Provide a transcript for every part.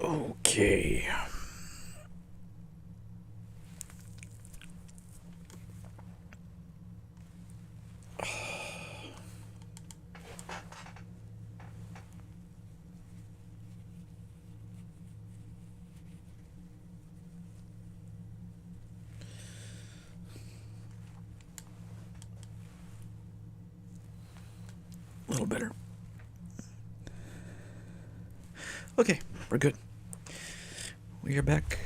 Okay. A little better. Okay, we're good. We are back.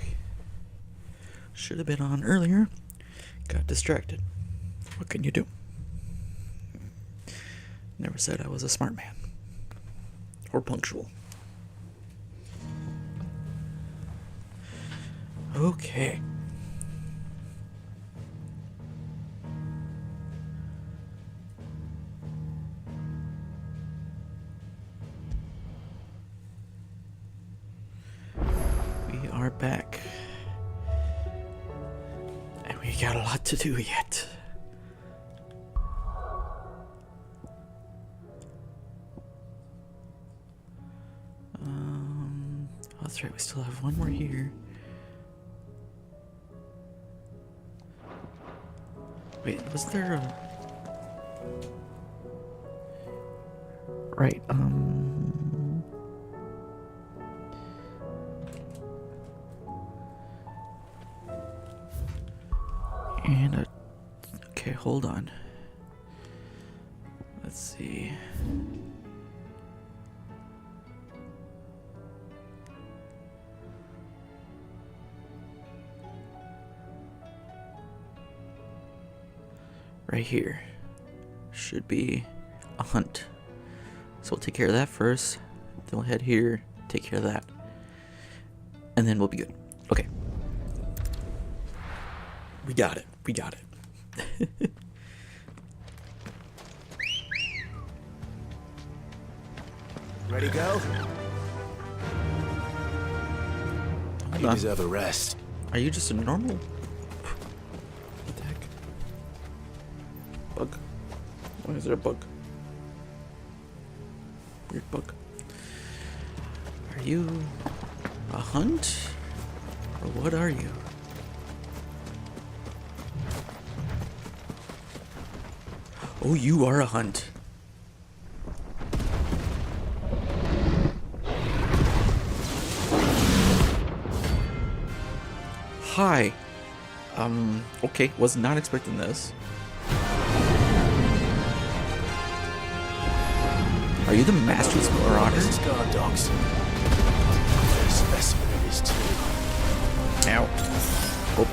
Should have been on earlier. Got distracted. What can you do? Never said I was a smart man. Or punctual. Okay. We are back. And we got a lot to do yet. That's right, we still have one more here. Wait, was there a... Right, And okay, hold on. Let's see. Right here should be a hunt. So we'll take care of that first. Then we'll head here, take care of that. And then we'll be good. Okay. We got it. We got it. Ready to go? Hold You on. deserve a rest. Are you just a normal? What the heck? Bug. Why is there a bug? Weird bug. Are you a hunt? Or what are you? Oh, you are a hunt. Hi. Okay, was not expecting this. Are you the Master's Marauder? This is guard dogs. What a specimen it is too. Ow. Oh.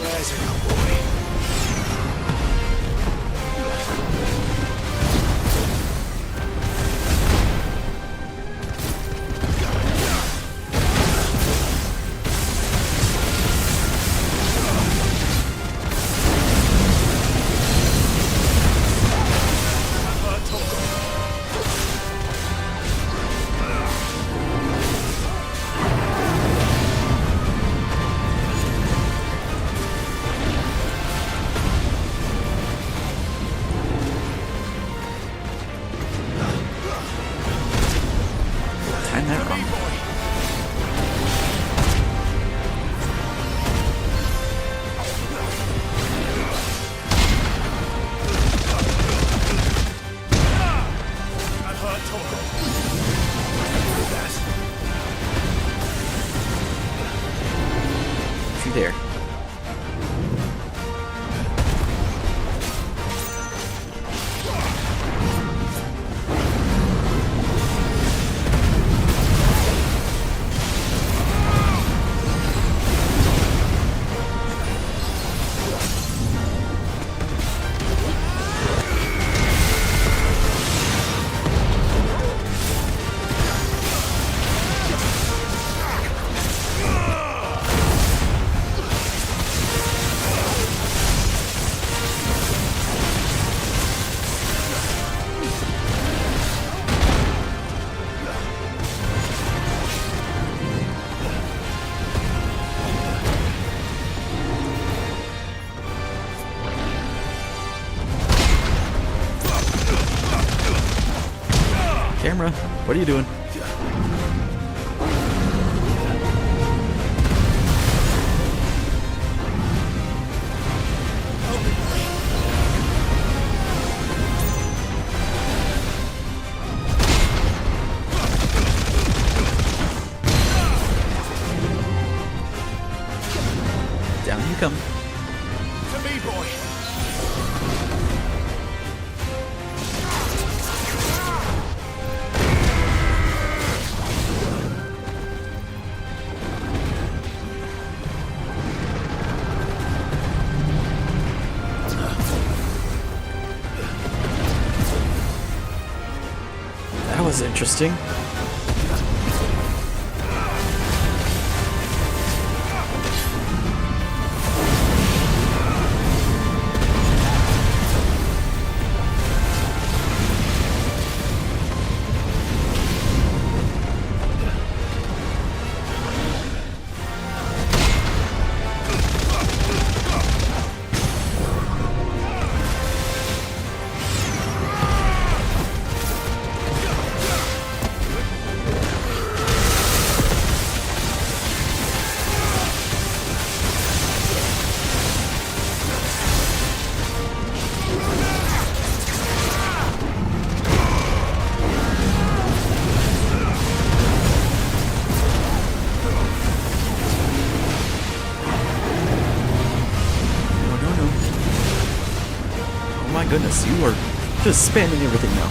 There's a good boy. Time that wrong. I've heard talk. You there? What are you doing? Down you come. To me, boy. That was interesting. My goodness, you are just spamming everything now.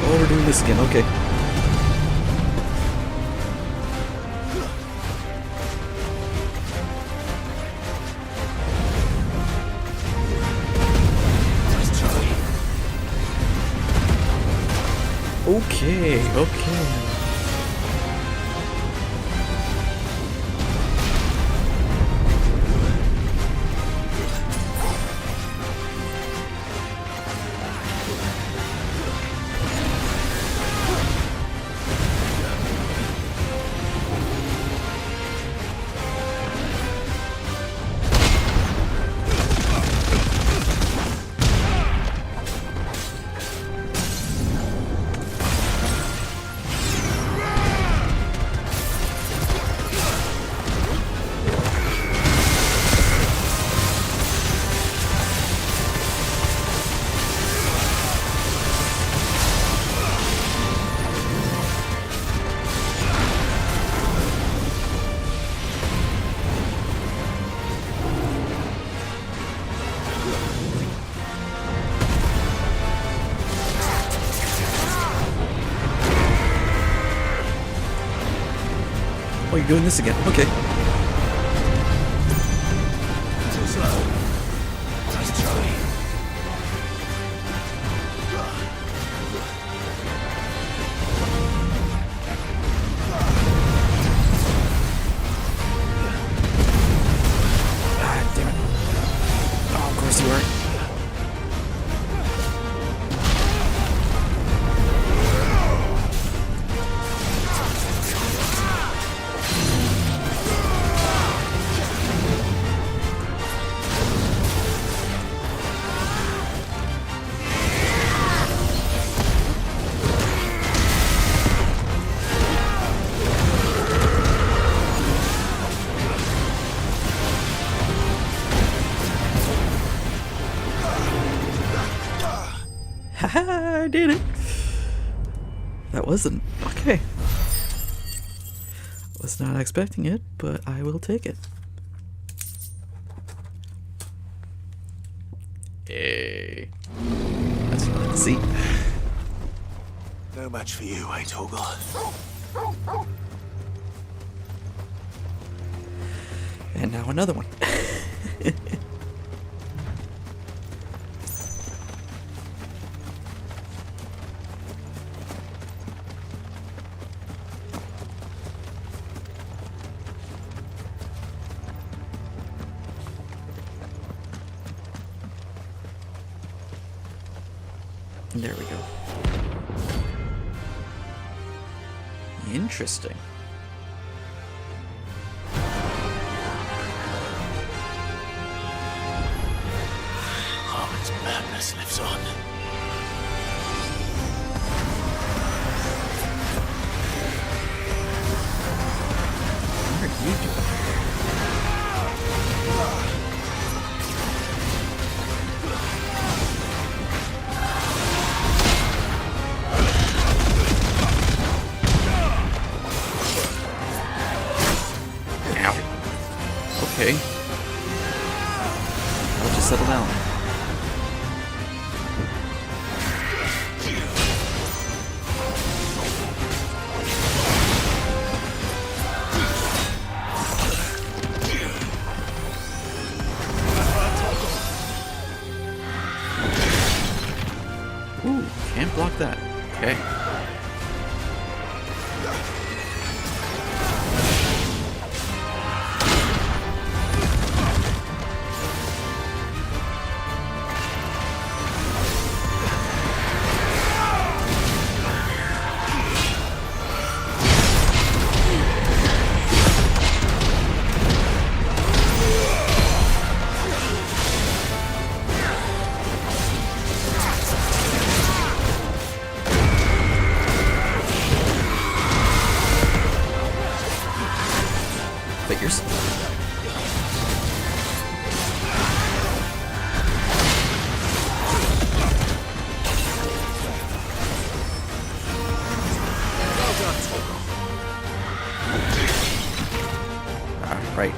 Oh, we're doing this again, okay. Okay. Oh, you're doing this again. Okay. Too slow. Nice try. Ah, damn it. Oh, of course you are. Haha, I did it. That wasn't okay. Was not expecting it, but I will take it. Hey. That's what I like to see. No match for you, eh, Torgal? And now another one. There we go. Interesting. Harmon's madness lives on. What are you doing? Okay. I'll just settle down. Ooh, can't block that. Okay. Figures. Right.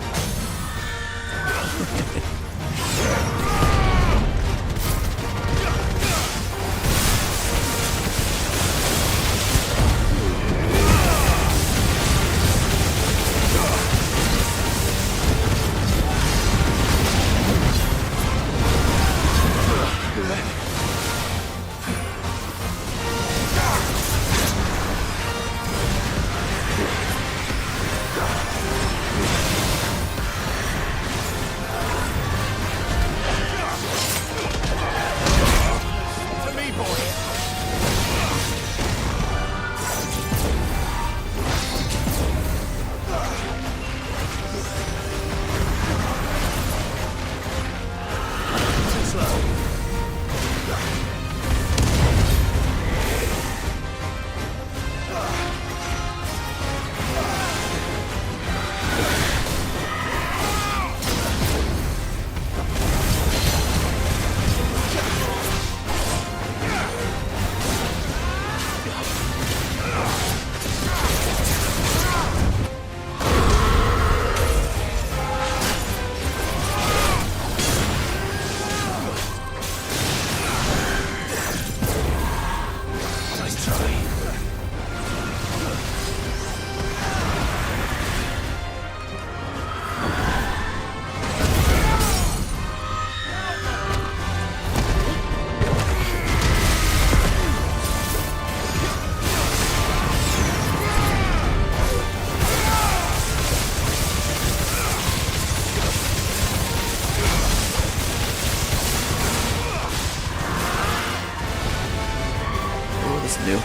New.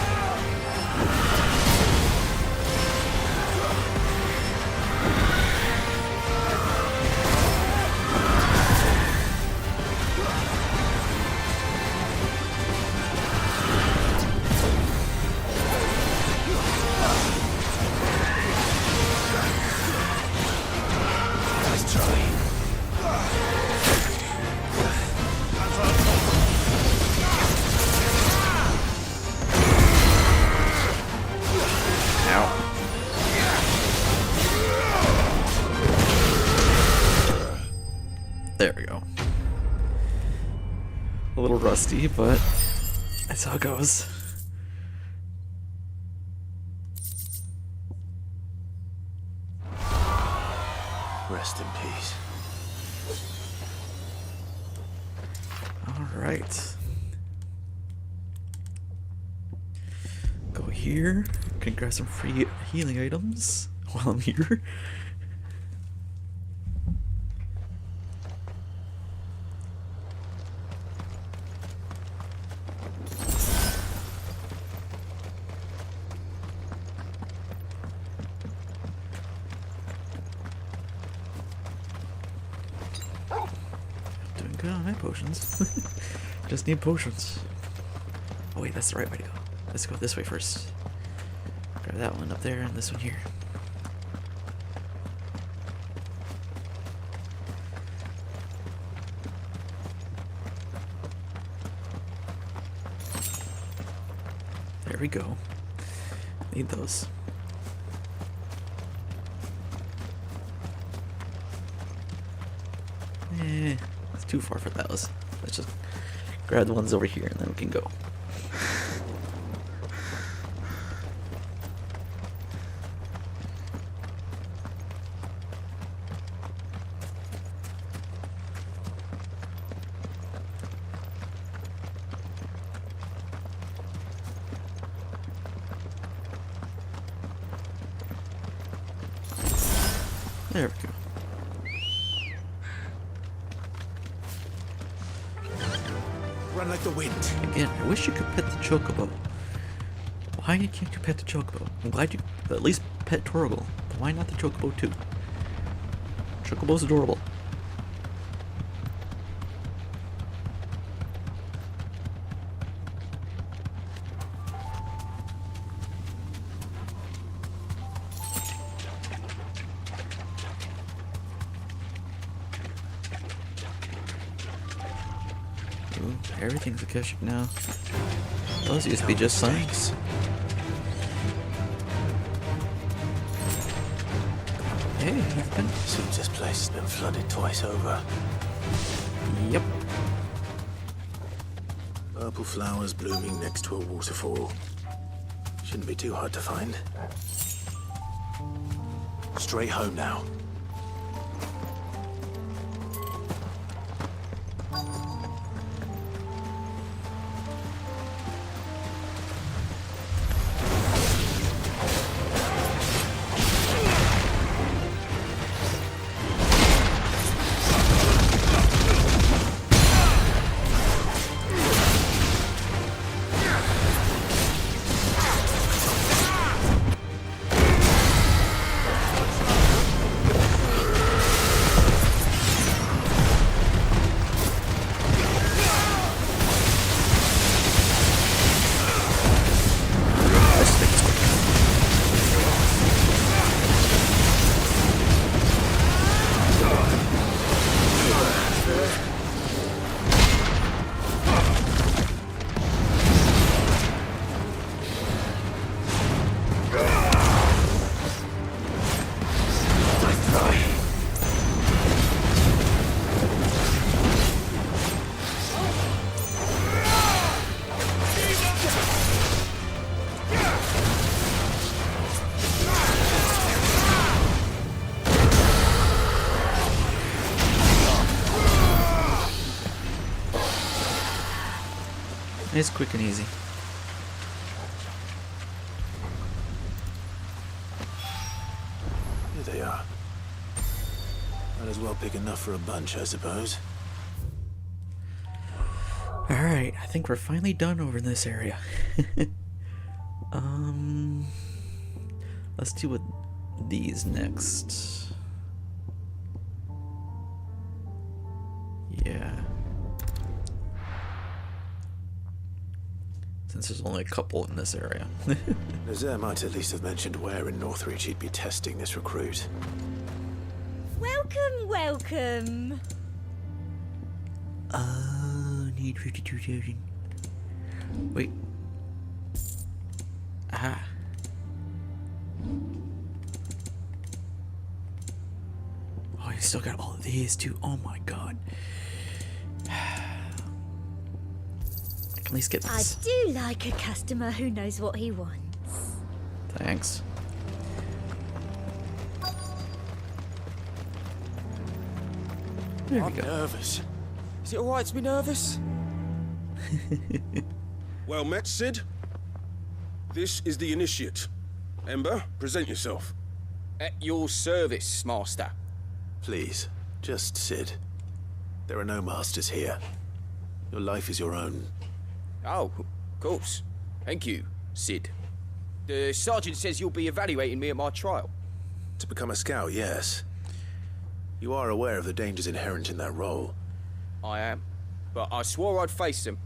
There we go. A little rusty, but that's how it goes. Rest in peace. Alright. Go here. Can grab some free healing items while I'm here. good. I don't have potions. Just need potions. Oh wait, that's the right way to go. Let's go this way first. Grab that one up there and this one here. There we go. Need those. It's too far for that. Let's just grab the ones over here and then we can go. There we go. Run like the wind. Again, I wish you could pet the chocobo. Why can't you pet the chocobo? I'm glad you at least pet Torgal, but why not the chocobo too? Chocobo's adorable. Ooh, everything's Akashic now. Those used to be just signs. Hey, Ethan. Seems this place has been flooded twice over. Yep. Purple flowers blooming next to a waterfall. Shouldn't be too hard to find. Straight home now. It's quick and easy. Here they are. Might as well pick enough for a bunch, I suppose. Alright, I think we're finally done over in this area. Let's deal with these next. Yeah. Since there's only a couple in this area. Nazaire might at least have mentioned where in Northreach he'd be testing this recruit. Welcome, welcome. Need 52,000. Wait. Ah. Oh, you still got all of these too. Oh my god. I can at least get I this. do like a customer who knows what he wants. Thanks. There we I'm go. nervous. Is it alright to be nervous? Well met, Sid. This is the initiate. Ember, present yourself. At your service, Master. Please, just Sid. There are no masters here. Your life is your own. Oh, of course. Thank you, Sid. The sergeant says you'll be evaluating me at my trial. To become a scout, yes. You are aware of the dangers inherent in that role. I am. But I swore I'd face them.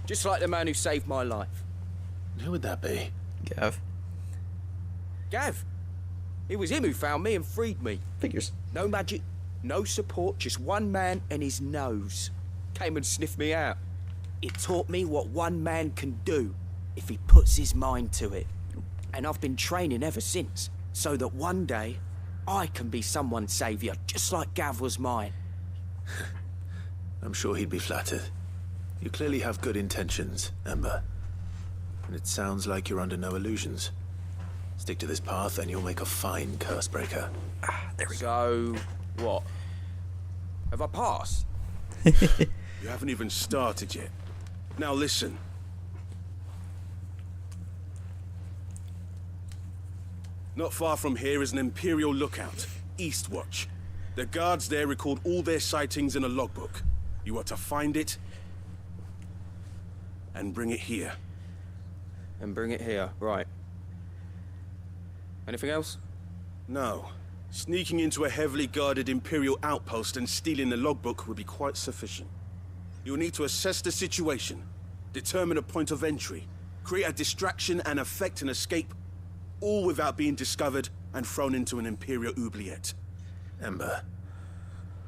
Just like the man who saved my life. Who would that be? Gav. Gav. It was him who found me and freed me. Figures. No magic, no support, just one man and his nose. Came and sniffed me out. It taught me what one man can do if he puts his mind to it. And I've been training ever since, so that one day I can be someone's saviour, just like Gav was mine. I'm sure he'd be flattered. You clearly have good intentions, Ember. And it sounds like you're under no illusions. Stick to this path and you'll make a fine curse breaker. There we go. So, what? Have I passed? You haven't even started yet. Now listen. Not far from here is an Imperial lookout, Eastwatch. The guards there record all their sightings in a logbook. You are to find it and bring it here. And bring it here, right. Anything else? No. Sneaking into a heavily guarded Imperial outpost and stealing the logbook would be quite sufficient. You'll need to assess the situation, determine a point of entry, create a distraction and effect an escape, all without being discovered and thrown into an Imperial oubliette. Ember,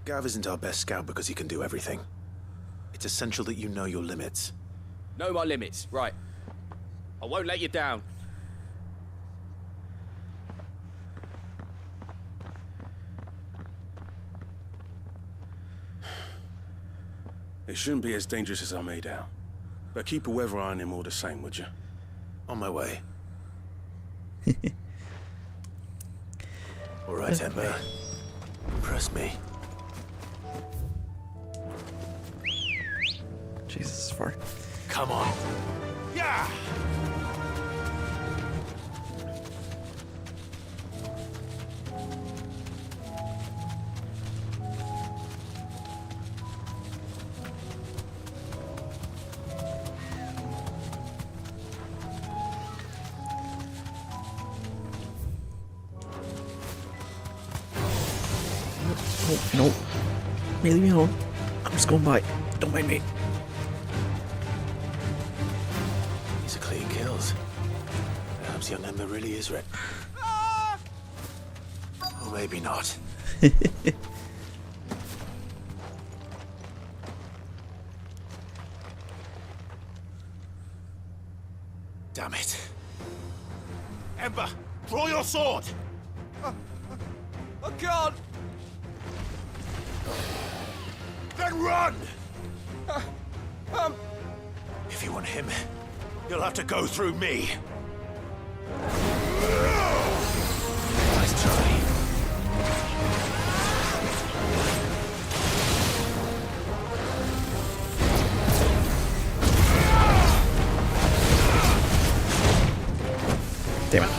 Gav isn't our best scout because he can do everything. It's essential that you know your limits. Know my limits, right. I won't let you down. It shouldn't be as dangerous as I made out. But keep a weather eye on him all the same, would you? On my way. All right, Ember. Impress me. Jesus, this is far. Come on. Yeah! No. Leave me alone. I'm just going by. Don't mind me. These are clean kills. Perhaps young Ember really is ready. Or maybe not. Damn it. Ember, draw your sword! I can't! Then run! If you want him, you'll have to go through me. Nice try. Damn it.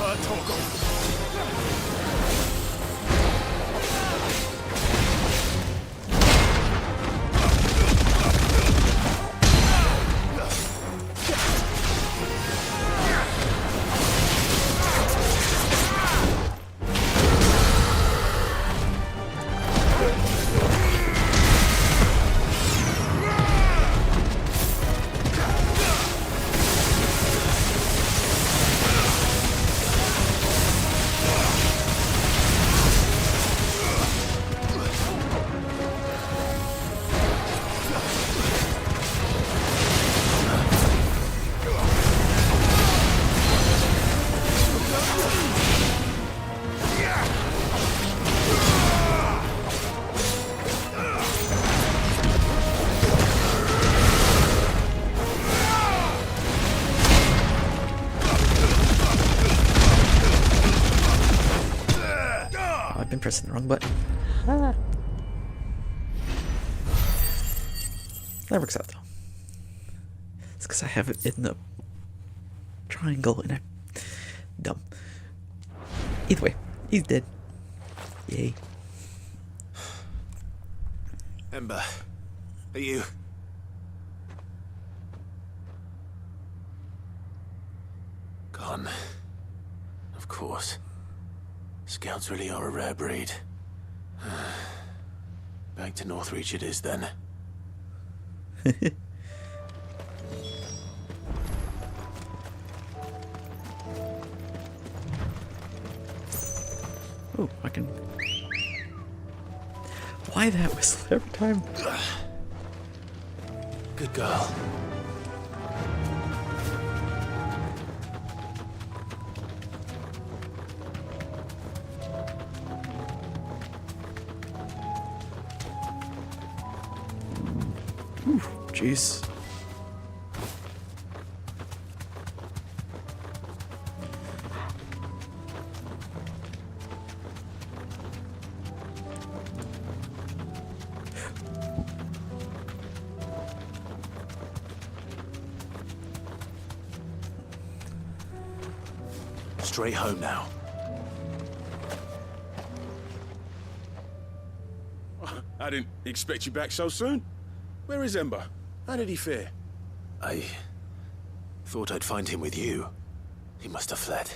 I've been pressing the wrong button. That works out though. It's because I have it in the triangle and I'm dumb. Either way, he's dead. Yay. Ember, are you... Gone. Of course. Scouts really are a rare breed. Back to Northreach it is then. Oh, I can. Why that whistle every time? Good girl. Jeez. Straight home now. I didn't expect you back so soon. Where is Ember? How did he fare? I thought I'd find him with you. He must have fled.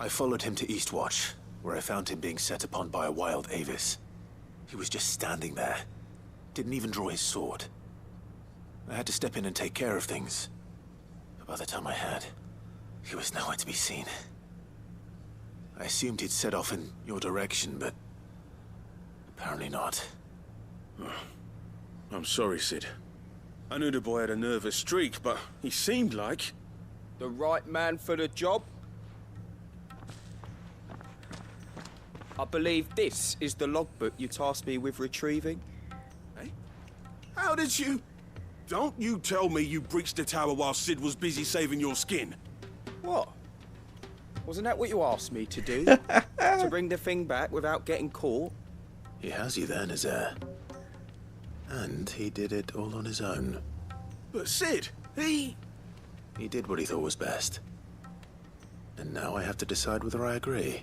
I followed him to Eastwatch, where I found him being set upon by a wild Avis. He was just standing there. Didn't even draw his sword. I had to step in and take care of things. But by the time I had, he was nowhere to be seen. I assumed he'd set off in your direction, but apparently not. I'm sorry, Sid. I knew the boy had a nervous streak, but he seemed like... The right man for the job? I believe this is the logbook you tasked me with retrieving. Eh? How did you... Don't you tell me you breached the tower while Sid was busy saving your skin. What? Wasn't that what you asked me to do? To bring the thing back without getting caught? He has you there, Nazaire. And he did it all on his own. But Sid, he... He did what he thought was best. And now I have to decide whether I agree.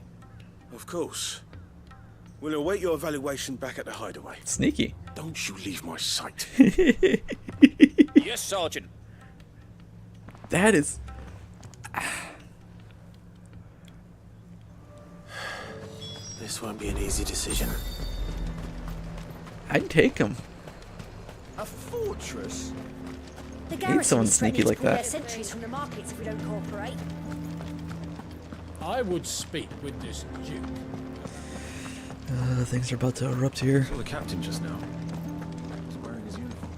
Of course. We'll await your evaluation back at the hideaway. Sneaky. Don't you leave my sight. Yes, Sergeant. That is. This won't be an easy decision. I'd take him. A fortress? The Need garrison someone is sneaky threatening to like pull their that. sentries from the markets if we don't cooperate. I would speak with this Duke. Things are about to erupt here. Saw the captain just now. He's wearing his uniform.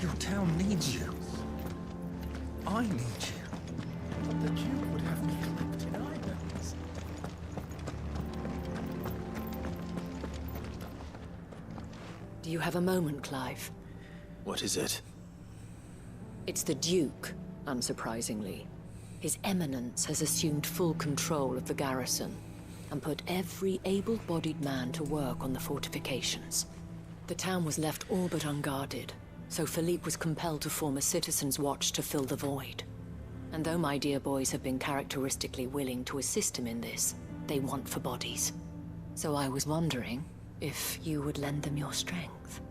Your town needs you. I need you. But the Duke would have me collecting islands. Do you have a moment, Clive? What is it? It's the Duke, unsurprisingly. His Eminence has assumed full control of the garrison and put every able-bodied man to work on the fortifications. The town was left all but unguarded, so Philippe was compelled to form a citizen's watch to fill the void. And though my dear boys have been characteristically willing to assist him in this, they want for bodies. So I was wondering if you would lend them your strength,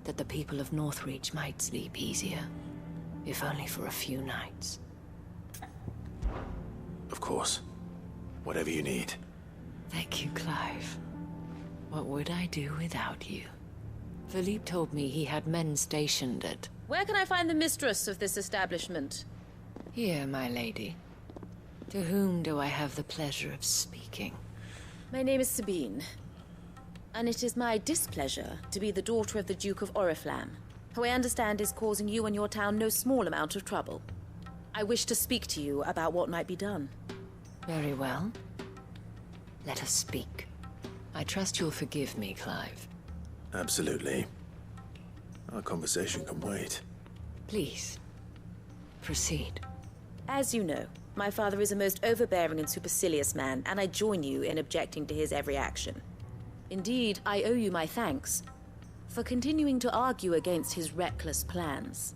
that the people of Northreach might sleep easier, if only for a few nights. Of course. Whatever you need. Thank you, Clive. What would I do without you? Philippe told me he had men stationed at... Where can I find the mistress of this establishment? Here, my lady. To whom do I have the pleasure of speaking? My name is Sabine, and it is my displeasure to be the daughter of the Duke of Oriflamme, who I understand is causing you and your town no small amount of trouble. I wish to speak to you about what might be done. Very well. Let us speak. I trust you'll forgive me, Clive. Absolutely. Our conversation can wait. Please, proceed. As you know, my father is a most overbearing and supercilious man, and I join you in objecting to his every action. Indeed, I owe you my thanks for continuing to argue against his reckless plans.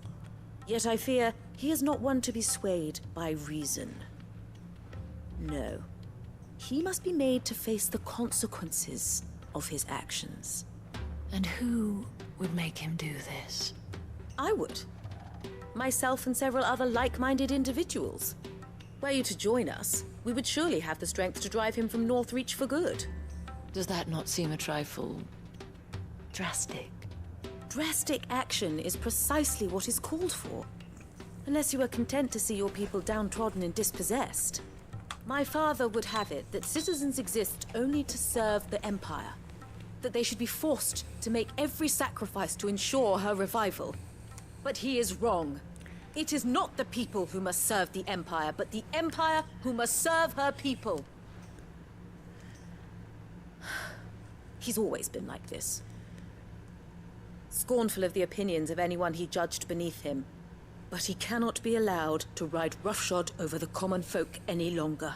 Yet I fear he is not one to be swayed by reason. No. He must be made to face the consequences of his actions. And who would make him do this? I would. Myself and several other like-minded individuals. Were you to join us, we would surely have the strength to drive him from Northreach for good. Does that not seem a trifle... drastic? Drastic action is precisely what is called for. Unless you are content to see your people downtrodden and dispossessed. My father would have it that citizens exist only to serve the Empire. That they should be forced to make every sacrifice to ensure her revival. But he is wrong. It is not the people who must serve the Empire, but the Empire who must serve her people. He's always been like this. Scornful of the opinions of anyone he judged beneath him. But he cannot be allowed to ride roughshod over the common folk any longer.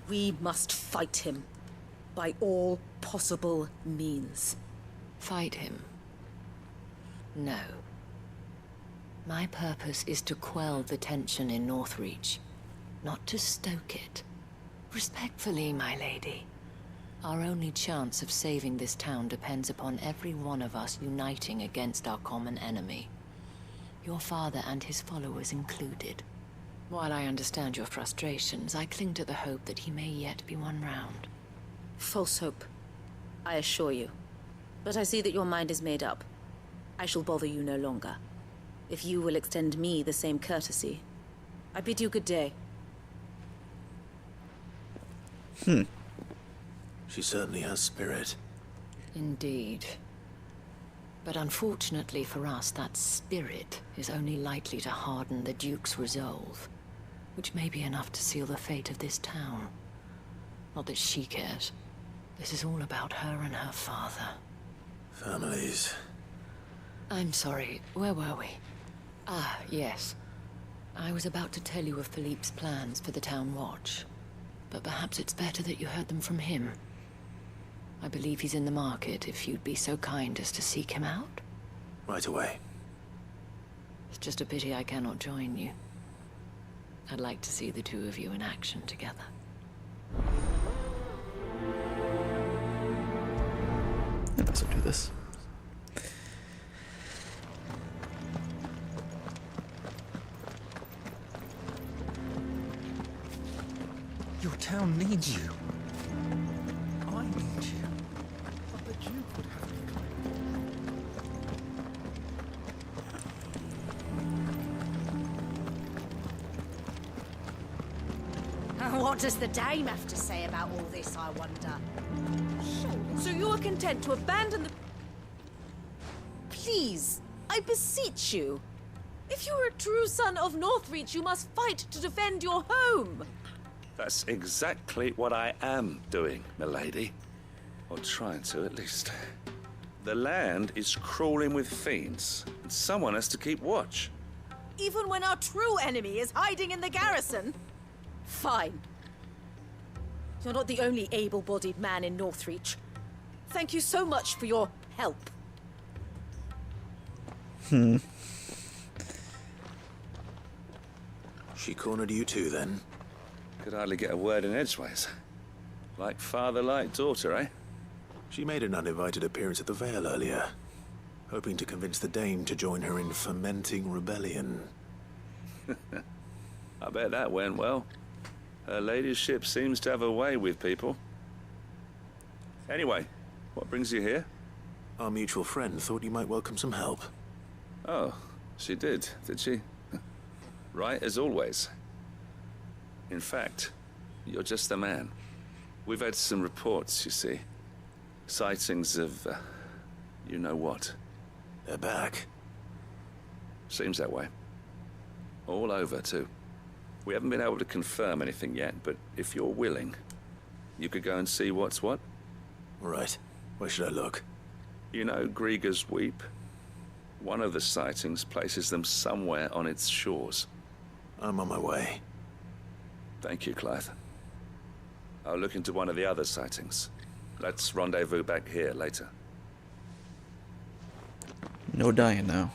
We must fight him. By all possible means. Fight him? No. My purpose is to quell the tension in Northreach, not to stoke it. Respectfully, my lady. Our only chance of saving this town depends upon every one of us uniting against our common enemy. Your father and his followers included. While I understand your frustrations, I cling to the hope that he may yet be won round. False hope, I assure you. But I see that your mind is made up. I shall bother you no longer. If you will extend me the same courtesy, I bid you good day. She certainly has spirit. Indeed. But unfortunately for us, that spirit is only likely to harden the Duke's resolve, which may be enough to seal the fate of this town. Not that she cares. This is all about her and her father. Families. I'm sorry, where were we? Ah, yes. I was about to tell you of Philippe's plans for the town watch, but perhaps it's better that you heard them from him. I believe he's in the market, if you'd be so kind as to seek him out. Right away. It's just a pity I cannot join you. I'd like to see the two of you in action together. I might as well do this. Your town needs you. I need you. But the Duke would have me What does the dame have to say about all this, I wonder? So you are content to abandon the... Please, I beseech you. If you are a true son of Northreach, you must fight to defend your home. That's exactly what I am doing, milady. Or trying to, at least. The land is crawling with fiends, and someone has to keep watch. Even when our true enemy is hiding in the garrison? Fine. You're not the only able-bodied man in Northreach. Thank you so much for your help. She cornered you too, then? Could hardly get a word in edgeways. Like father, like daughter, eh? She made an uninvited appearance at the Vale earlier, hoping to convince the Dame to join her in fomenting rebellion. I bet that went well. Her ladyship seems to have a way with people. Anyway, what brings you here? Our mutual friend thought you might welcome some help. Oh, she did she? Right as always. In fact, you're just the man. We've had some reports, you see. Sightings of, you know what. They're back. Seems that way. All over, too. We haven't been able to confirm anything yet, but if you're willing, you could go and see what's what. Right. Where should I look? You know Grieger's Weep? One of the sightings places them somewhere on its shores. I'm on my way. Thank you, Clive. I'll look into one of the other sightings. Let's rendezvous back here later. No dying now.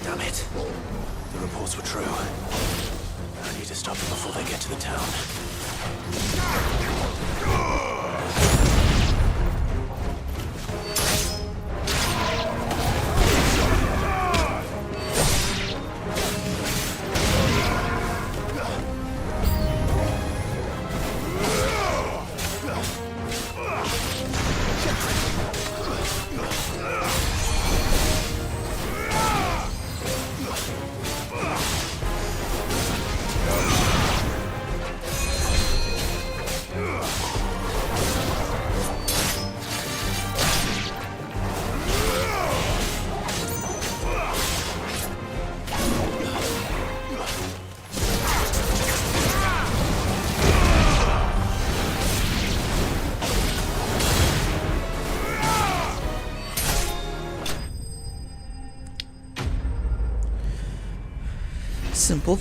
Damn it. The reports were true. I need to stop them before they get to the town. Simple.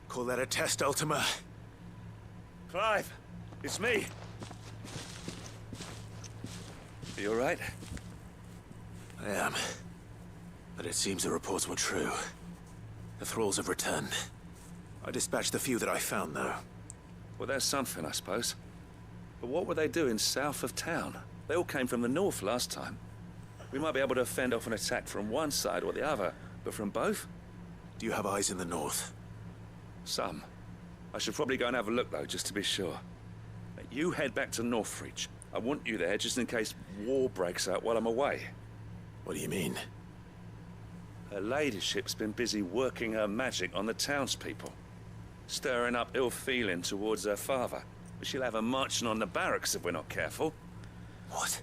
Call that a test, Ultima? Clive, it's me. You all right? I am. But it seems the reports were true. The thralls have returned. I dispatched the few that I found, though. Well, there's something, I suppose. But what were they doing south of town? They all came from the north last time. We might be able to fend off an attack from one side or the other, but from both? Do you have eyes in the north? Some. I should probably go and have a look, though, just to be sure. You head back to Northreach. I want you there just in case war breaks out while I'm away. What do you mean? Her ladyship's been busy working her magic on the townspeople, stirring up ill feeling towards her father. But she'll have her marching on the barracks if we're not careful. What?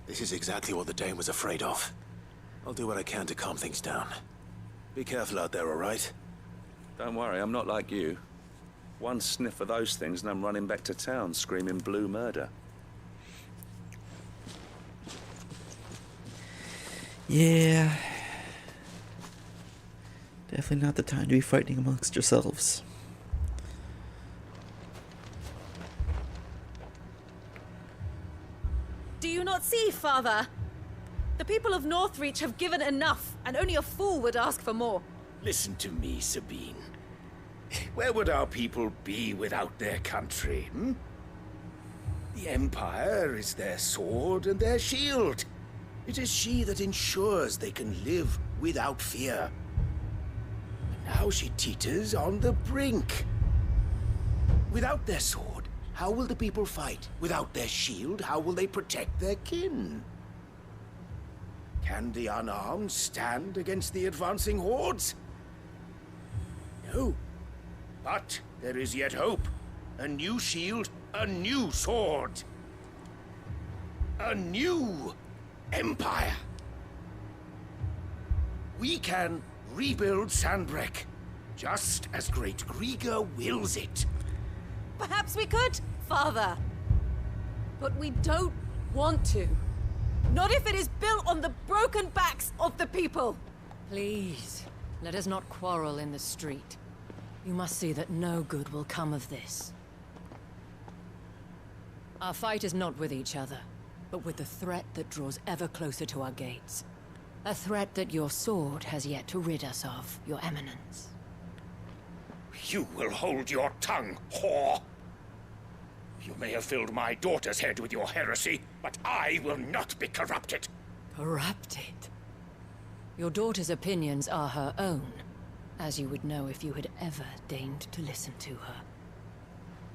This is exactly what the Dane was afraid of. I'll do what I can to calm things down. Be careful out there, all right? Don't worry, I'm not like you. One sniff of those things and I'm running back to town screaming blue murder. Yeah. Definitely not the time to be fighting amongst yourselves. Do you not see, Father? The people of Northreach have given enough, and only a fool would ask for more. Listen to me, Sabine. Where would our people be without their country, hmm? The Empire is their sword and their shield. It is she that ensures they can live without fear. And now she teeters on the brink. Without their sword, how will the people fight? Without their shield, how will they protect their kin? Can the unarmed stand against the advancing hordes? No. But there is yet hope. A new shield, a new sword. A new empire. We can rebuild Sandbreck, just as Great Griga wills it. Perhaps we could, Father. But we don't want to. Not if it is built on the broken backs of the people. Please, let us not quarrel in the street. You must see that no good will come of this. Our fight is not with each other, but with the threat that draws ever closer to our gates. A threat that your sword has yet to rid us of, Your Eminence. You will hold your tongue, whore! You may have filled my daughter's head with your heresy, but I will not be corrupted. Corrupted? Your daughter's opinions are her own, as you would know if you had ever deigned to listen to her.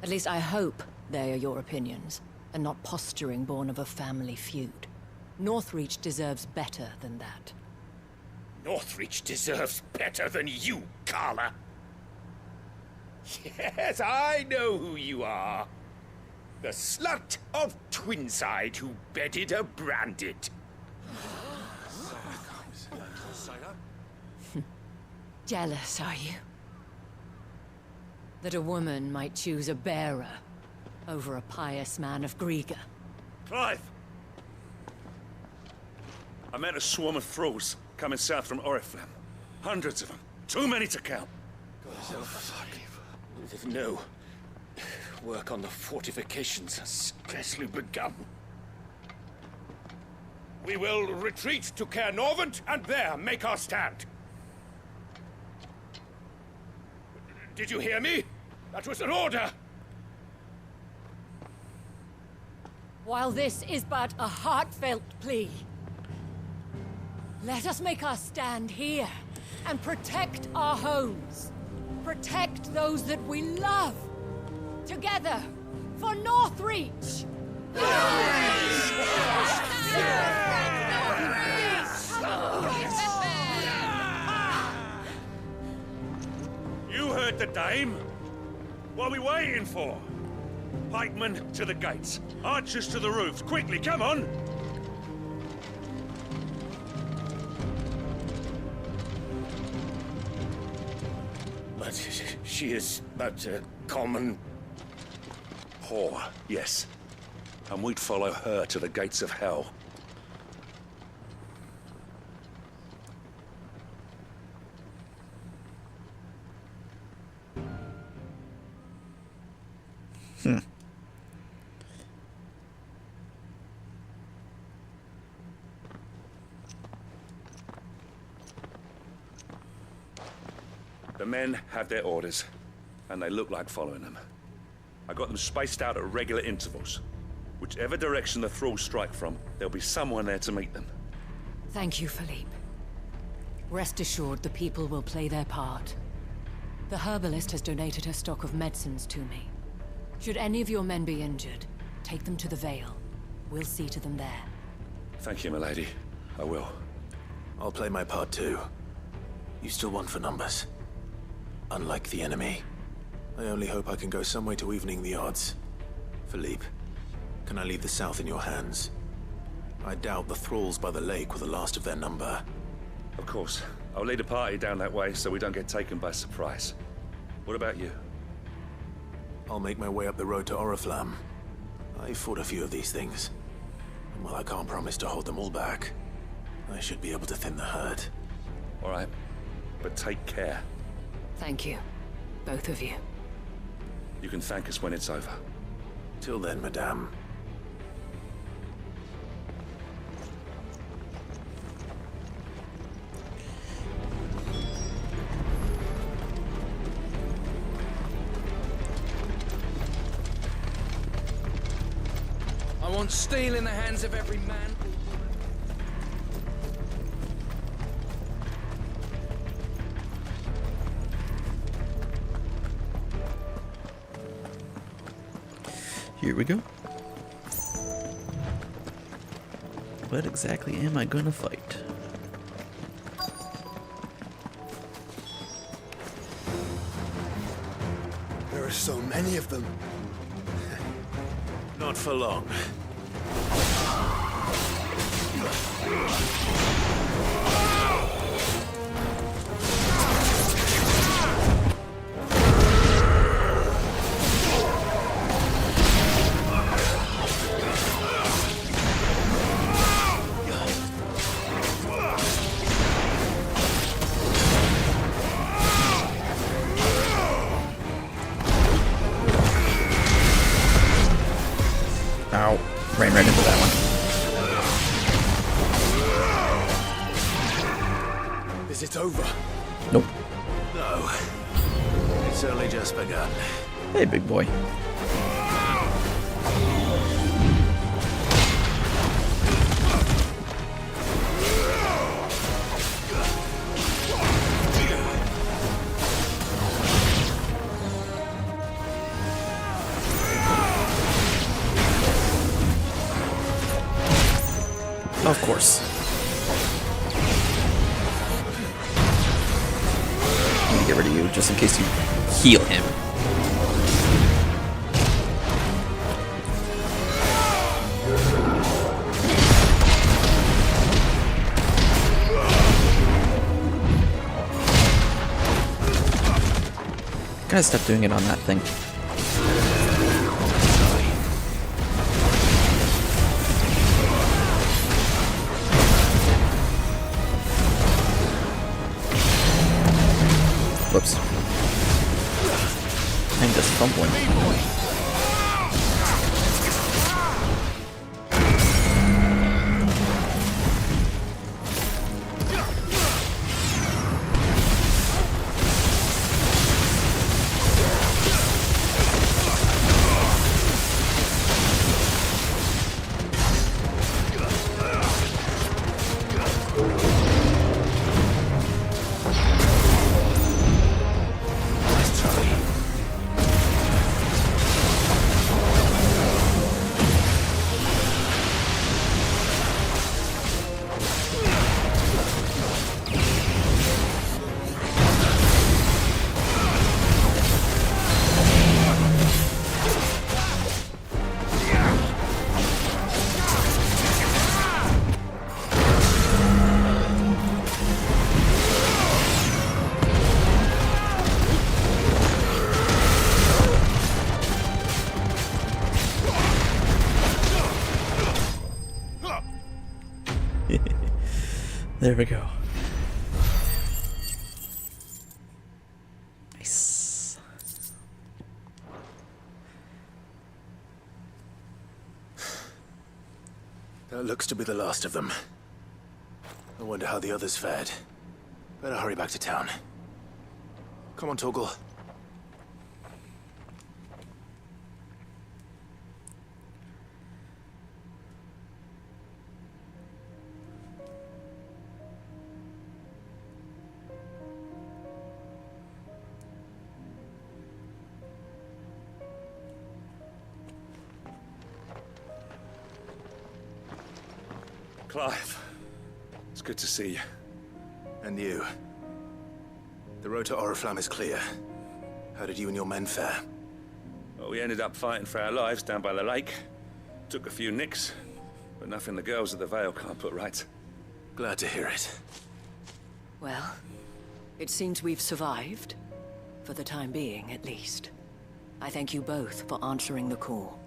At least I hope they are your opinions, and not posturing born of a family feud. Northreach deserves better than that. Northreach deserves better than you, Carla. Yes, I know who you are. The slut of Twinside who bedded a Branded. Jealous, are you? That a woman might choose a bearer over a pious man of Griga. Clive! I met a swarm of thralls coming south from Oriflame. Hundreds of them. Too many to count. No. Work on the fortifications has scarcely begun. We will retreat to Caer Norvent and there make our stand. Did you hear me? That was an order. While this is but a heartfelt plea, let us make our stand here and protect our homes. Protect those that we love. Together, for Northreach! You heard the dame. What are we waiting for? Pikemen to the gates. Archers to the roofs. Quickly, come on! But she is but a common... Whore, yes. And we'd follow her to the gates of hell. The men have their orders, and they look like following them. I got them spaced out at regular intervals. Whichever direction the thralls strike from, there'll be someone there to meet them. Thank you, Philippe. Rest assured the people will play their part. The herbalist has donated her stock of medicines to me. Should any of your men be injured, take them to the Vale. We'll see to them there. Thank you, milady. I will. I'll play my part too. You still want for numbers. Unlike the enemy. I only hope I can go some way to evening the odds. Philippe, can I leave the south in your hands? I doubt the thralls by the lake were the last of their number. Of course. I'll lead a party down that way so we don't get taken by surprise. What about you? I'll make my way up the road to Oriflamme. I fought a few of these things. And while I can't promise to hold them all back, I should be able to thin the herd. All right. But take care. Thank you. Both of you. You can thank us when it's over. Till then, madame. I want steel in the hands of every man. Here we go. What exactly am I gonna fight? There are so many of them. Not for long. Ow. Ran right into that one. Is it over? Nope. No. It's only just begun. Hey, big boy. Of course. I'm gonna get rid of you just in case you heal him. Gotta stop doing it on that thing. Whoops. I'm just fumbling. There we go. Nice. That looks to be the last of them. I wonder how the others fared. Better hurry back to town. Come on, Torgal. Clive, it's good to see you. And you. The road to Oriflamme is clear. How did you and your men fare? Well, we ended up fighting for our lives down by the lake. Took a few nicks, but nothing the girls at the Vale can't put right. Glad to hear it. Well, it seems we've survived. For the time being, at least. I thank you both for answering the call.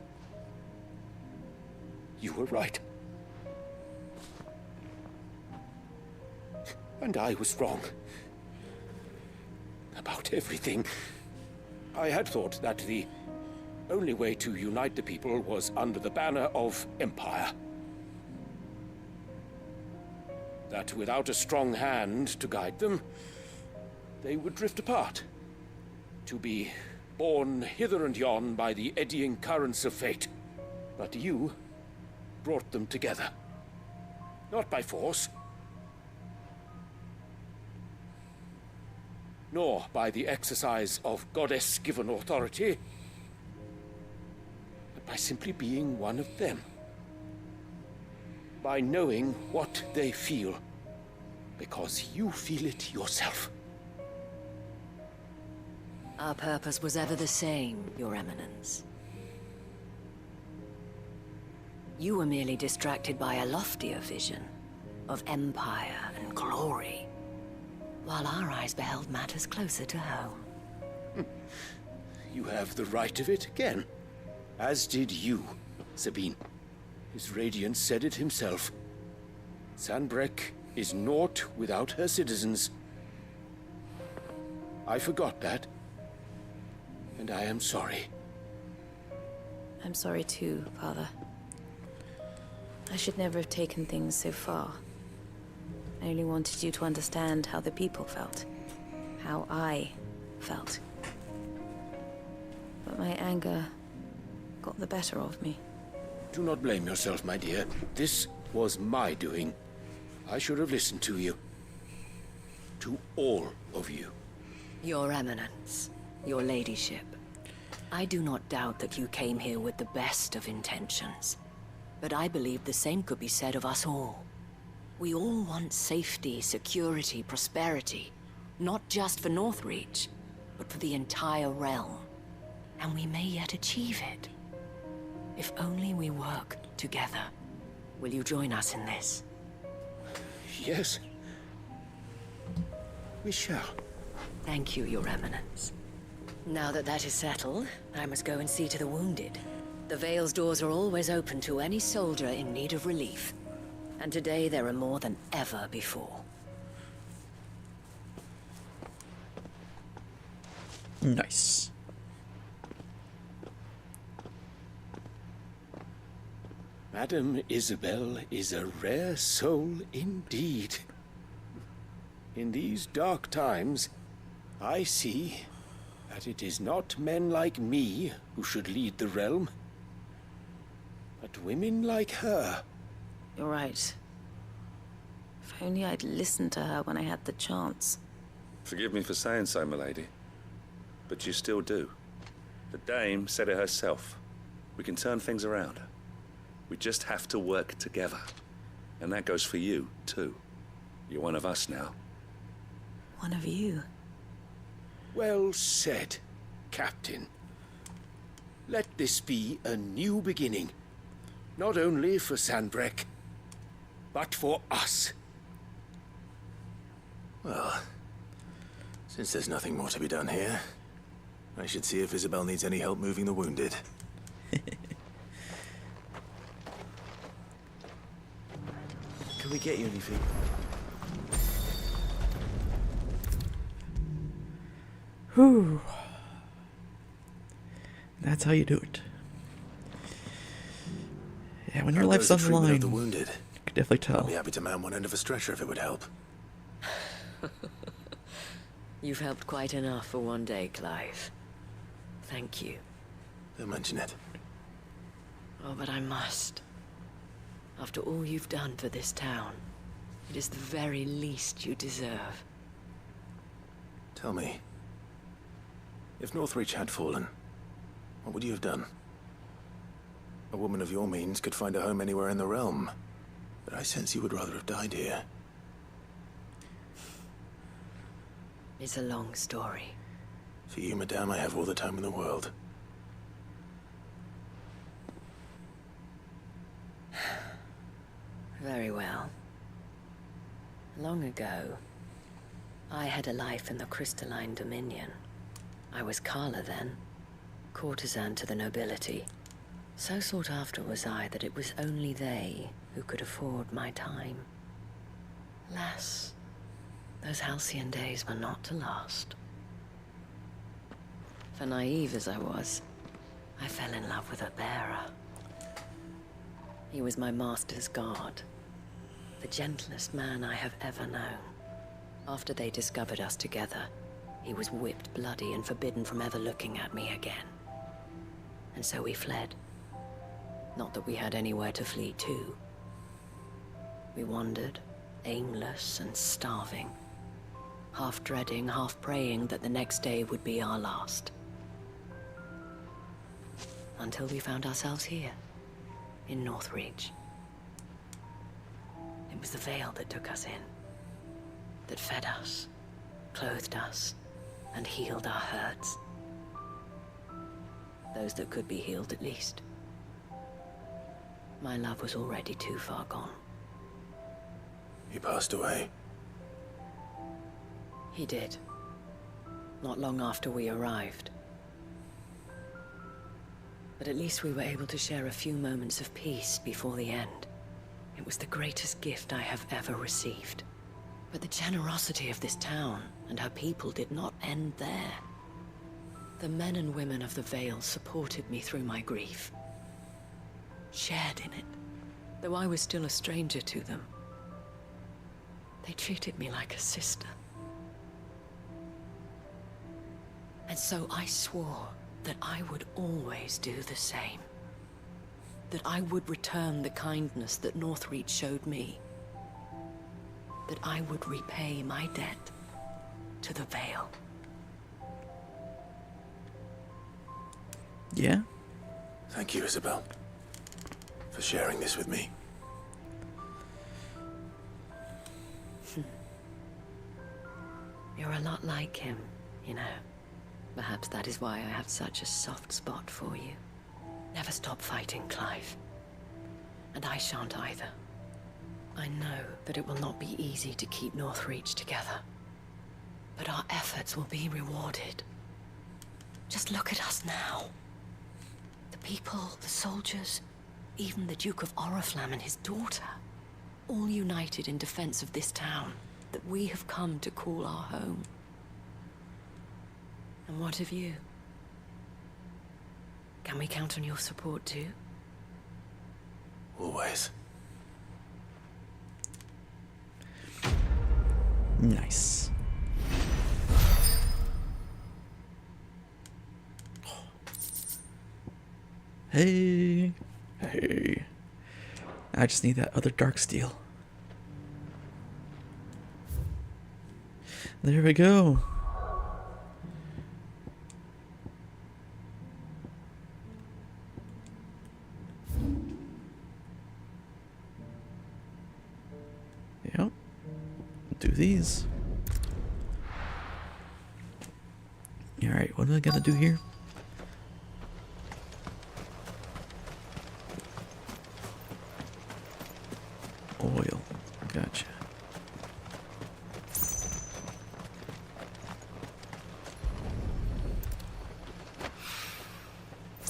You were right. And I was wrong. About everything. I had thought that the only way to unite the people was under the banner of Empire. That without a strong hand to guide them, they would drift apart. To be borne hither and yon by the eddying currents of fate. But you brought them together. Not by force, nor by the exercise of goddess-given authority, but by simply being one of them. By knowing what they feel, because you feel it yourself. Our purpose was ever the same, Your Eminence. You were merely distracted by a loftier vision of empire and glory, while our eyes beheld matters closer to home. You have the right of it again. As did you, Sabine. His radiance said it himself. Sanbreque is naught without her citizens. I forgot that. And I am sorry. I'm sorry too, Father. I should never have taken things so far. I only wanted you to understand how the people felt. How I felt. But my anger got the better of me. Do not blame yourself, my dear. This was my doing. I should have listened to you. To all of you. Your Eminence, your ladyship. I do not doubt that you came here with the best of intentions. But I believe the same could be said of us all. We all want safety, security, prosperity. Not just for Northreach, but for the entire realm. And we may yet achieve it. If only we work together. Will you join us in this? Yes. We shall. Thank you, Your Eminence. Now that that is settled, I must go and see to the wounded. The Vale's doors are always open to any soldier in need of relief. And today there are more than ever before. Nice. Madame Isabel is a rare soul indeed. In these dark times, I see that it is not men like me who should lead the realm, but women like her. You're right. If only I'd listened to her when I had the chance. Forgive me for saying so, milady, but you still do. The Dame said it herself. We can turn things around. We just have to work together. And that goes for you, too. You're one of us now. One of you? Well said, Captain. Let this be a new beginning. Not only for Sanbreque, but for us. Well, since there's nothing more to be done here, I should see if Isabel needs any help moving the wounded. Can we get you anything? Whew. That's how you do it. Yeah, when your How life's goes on the the treatment line, of the wounded? you can definitely tell. I'll be happy to man one end of a stretcher if it would help. You've helped quite enough for one day, Clive. Thank you. Don't mention it. Oh, but I must. After all you've done for this town, it is the very least you deserve. Tell me, if Northreach had fallen, what would you have done? A woman of your means could find a home anywhere in the realm, but I sense you would rather have died here. It's a long story. For you, madame, I have all the time in the world. Very well. Long ago, I had a life in the Crystalline Dominion. I was Carla then, courtesan to the nobility. So sought after was I that it was only they who could afford my time. Alas, those halcyon days were not to last. For naive as I was, I fell in love with a bearer. He was my master's guard, the gentlest man I have ever known. After they discovered us together, he was whipped bloody and forbidden from ever looking at me again. And so we fled. Not that we had anywhere to flee to. We wandered, aimless and starving, half dreading, half praying that the next day would be our last. Until we found ourselves here, in Northreach. It was the Veil that took us in, that fed us, clothed us, and healed our hurts. Those that could be healed, at least. My love was already too far gone. He passed away. He did. Not long after we arrived. But at least we were able to share a few moments of peace before the end. It was the greatest gift I have ever received. But the generosity of this town and her people did not end there. The men and women of the Vale supported me through my grief. Shared in it, though I was still a stranger to them. They treated me like a sister. And so I swore that I would always do the same. That I would return the kindness that Northreach showed me. That I would repay my debt to the Vale. Yeah? Thank you, Isabel, for sharing this with me. You're a lot like him, you know. Perhaps that is why I have such a soft spot for you. Never stop fighting, Clive. And I shan't either. I know that it will not be easy to keep Northreach together. But our efforts will be rewarded. Just look at us now. The people, the soldiers, even the Duke of Oriflamme and his daughter. All united in defense of this town that we have come to call our home. And what of you? Can we count on your support too? Always. Nice. Hey. Hey. I just need that other dark steel. There we go. Yep. Do these. Alright, what am I gonna do here? Oil. Gotcha.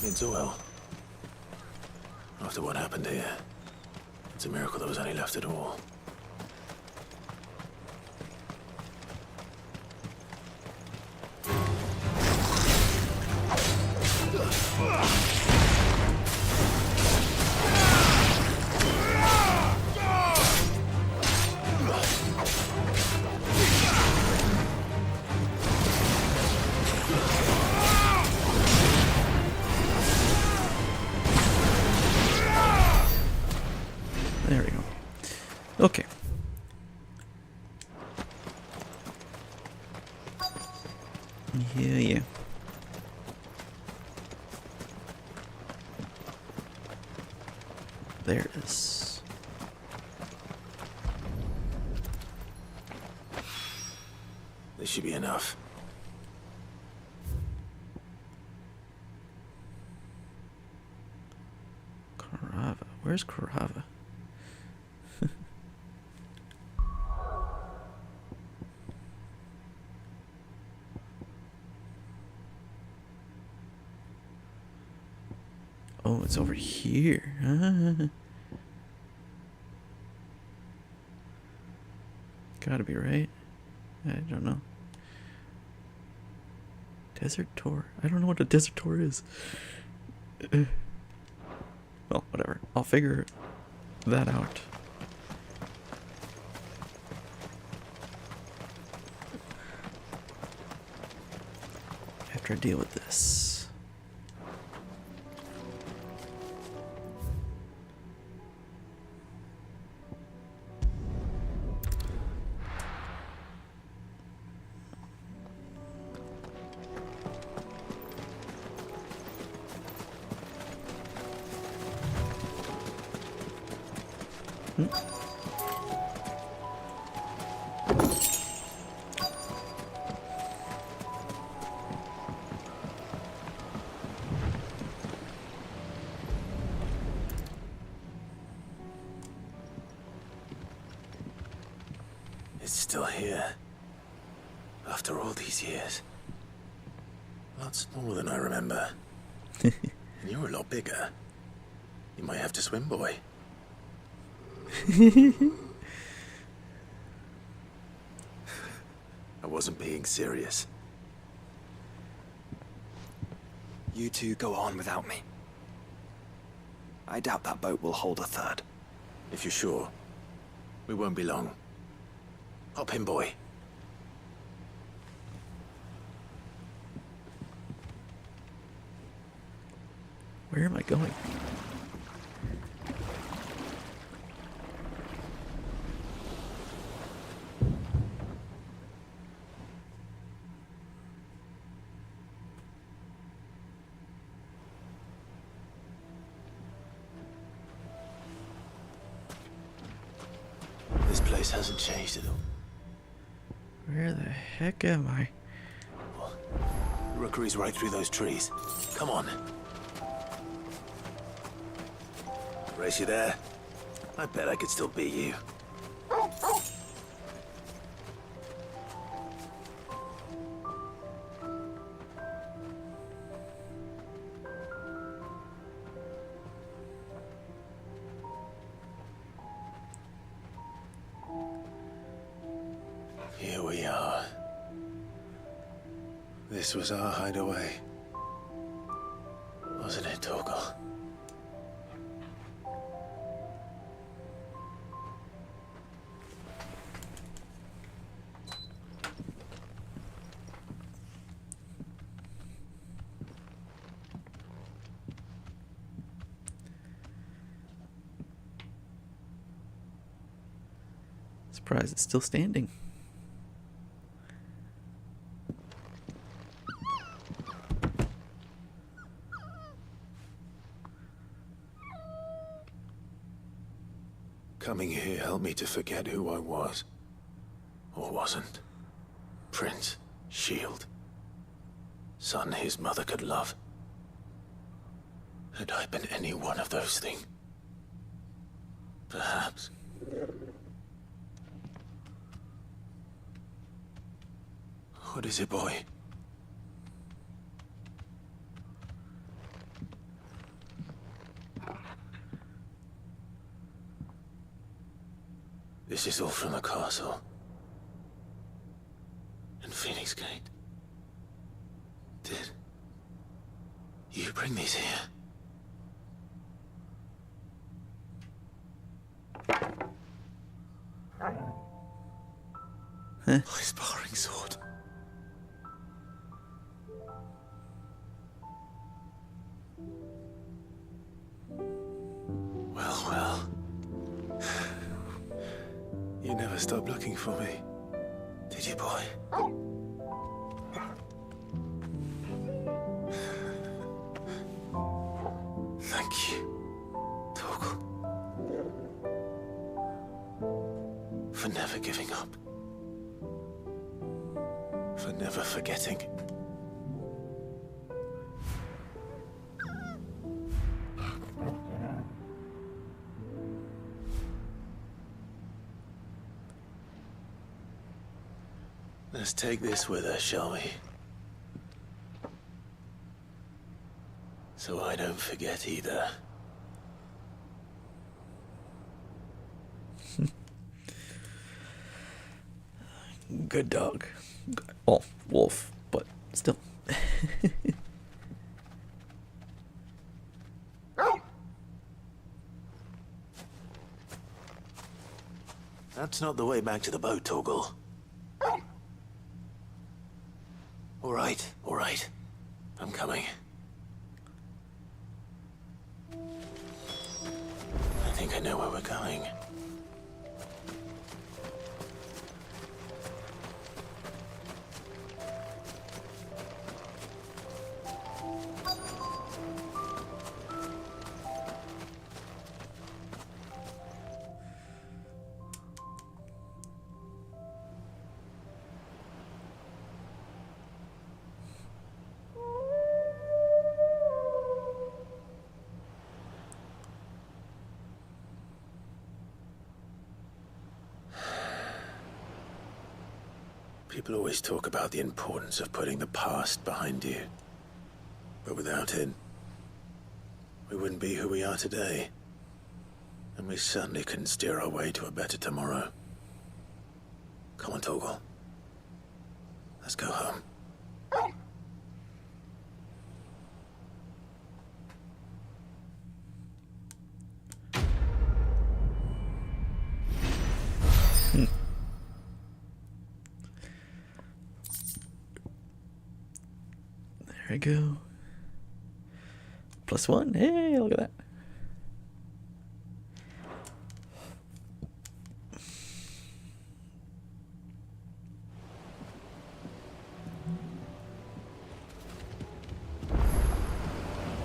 Needs oil. After what happened here, it's a miracle there was any left at all. There we go. Okay. Yeah. There it is. This should be enough. Carava. Where's Carava? Oh, it's over here. Gotta be right. I don't know. Desert tour. I don't know what a desert tour is. Well, whatever. I'll figure that out. After I deal with this. It's still here. After all these years. A lot smaller than I remember. And you're a lot bigger. You might have to swim, boy. I wasn't being serious. You two go on without me. I doubt that boat will hold a third. If you're sure, we won't be long. Hop in, boy. Where am I going? This place hasn't changed at all. Where the heck am I? The rookery's right through those trees. Come on. Race you there? I bet I could still beat you. Here we are. This was our hideaway. Wasn't it, Torgal? Surprised it's still standing. Coming here helped me to forget who I was. Or wasn't. Prince, shield. Son his mother could love. Had I been any one of those things? Perhaps. What is it, boy? This is all from the castle. And Phoenix Gate. Did you bring these here? My sparring sword. Well, well. You never stopped looking for me, did you, boy? Thank you, Torgal, for never giving up, for never forgetting. Let's take this with us, shall we? So I don't forget either. Good dog. Well, wolf, but still. That's not the way back to the boat, Torgal. All right. I'm coming. I think I know where we're going. People always talk about the importance of putting the past behind you. But without it, we wouldn't be who we are today. And we certainly couldn't steer our way to a better tomorrow. Come on, Torgal. Let's go home. There we go. +1. Hey, look at that.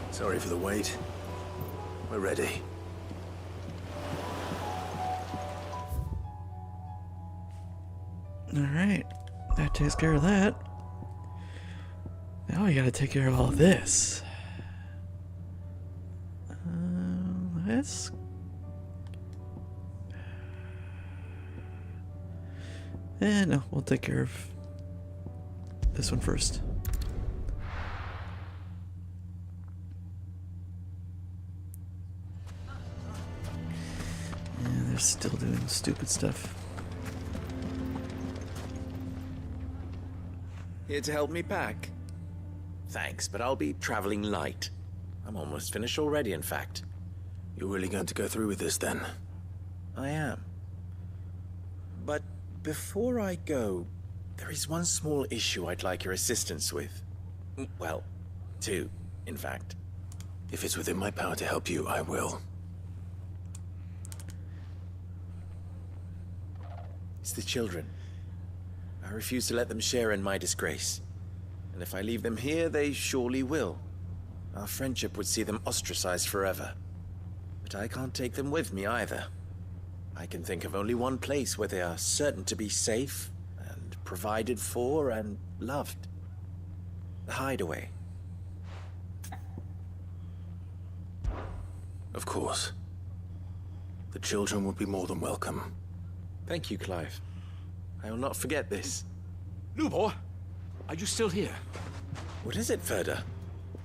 Sorry for the wait. We're ready. All right, that takes care of that. Now we gotta take care of all this. Let's... no, we'll take care of this one first. Yeah, they're still doing stupid stuff. Here to help me pack? Thanks, but I'll be traveling light. I'm almost finished already, in fact. You're really going to go through with this, then? I am. But before I go, there is one small issue I'd like your assistance with. Well, two, in fact. If it's within my power to help you, I will. It's the children. I refuse to let them share in my disgrace. And if I leave them here, they surely will. Our friendship would see them ostracized forever. But I can't take them with me either. I can think of only one place where they are certain to be safe, and provided for, and loved. The Hideaway. Of course. The children would be more than welcome. Thank you, Clive. I will not forget this. Lubor, are you still here? What is it, Ferda?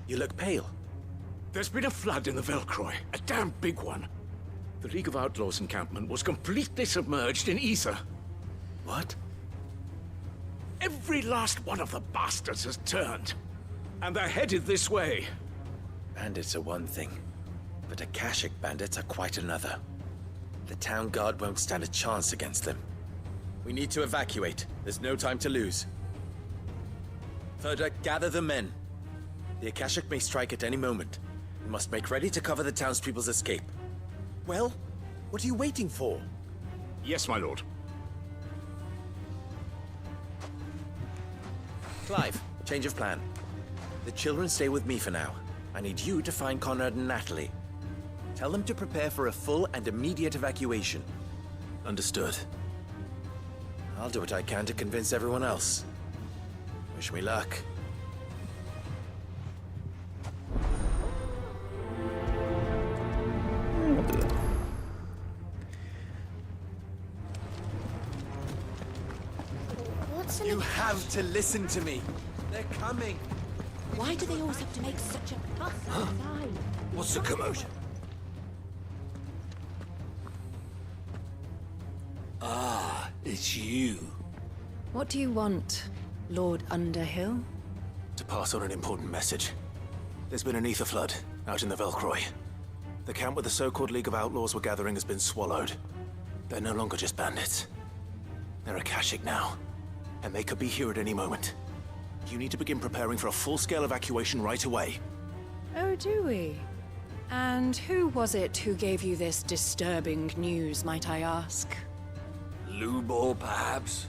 You look pale. There's been a flood in the Velcroy, a damn big one. The League of Outlaws encampment was completely submerged in ether. What? Every last one of the bastards has turned, and they're headed this way. Bandits are one thing, but Akashic bandits are quite another. The town guard won't stand a chance against them. We need to evacuate. There's no time to lose. Ferda, gather the men. The Akashic may strike at any moment. We must make ready to cover the townspeople's escape. Well, what are you waiting for? Yes, my lord. Clive, change of plan. The children stay with me for now. I need you to find Conrad and Natalie. Tell them to prepare for a full and immediate evacuation. Understood. I'll do what I can to convince everyone else. Wish me luck. I'll do that. You have to listen to me. They're coming. Why do they always have to make such a fuss outside? What's the commotion? Ah, it's you. What do you want, Lord Underhill? To pass on an important message. There's been an ether flood out in the Velcroy. The camp where the so-called League of Outlaws were gathering has been swallowed. They're no longer just bandits. They're Akashic now, and they could be here at any moment. You need to begin preparing for a full-scale evacuation right away. Oh, do we? And who was it who gave you this disturbing news, might I ask? Lubor, perhaps?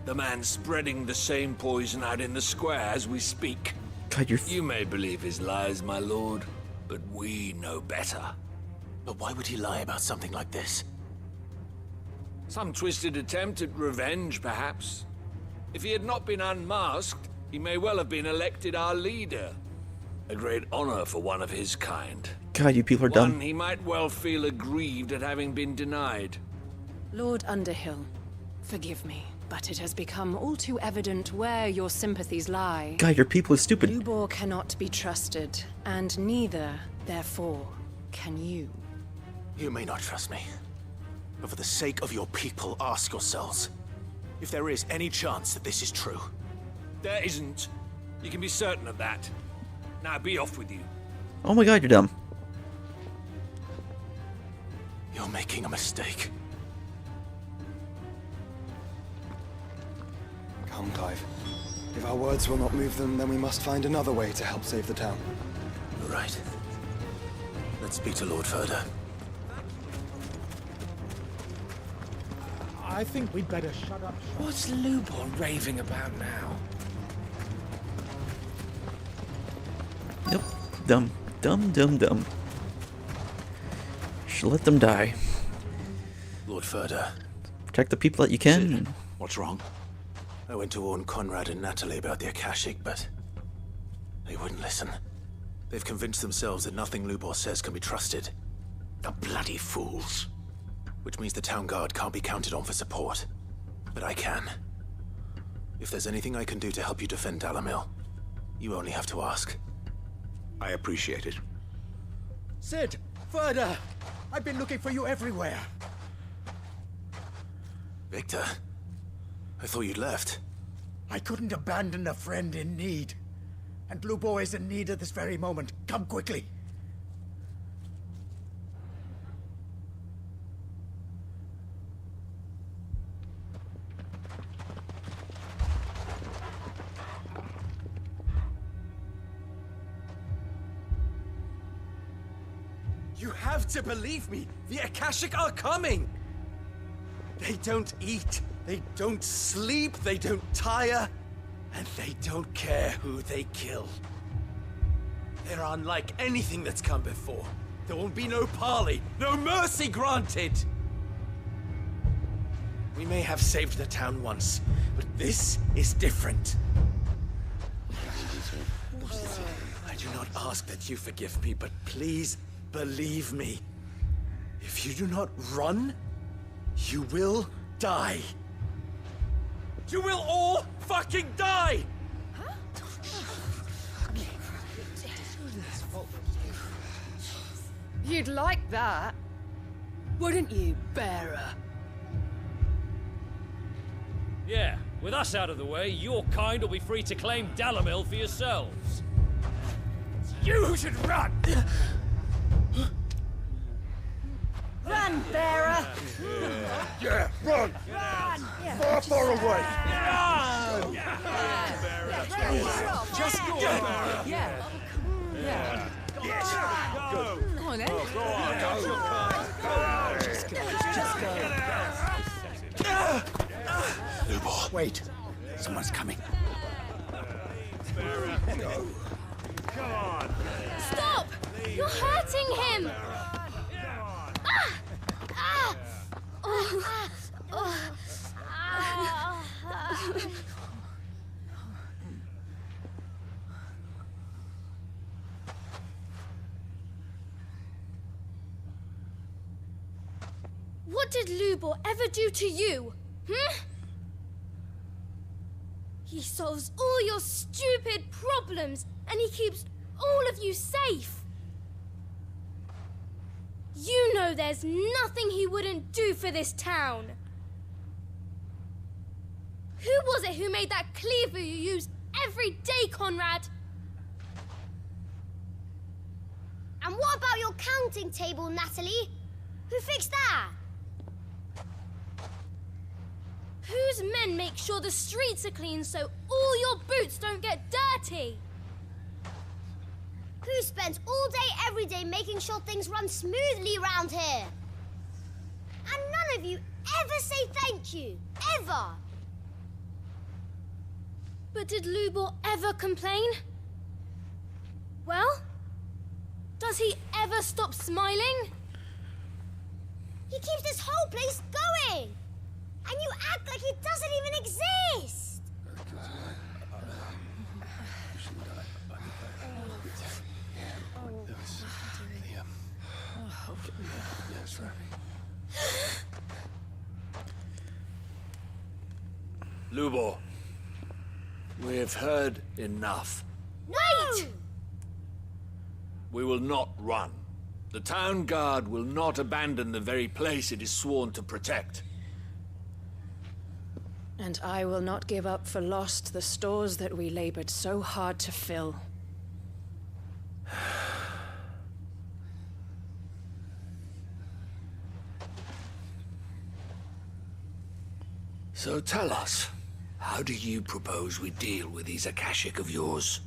The man spreading the same poison out in the square as we speak. God, You may believe his lies, my lord, but we know better. But why would he lie about something like this? Some twisted attempt at revenge, perhaps. If he had not been unmasked, he may well have been elected our leader. A great honor for one of his kind. God, you people are One dumb. he might well feel aggrieved at having been denied. Lord Underhill, forgive me, but it has become all too evident where your sympathies lie. God, your people are stupid. Lubor cannot be trusted, and neither, therefore, can you. You may not trust me, but for the sake of your people, ask yourselves if there is any chance that this is true. There isn't. You can be certain of that. Now be off with you. Oh my God, you're dumb. You're making a mistake. Come, Clive. If our words will not move them, then we must find another way to help save the town. You're right. Let's speak to Lord Ferda. I think we'd better shut up. What's Lubor raving about now? Yep. Dumb. Dumb, dumb, dumb. Should let them die. Lord Ferda. Protect the people that you can. Sid, what's wrong? I went to warn Conrad and Natalie about the Akashic, but they wouldn't listen. They've convinced themselves that nothing Lubor says can be trusted. The bloody fools. Which means the town guard can't be counted on for support. But I can. If there's anything I can do to help you defend Dalamil, you only have to ask. I appreciate it. Sid! Ferda! I've been looking for you everywhere. Victor? I thought you'd left. I couldn't abandon a friend in need. And Lubor is in need at this very moment. Come quickly. You have to believe me. The Akashic are coming. They don't eat. They don't sleep. They don't tire. And they don't care who they kill. They're unlike anything that's come before. There will be no parley, no mercy granted. We may have saved the town once, but this is different. I do not ask that you forgive me, but please believe me. If you do not run, you will die. You will all fucking die! You'd like that, wouldn't you, bearer? Yeah, with us out of the way, your kind will be free to claim Dalamil for yourselves. You should run! Run, bearer! Yeah, run! Run! Far, far away! Just go! Yeah. Yeah. Yes! Go! Come on then. Go on! Go! Just go. Lubor. Wait. Someone's coming. Come on. Stop! You're hurting him! Ah! Ah! Oh. Oh. What did Lubor ever do to you? He solves all your stupid problems, and he keeps all of you safe. You know there's nothing he wouldn't do for this town. Who was it who made that cleaver you use every day, Conrad? And what about your counting table, Natalie? Who fixed that? Whose men make sure the streets are clean so all your boots don't get dirty? Who spends all day, every day making sure things run smoothly around here? And none of you ever say thank you. Ever. But did Lubor ever complain? Well, does he ever stop smiling? He keeps this whole place going. And you act like it doesn't even exist! Lubor, we've heard enough. Wait! We will not run. The town guard will not abandon the very place it is sworn to protect. And I will not give up for lost the stores that we labored so hard to fill. So tell us, how do you propose we deal with these Akashic of yours?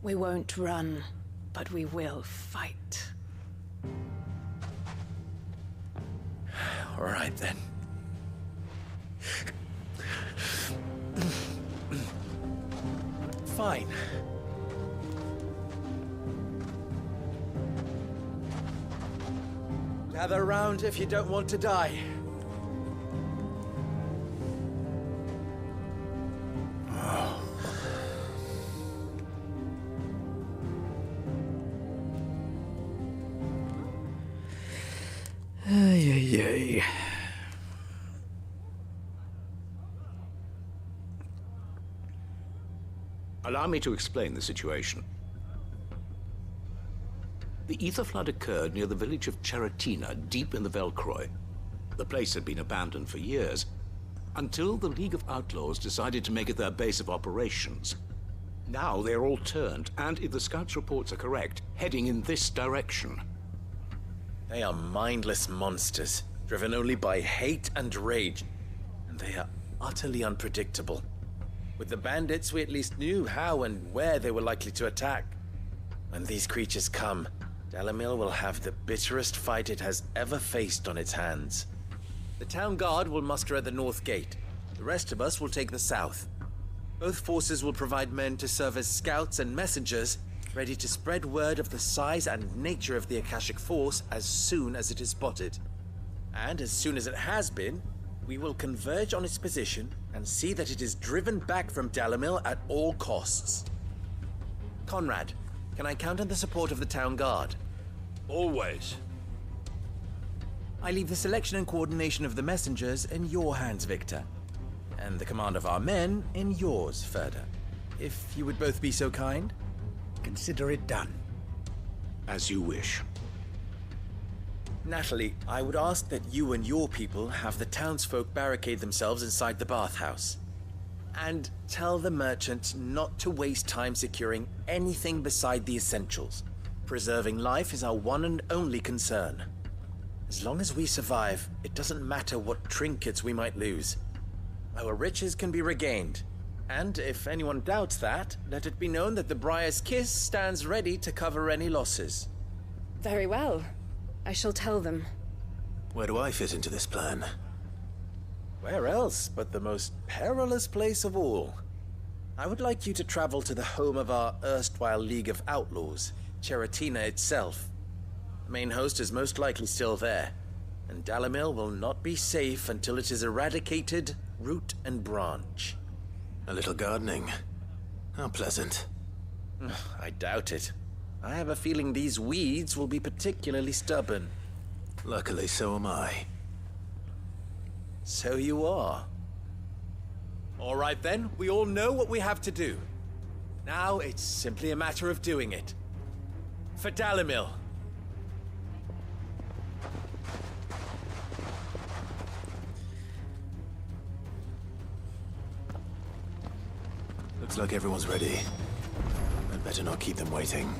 We won't run, but we will fight. All right, then. Fine. Gather round if you don't want to die. Ay. Allow me to explain the situation. The ether flood occurred near the village of Charatina, deep in the Velcroy. The place had been abandoned for years, until the League of Outlaws decided to make it their base of operations. Now they're all turned, and if the scouts' reports are correct, heading in this direction. They are mindless monsters, driven only by hate and rage. And they are utterly unpredictable. With the bandits, we at least knew how and where they were likely to attack. When these creatures come, Dalamil will have the bitterest fight it has ever faced on its hands. The town guard will muster at the north gate. The rest of us will take the south. Both forces will provide men to serve as scouts and messengers, ready to spread word of the size and nature of the Akashic force as soon as it is spotted. And as soon as it has been, we will converge on its position and see that it is driven back from Dalamil at all costs. Conrad, can I count on the support of the town guard? Always. I leave the selection and coordination of the messengers in your hands, Victor. And the command of our men in yours, Ferda. If you would both be so kind. Consider it done. As you wish. Natalie, I would ask that you and your people have the townsfolk barricade themselves inside the bathhouse. And tell the merchant not to waste time securing anything beside the essentials. Preserving life is our one and only concern. As long as we survive, it doesn't matter what trinkets we might lose. Our riches can be regained. And if anyone doubts that, let it be known that the Briar's Kiss stands ready to cover any losses. Very well. I shall tell them. Where do I fit into this plan? Where else but the most perilous place of all? I would like you to travel to the home of our erstwhile League of Outlaws, Cheratina itself. The main host is most likely still there, and Dalimil will not be safe until it is eradicated, root and branch. A little gardening. How pleasant. I doubt it. I have a feeling these weeds will be particularly stubborn. Luckily, so am I. So you are. All right then, we all know what we have to do. Now it's simply a matter of doing it. For Dalimil. Looks like everyone's ready. I'd better not keep them waiting.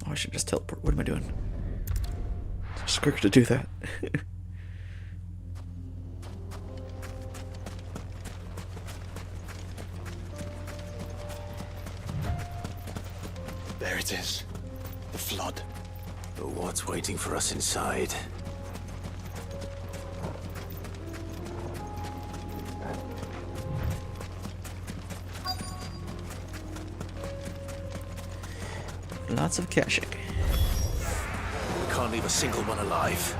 Oh, I should just teleport. What am I doing? It's just quicker to do that. There it is. The flood. But what's waiting for us inside? Lots of caching. We can't leave a single one alive.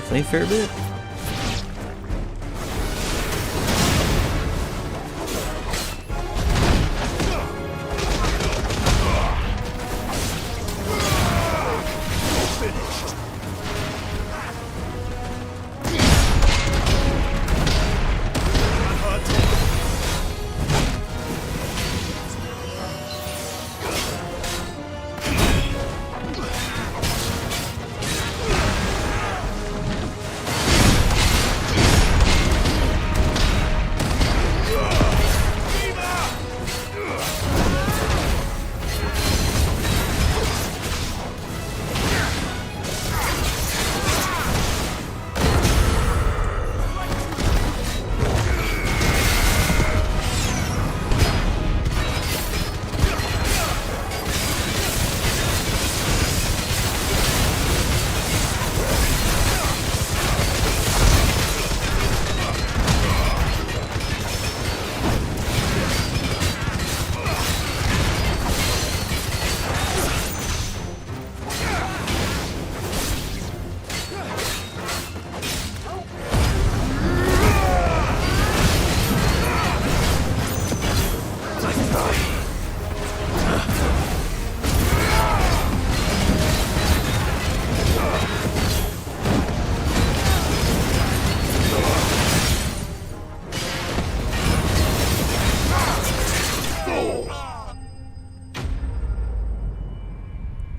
Definitely a fair bit.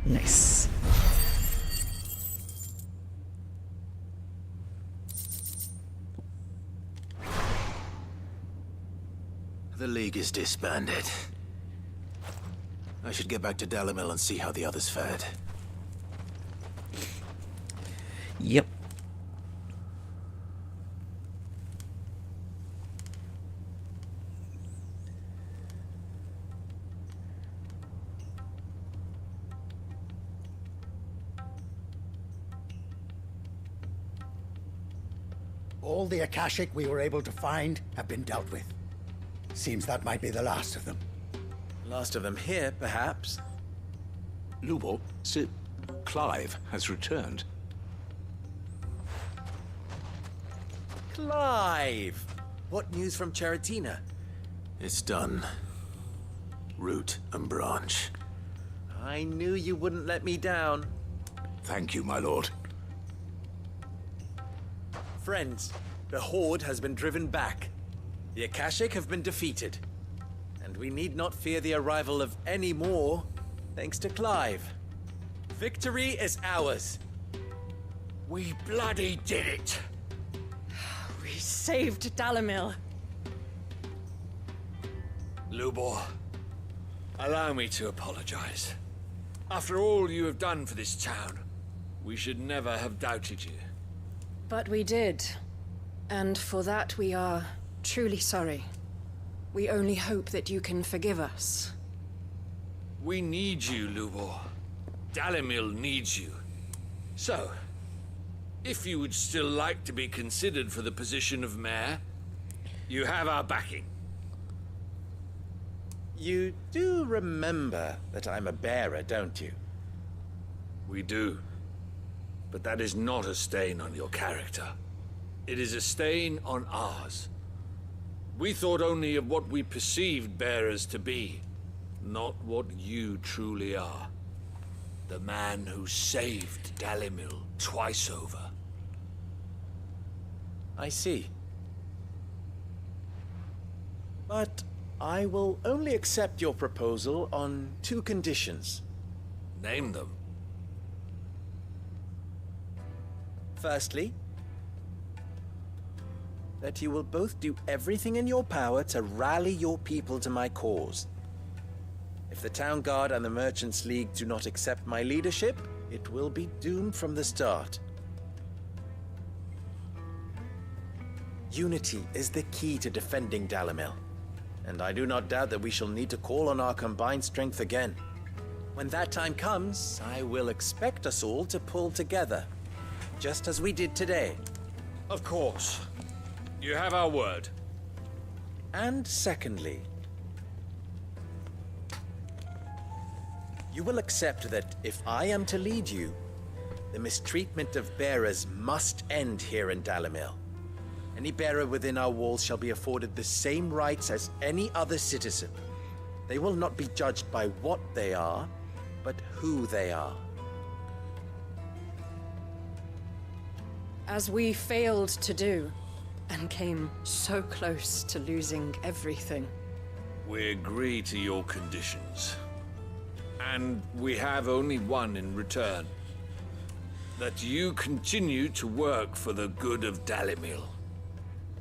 Nice. The League is disbanded. I should get back to Dalimil and see how the others fared. Yep. All the Akashic we were able to find have been dealt with. Seems that might be the last of them. Last of them here, perhaps. Lubo, Sir Clive has returned. Clive! What news from Cheratina? It's done. Root and branch. I knew you wouldn't let me down. Thank you, my lord. Friends, the Horde has been driven back. The Akashic have been defeated. And we need not fear the arrival of any more, thanks to Clive. Victory is ours. We bloody did it! We saved Dalimil. Lubor, allow me to apologize. After all you have done for this town, we should never have doubted you. But we did. And for that we are truly sorry. We only hope that you can forgive us. We need you, Lubor. Dalimil needs you. So, if you would still like to be considered for the position of mayor, you have our backing. You do remember that I'm a bearer, don't you? We do. But that is not a stain on your character. It is a stain on ours. We thought only of what we perceived bearers to be, not what you truly are. The man who saved Dalimil twice over. I see. But I will only accept your proposal on 2 conditions. Name them. Firstly, that you will both do everything in your power to rally your people to my cause. If the Town Guard and the Merchants League do not accept my leadership, it will be doomed from the start. Unity is the key to defending Dalimil, and I do not doubt that we shall need to call on our combined strength again. When that time comes, I will expect us all to pull together, just as we did today. Of course. You have our word. And secondly, you will accept that if I am to lead you, the mistreatment of bearers must end here in Dalimil. Any bearer within our walls shall be afforded the same rights as any other citizen. They will not be judged by what they are, but who they are. As we failed to do, and came so close to losing everything. We agree to your conditions. And we have only one in return. That you continue to work for the good of Dalimil,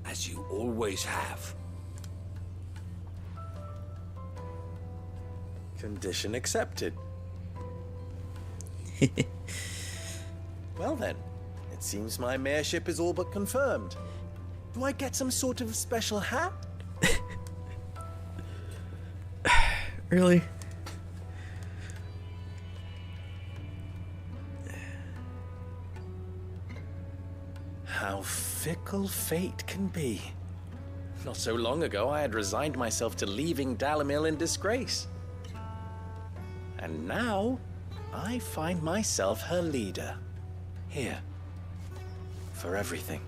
as you always have. Condition accepted. Well then, it seems my mayorship is all but confirmed. Do I get some sort of special hat? Really? How fickle fate can be. Not so long ago, I had resigned myself to leaving Dalimil in disgrace. And now, I find myself her leader. Here. For everything.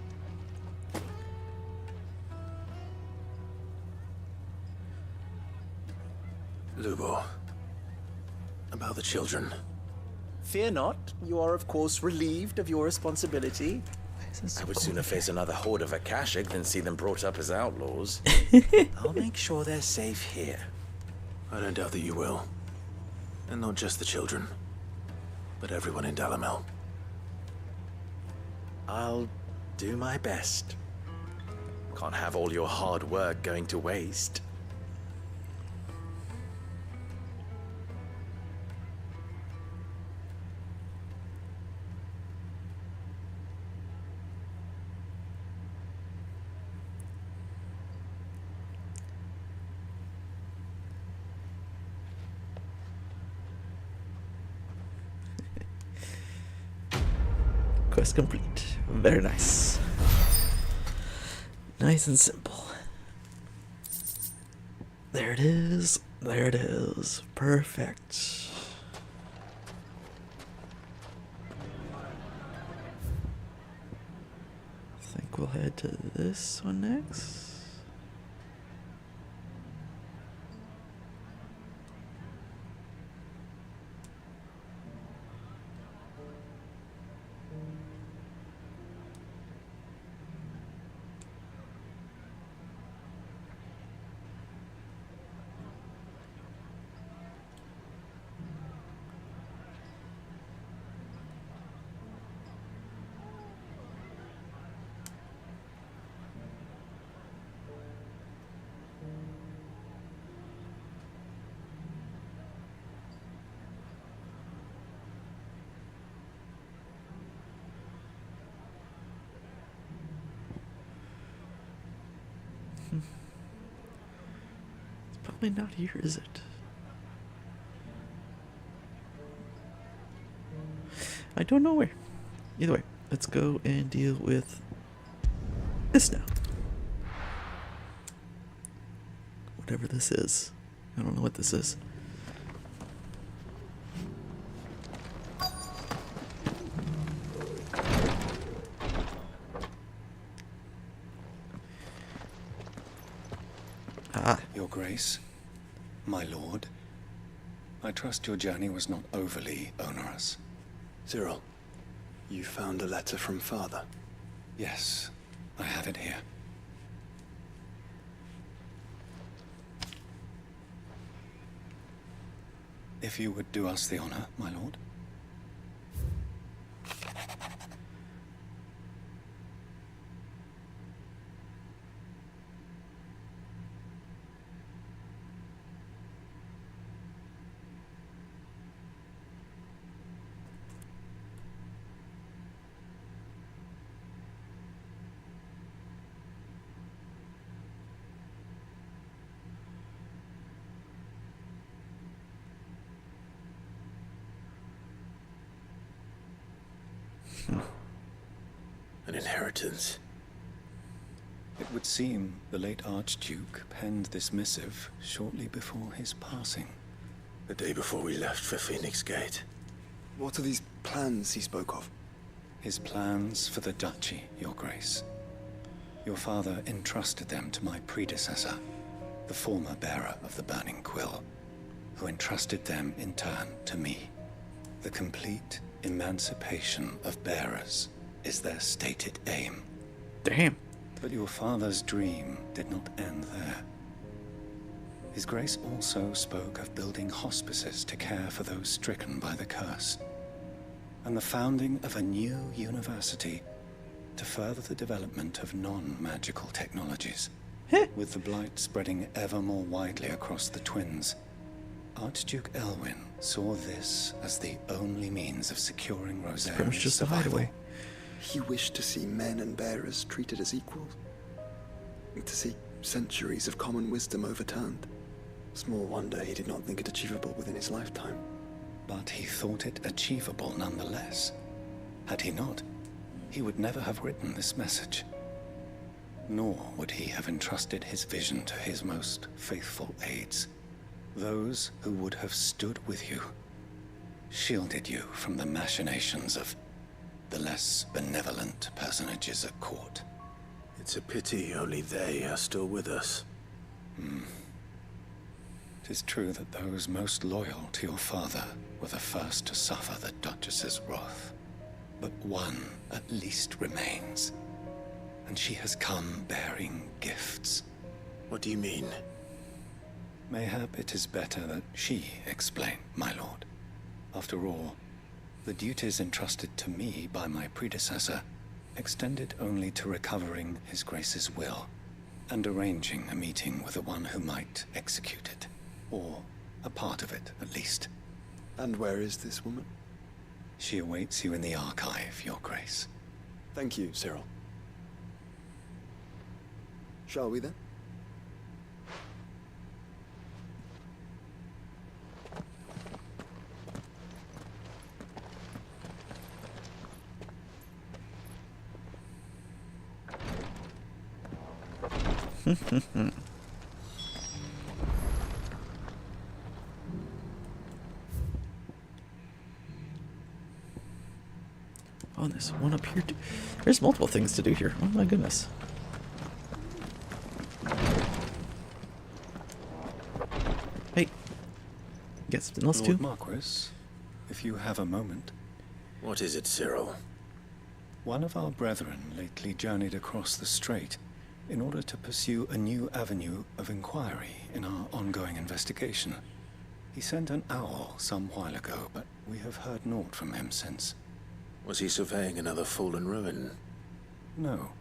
Lubor, about the children. Fear not, you are of course relieved of your responsibility. I would sooner face another horde of Akashic than see them brought up as outlaws. I'll make sure they're safe here. I don't doubt that you will. And not just the children, but everyone in Dalimil. I'll do my best. Can't have all your hard work going to waste. Quest complete. Very nice. Nice and simple. There it is. There it is. Perfect. I think we'll head to this one next. definitely not here, is it? I don't know where. Either way, let's go and deal with this now. Whatever this is. I don't know what this is. Your Grace, my lord, I trust your journey was not overly onerous. Cyril, you found a letter from Father? Yes, I have it here. If you would do us the honor, my lord. An inheritance. It would seem the late Archduke penned this missive shortly before his passing. The day before we left for Phoenix Gate. What are these plans he spoke of? His plans for the duchy, Your Grace. Your father entrusted them to my predecessor, the former bearer of the Burning Quill, who entrusted them in turn to me. The complete emancipation of bearers is their stated aim. Damn. But your father's dream did not end there. His Grace also spoke of building hospices to care for those stricken by the curse, and the founding of a new university to further the development of non-magical technologies. With the blight spreading ever more widely across the twins, Archduke Elwyn saw this as the only means of securing Rosaria's survival. He wished to see men and bearers treated as equals. To see centuries of common wisdom overturned. Small wonder he did not think it achievable within his lifetime. But he thought it achievable nonetheless. Had he not, he would never have written this message. Nor would he have entrusted his vision to his most faithful aides. Those who would have stood with you, shielded you from the machinations of the less benevolent personages at court. It's a pity only they are still with us. It is true that those most loyal to your father were the first to suffer the Duchess's wrath. But one at least remains, and she has come bearing gifts. What do you mean? Mayhap it is better that she explain, my lord. After all, the duties entrusted to me by my predecessor extended only to recovering His Grace's will and arranging a meeting with the one who might execute it, or a part of it at least. And where is this woman? She awaits you in the archive, Your Grace. Thank you, Cyril. Shall we then? Oh, there's one up here too. There's multiple things to do here. Oh my goodness. Hey. Got something else too? Lord Marquis, if you have a moment. What is it, Cyril? One of our brethren lately journeyed across the strait in order to pursue a new avenue of inquiry in our ongoing investigation. He sent an owl some while ago, but we have heard naught from him since. Was he surveying another fallen ruin? No.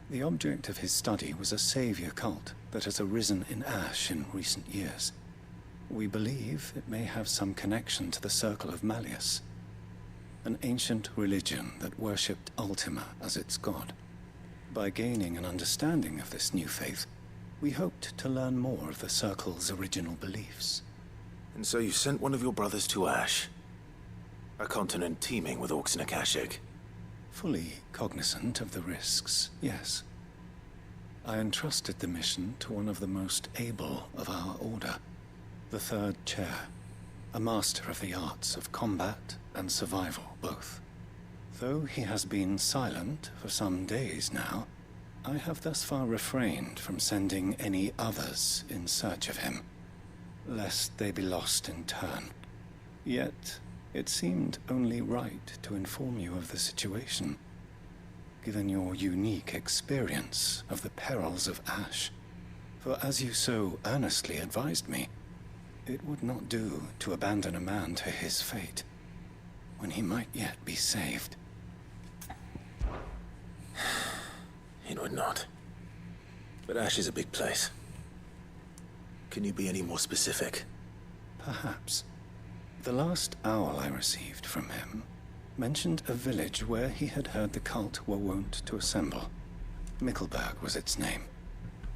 The object of his study was a savior cult that has arisen in Ash in recent years. We believe it may have some connection to the Circle of Malleus, an ancient religion that worshipped Ultima as its god. By gaining an understanding of this new faith, We hoped to learn more of the Circle's original beliefs. And so you sent one of your brothers to Ash? A continent teeming with orcs and Akashic? Fully cognizant of the risks, yes. I entrusted the mission to one of the most able of our order, the Third Chair, a master of the arts of combat and survival both. Though he has been silent for some days now, I have thus far refrained from sending any others in search of him, lest they be lost in turn. Yet, it seemed only right to inform you of the situation, given your unique experience of the perils of Ash. For as you so earnestly advised me, it would not do to abandon a man to his fate, when he might yet be saved. It would not. But Ash is a big place. Can you be any more specific? Perhaps. The last owl I received from him mentioned a village where he had heard the cult were wont to assemble. Mickelberg was its name.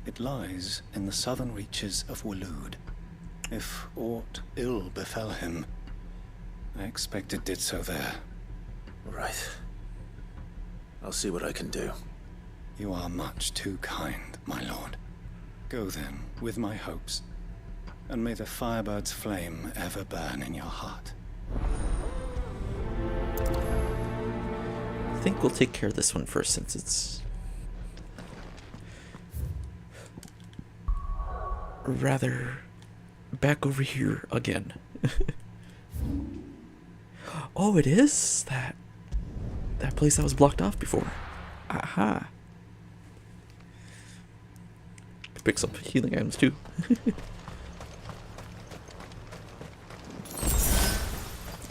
It lies in the southern reaches of Waloed. If aught ill befell him, I expect it did so there. Right. I'll see what I can do. You are much too kind, my lord. Go then, with my hopes, and may the Firebird's flame ever burn in your heart. I think we'll take care of this one first, since it's rather back over here again. Oh, it is that place that was blocked off before. Aha. Pick some healing items too.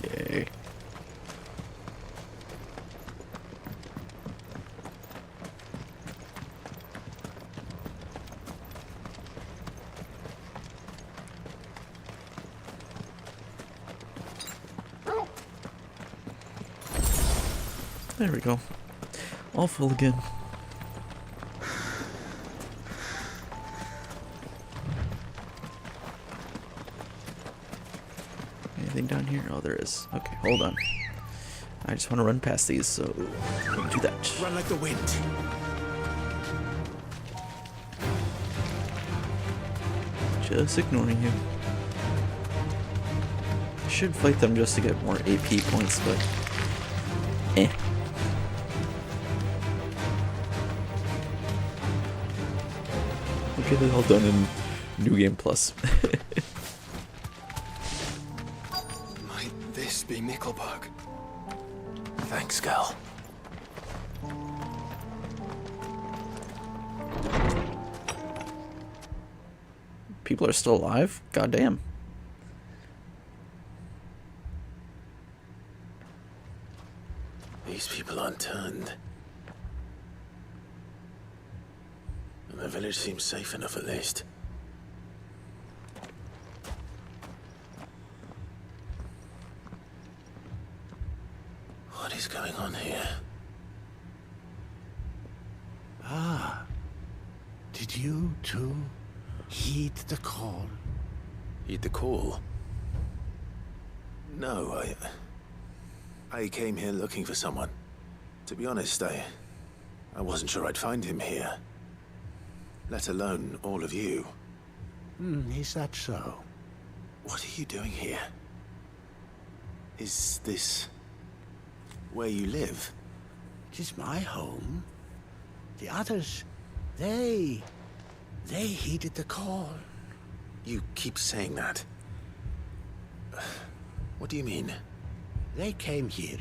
Yay. There we go. All full again. Anything down here? Oh, there is. Okay, hold on. I just want to run past these, so we can do that. Run like the wind. Just ignoring you. I should fight them just to get more AP points, but eh. We'll get it all done in New Game Plus. Might this be Mickelberg? Thanks, Gal. People are still alive? Goddamn. These people aren't turned. And the village seems safe enough at least. What is going on here? Ah. Did you too heed the call? Heed the call? No, I came here looking for someone. To be honest, I wasn't sure I'd find him here. Let alone all of you. Is that so? What are you doing here? Is this where you live? It is my home. The others, they heeded the call. You keep saying that. What do you mean? They came here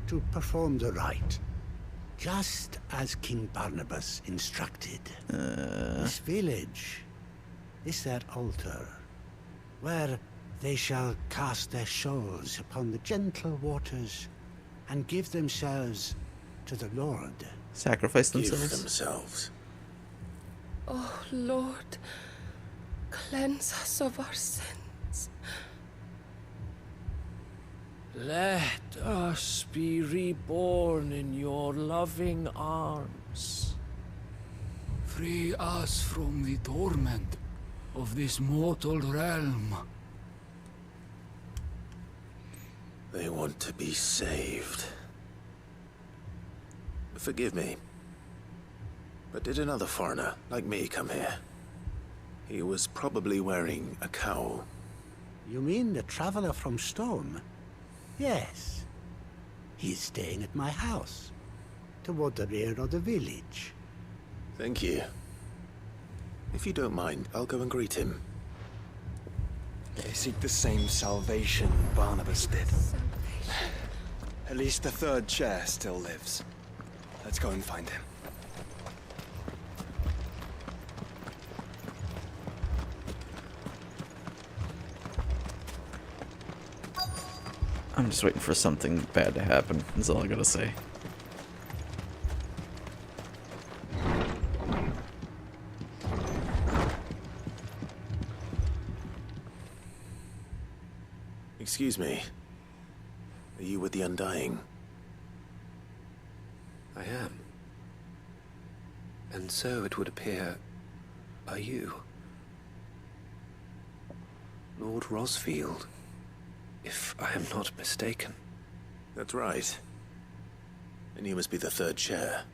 to perform the rite, just as King Barnabas instructed. This village is their altar, where they shall cast their shoals upon the gentle waters and give themselves to the Lord. Sacrifice Give themselves? themselves. Oh, Lord, cleanse us of our sins. Let us be reborn in your loving arms. Free us from the torment of this mortal realm. They want to be saved. Forgive me, but did another foreigner like me come here? He was probably wearing a cowl. You mean the traveler from Stone? Yes. He's staying at my house, toward the rear of the village. Thank you. If you don't mind, I'll go and greet him. They seek the same salvation Barnabas did. At least the third chair still lives. Let's go and find him. I'm just waiting for something bad to happen, is all I gotta say. Excuse me. Are you with the Undying? I am. And so it would appear, are you. Lord Rosfield, if I am not mistaken. That's right. And you must be the third chair.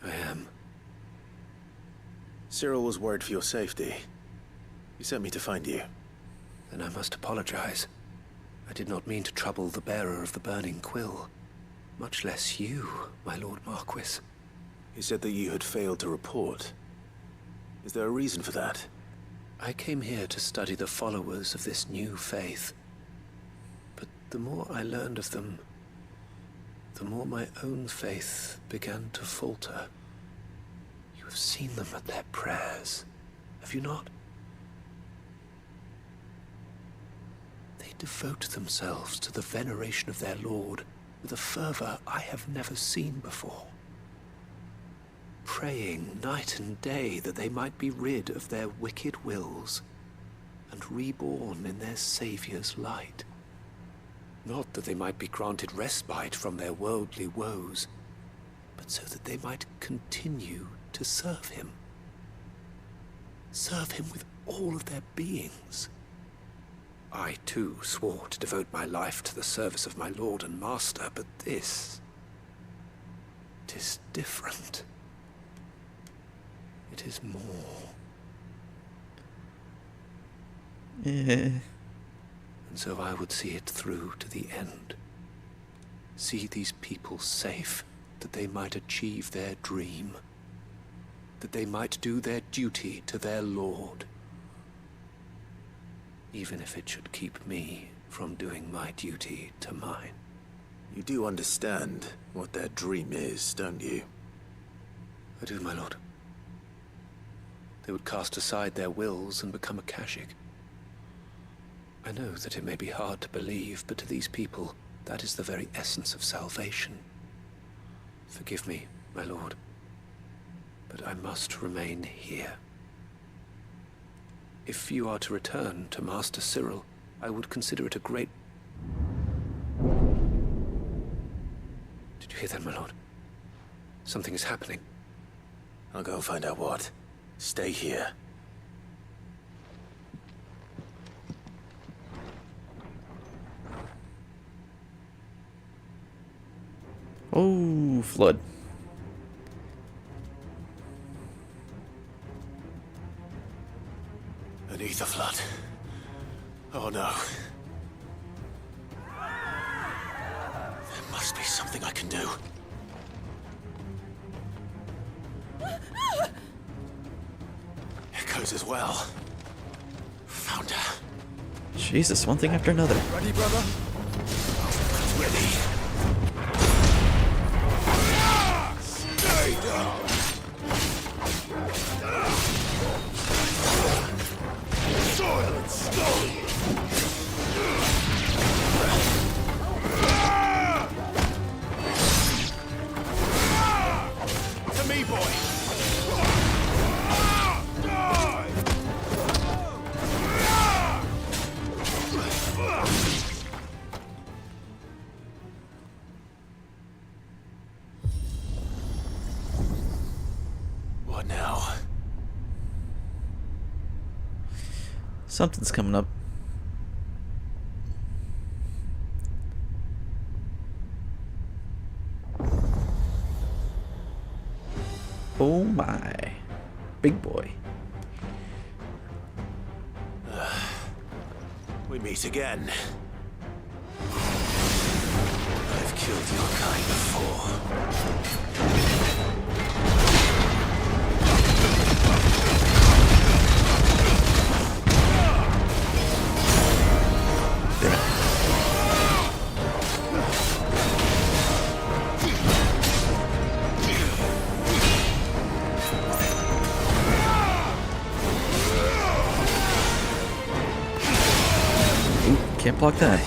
I am. Cyril was worried for your safety. He sent me to find you. Then I must apologize. I did not mean to trouble the bearer of the burning quill. Much less you, my Lord Marquis. He said that you had failed to report. Is there a reason for that? I came here to study the followers of this new faith. But the more I learned of them, the more my own faith began to falter. You have seen them at their prayers, have you not? They devote themselves to the veneration of their Lord with a fervor I have never seen before. Praying night and day that they might be rid of their wicked wills and reborn in their Saviour's light. Not that they might be granted respite from their worldly woes, but so that they might continue to serve him. Serve him with all of their beings. I, too, swore to devote my life to the service of my Lord and Master, but this... it is different. It is more. And so I would see it through to the end. See these people safe, that they might achieve their dream. That they might do their duty to their Lord. Even if it should keep me from doing my duty to mine. You do understand what their dream is, don't you? I do, my lord. They would cast aside their wills and become Akashic. I know that it may be hard to believe, but to these people, that is the very essence of salvation. Forgive me, my lord, but I must remain here. If you are to return to Master Cyril, I would consider it a great... Did you hear that, my lord? Something is happening. I'll go and find out what. Stay here. Oh, flood. An ether flood. Oh no. There must be something I can do. Echoes as well. Found her. Jesus, one thing after another. Ready, brother? Ready. Stay down. Silence, stone. To me, boy. Something's coming up. Oh my. Big boy. We meet again. I've killed your kind before. Can't block that.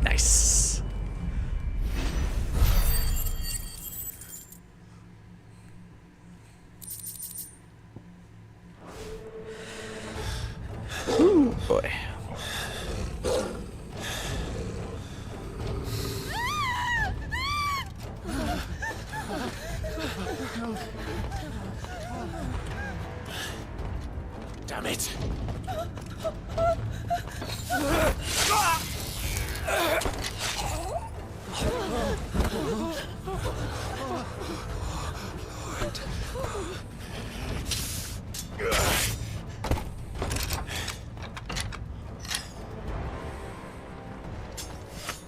Nice. Ooh, boy. Damn it.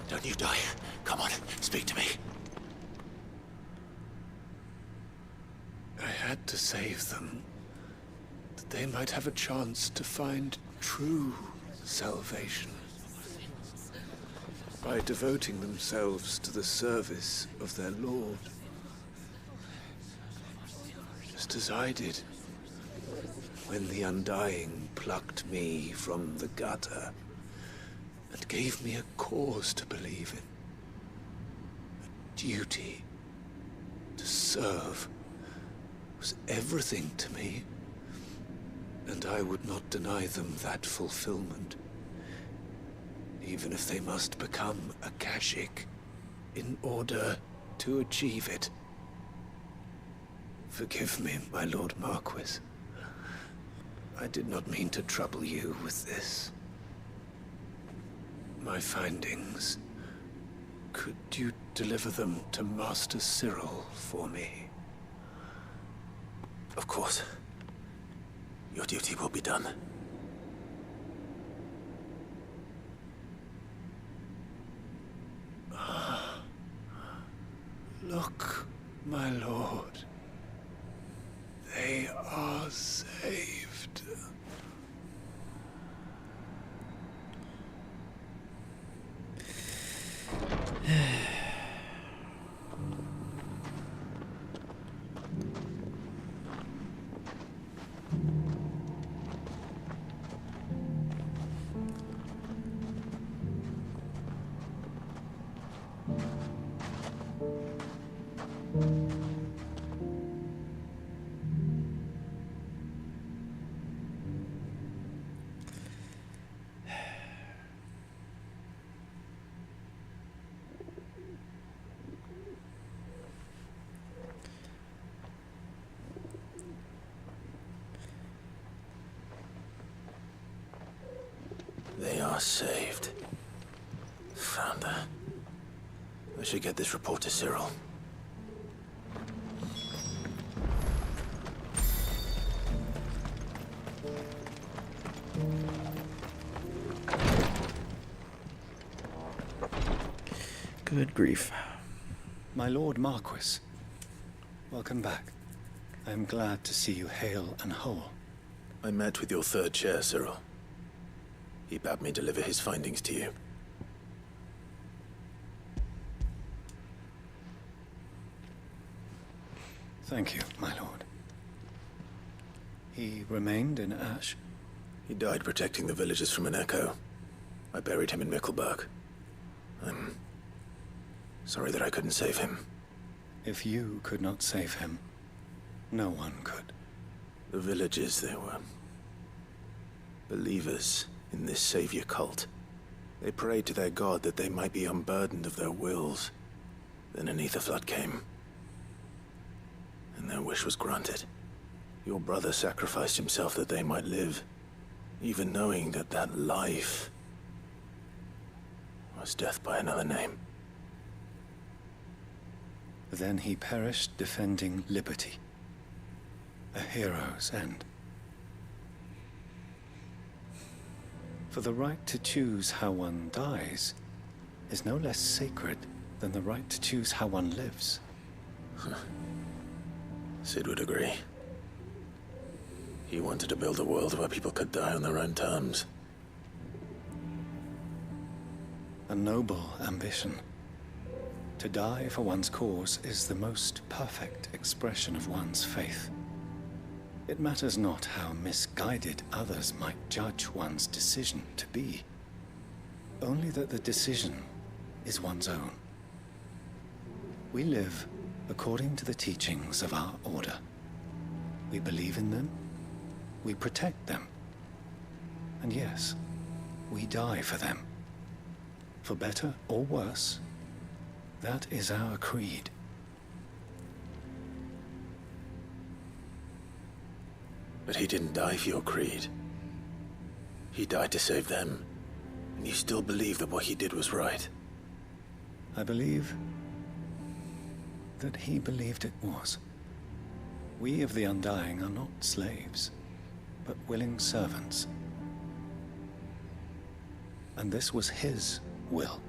Don't you die. Come on, speak to me. I had to save them, that they might have a chance to find true salvation. By devoting themselves to the service of their Lord. Just as I did when the Undying plucked me from the gutter and gave me a cause to believe in. A duty to serve was everything to me, and I would not deny them that fulfillment, even if they must become a Kashik in order to achieve it. Forgive me, my Lord Marquis. I did not mean to trouble you with this. My findings. Could you deliver them to Master Cyril for me? Of course. Your duty will be done. Look, my lord. They are saved. They are saved. Found her. I should get this report to Cyril. Good grief. My Lord Marquis, welcome back. I am glad to see you hale and whole. I met with your third chair, Cyril. He bade me deliver his findings to you. Thank you, my lord. He remained in Ash? He died protecting the villagers from an echo. I buried him in Mickelberg. I'm sorry that I couldn't save him. If you could not save him, no one could. The villagers, they were believers in this savior cult. They prayed to their god that they might be unburdened of their wills. Then an ether flood came, and their wish was granted. Your brother sacrificed himself that they might live, even knowing that that life was death by another name. Then he perished defending liberty. A hero's end. For the right to choose how one dies is no less sacred than the right to choose how one lives. Sid would agree. He wanted to build a world where people could die on their own terms. A noble ambition. To die for one's cause is the most perfect expression of one's faith. It matters not how misguided others might judge one's decision to be. Only that the decision is one's own. We live according to the teachings of our order. We believe in them, we protect them, and yes, we die for them. For better or worse, that is our creed. But he didn't die for your creed. He died to save them. And you still believe that what he did was right. I believe that he believed it was. We of the Undying are not slaves, but willing servants. And this was his will,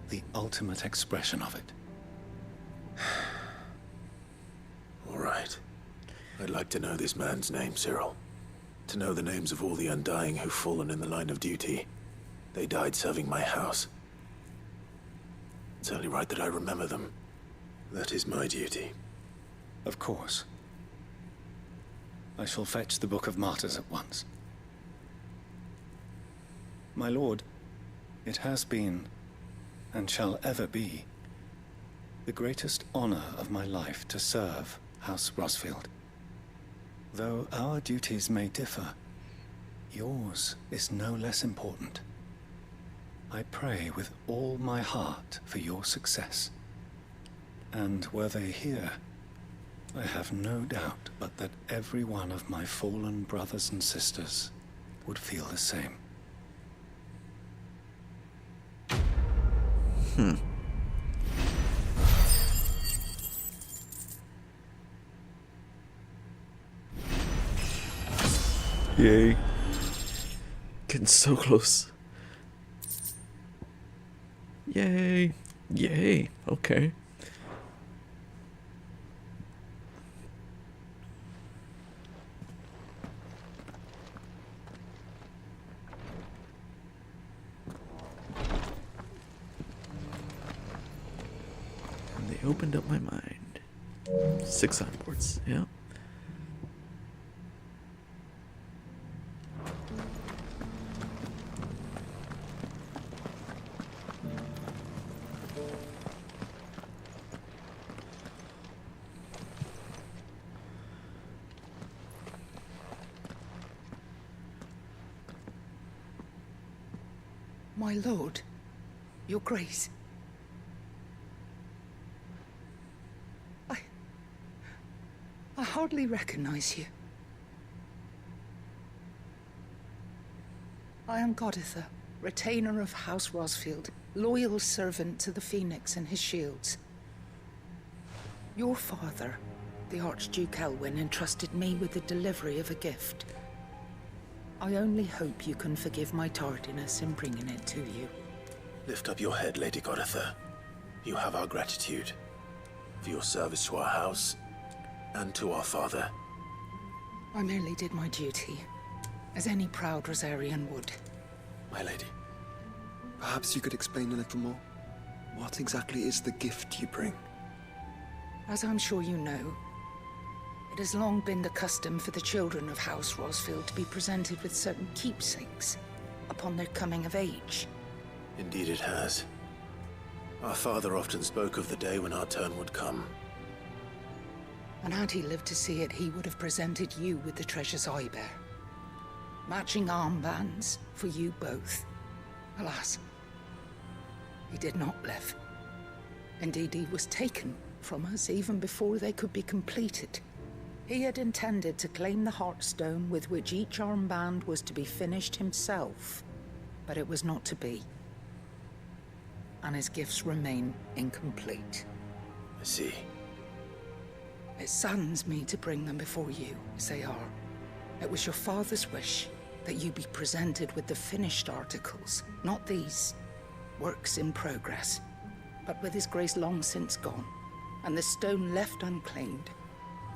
the ultimate expression of it. All right. I'd like to know this man's name, Cyril. To know the names of all the Undying who've fallen in the line of duty. They died serving my house. It's only right that I remember them. That is my duty. Of course. I shall fetch the Book of Martyrs at once. My lord, it has been, and shall ever be, the greatest honor of my life to serve House Rosfield. Though our duties may differ, yours is no less important. I pray with all my heart for your success. And were they here, I have no doubt but that every one of my fallen brothers and sisters would feel the same. Yay. Getting so close. Yay. Yay. Okay. opened up my mind. 6 sideboards, yeah. My lord, your grace. I hardly recognize you. I am Goditha, retainer of House Rosfield, loyal servant to the Phoenix and his shields. Your father, the Archduke Elwyn, entrusted me with the delivery of a gift. I only hope you can forgive my tardiness in bringing it to you. Lift up your head, Lady Goditha. You have our gratitude for your service to our house and to our father. I merely did my duty, as any proud Rosarian would. My lady, perhaps you could explain a little more? What exactly is the gift you bring? As I'm sure you know, it has long been the custom for the children of House Rosfield to be presented with certain keepsakes upon their coming of age. Indeed it has. Our father often spoke of the day when our turn would come. And had he lived to see it, he would have presented you with the treasures I bear. Matching armbands for you both. Alas, he did not live. Indeed, he was taken from us even before they could be completed. He had intended to claim the Heartstone with which each armband was to be finished himself, but it was not to be. And his gifts remain incomplete. I see. It saddens me to bring them before you, as they are. It was your father's wish that you be presented with the finished articles, not these, works in progress. But with his grace long since gone, and the stone left unclaimed,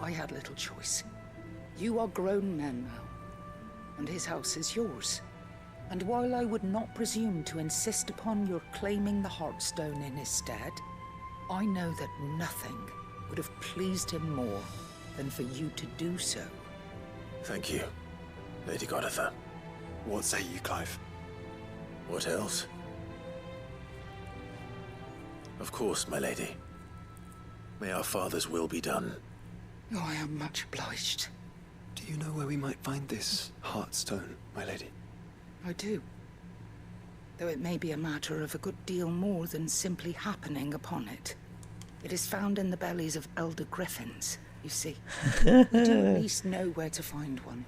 I had little choice. You are grown men now, and his house is yours. And while I would not presume to insist upon your claiming the Heartstone in his stead, I know that nothing would have pleased him more than for you to do so. Thank you, Lady Goditha. What say you, Clive? What else? Of course, my lady. May our father's will be done. Oh, I am much obliged. Do you know where we might find this Heartstone, my lady? I do. Though it may be a matter of a good deal more than simply happening upon it. It is found in the bellies of elder griffins, you see. We do at least know where to find one.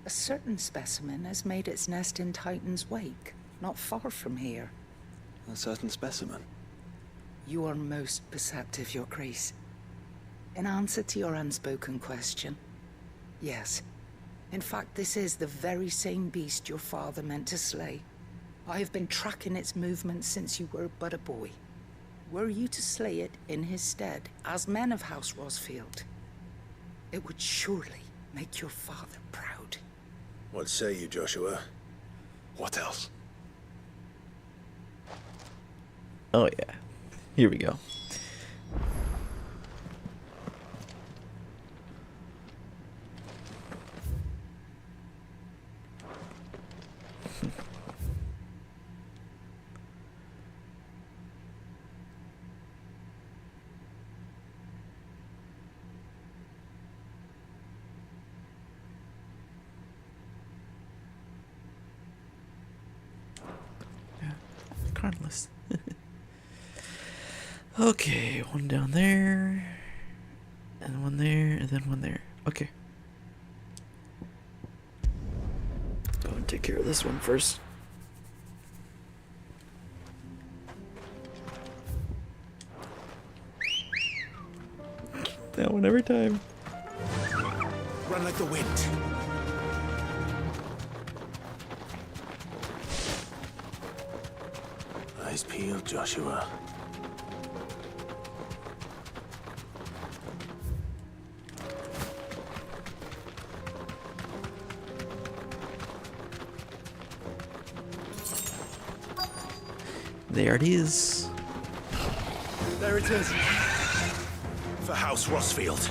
A certain specimen has made its nest in Titan's Wake, not far from here. A certain specimen? You are most perceptive, Your Grace. In answer to your unspoken question, yes. In fact, this is the very same beast your father meant to slay. I have been tracking its movements since you were but a boy. Were you to slay it in his stead, as men of House Rosfield, it would surely make your father proud. What say you, Joshua? What else? Oh yeah. Here we go. Cardless. Okay, one down there, and one there, and then one there. Okay. Go and take care of this one first. That one every time. Run like the wind. Eyes peeled, Joshua. There it is. There it is. For House Rossfield.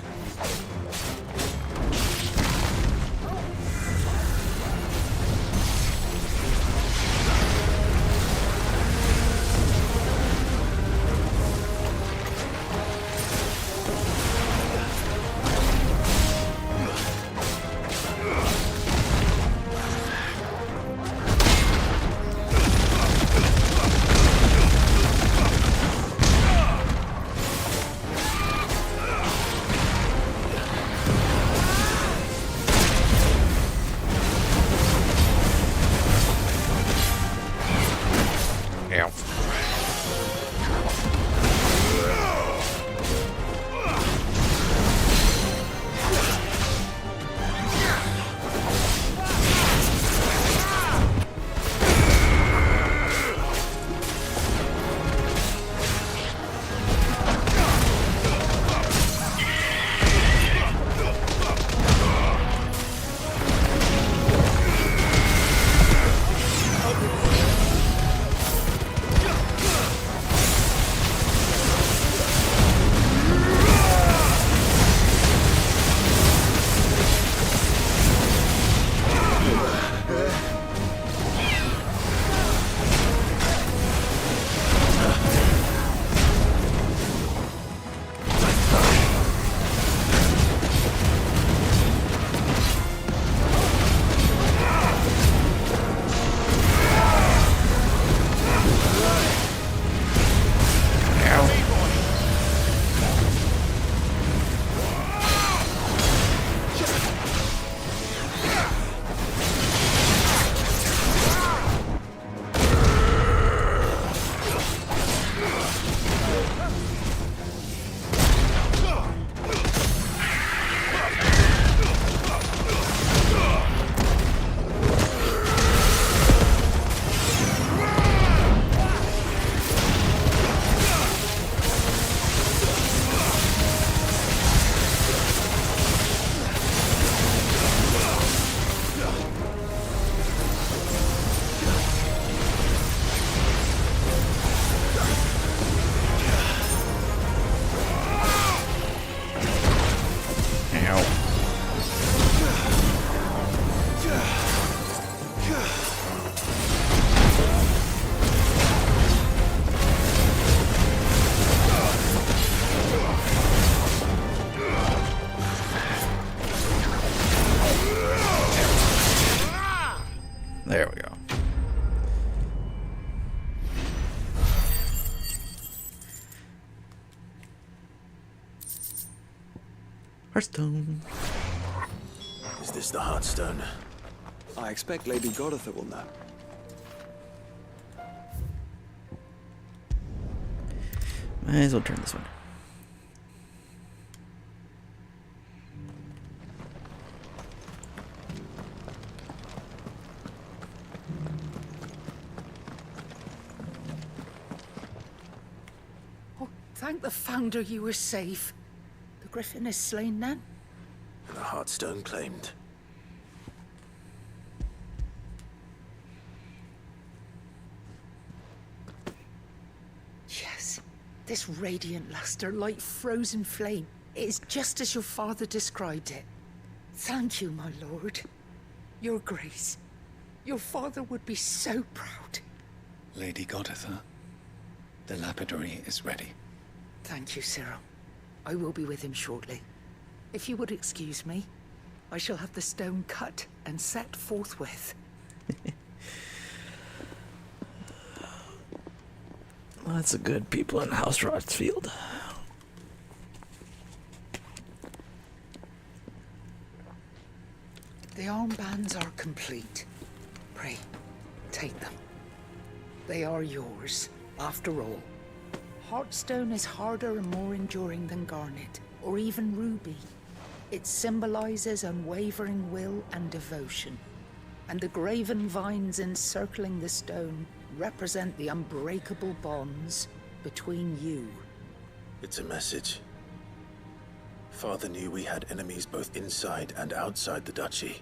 There we go. Hearthstone. Is this the Hearthstone? I expect Lady Goditha will know. Might as well turn this one. Oh, thank the Founder you were safe. The Griffin is slain then? The Hearthstone claimed. Yes. This radiant luster, like frozen flame. It is just as your father described it. Thank you, my lord. Your grace. Your father would be so proud. Lady Goditha, the lapidary is ready. Thank you, Cyril. I will be with him shortly. If you would excuse me, I shall have the stone cut and set forthwith. Lots of good people in House Rotsfield. The armbands are complete. Pray, take them. They are yours, after all. Heartstone is harder and more enduring than garnet, or even ruby. It symbolizes unwavering will and devotion. And the graven vines encircling the stone represent the unbreakable bonds between you. It's a message. Father knew we had enemies both inside and outside the duchy.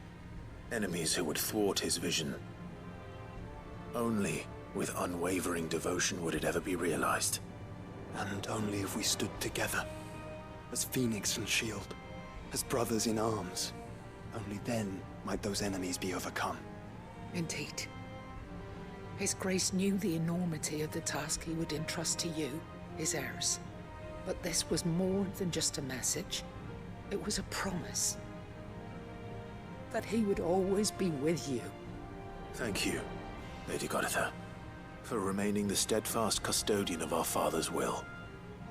Enemies who would thwart his vision. Only with unwavering devotion would it ever be realized. And only if we stood together, as Phoenix and Shield, as brothers in arms, only then might those enemies be overcome. Indeed. His Grace knew the enormity of the task he would entrust to you, his heirs. But this was more than just a message. It was a promise. That he would always be with you. Thank you, Lady Goditha, for remaining the steadfast custodian of our father's will.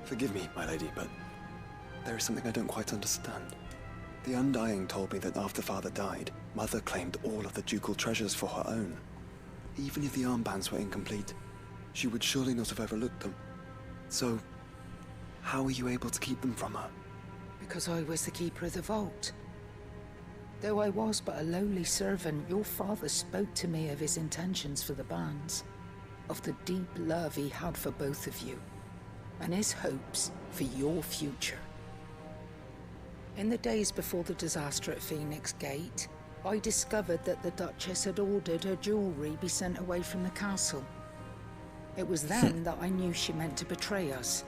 Forgive me, my lady, but there is something I don't quite understand. The Undying told me that after Father died, Mother claimed all of the ducal treasures for her own. Even if the armbands were incomplete, she would surely not have overlooked them. So, how were you able to keep them from her? Because I was the keeper of the vault. Though I was but a lowly servant, your father spoke to me of his intentions for the bands, of the deep love he had for both of you, and his hopes for your future. In the days before the disaster at Phoenix Gate, I discovered that the Duchess had ordered her jewelry be sent away from the castle. It was then that I knew she meant to betray us.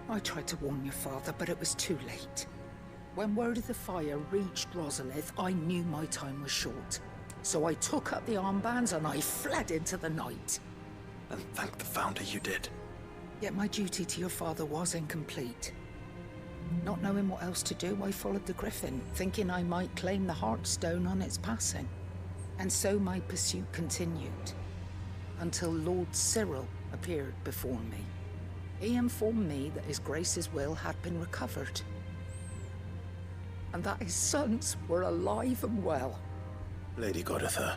I tried to warn your father, but it was too late. When word of the fire reached Rosalith, I knew my time was short. So I took up the armbands and I fled into the night. And thank the Founder you did. Yet my duty to your father was incomplete. Not knowing what else to do, I followed the Griffin, thinking I might claim the Heartstone on its passing. And so my pursuit continued, until Lord Cyril appeared before me. He informed me that His Grace's will had been recovered, and that his sons were alive and well. Lady Goditha,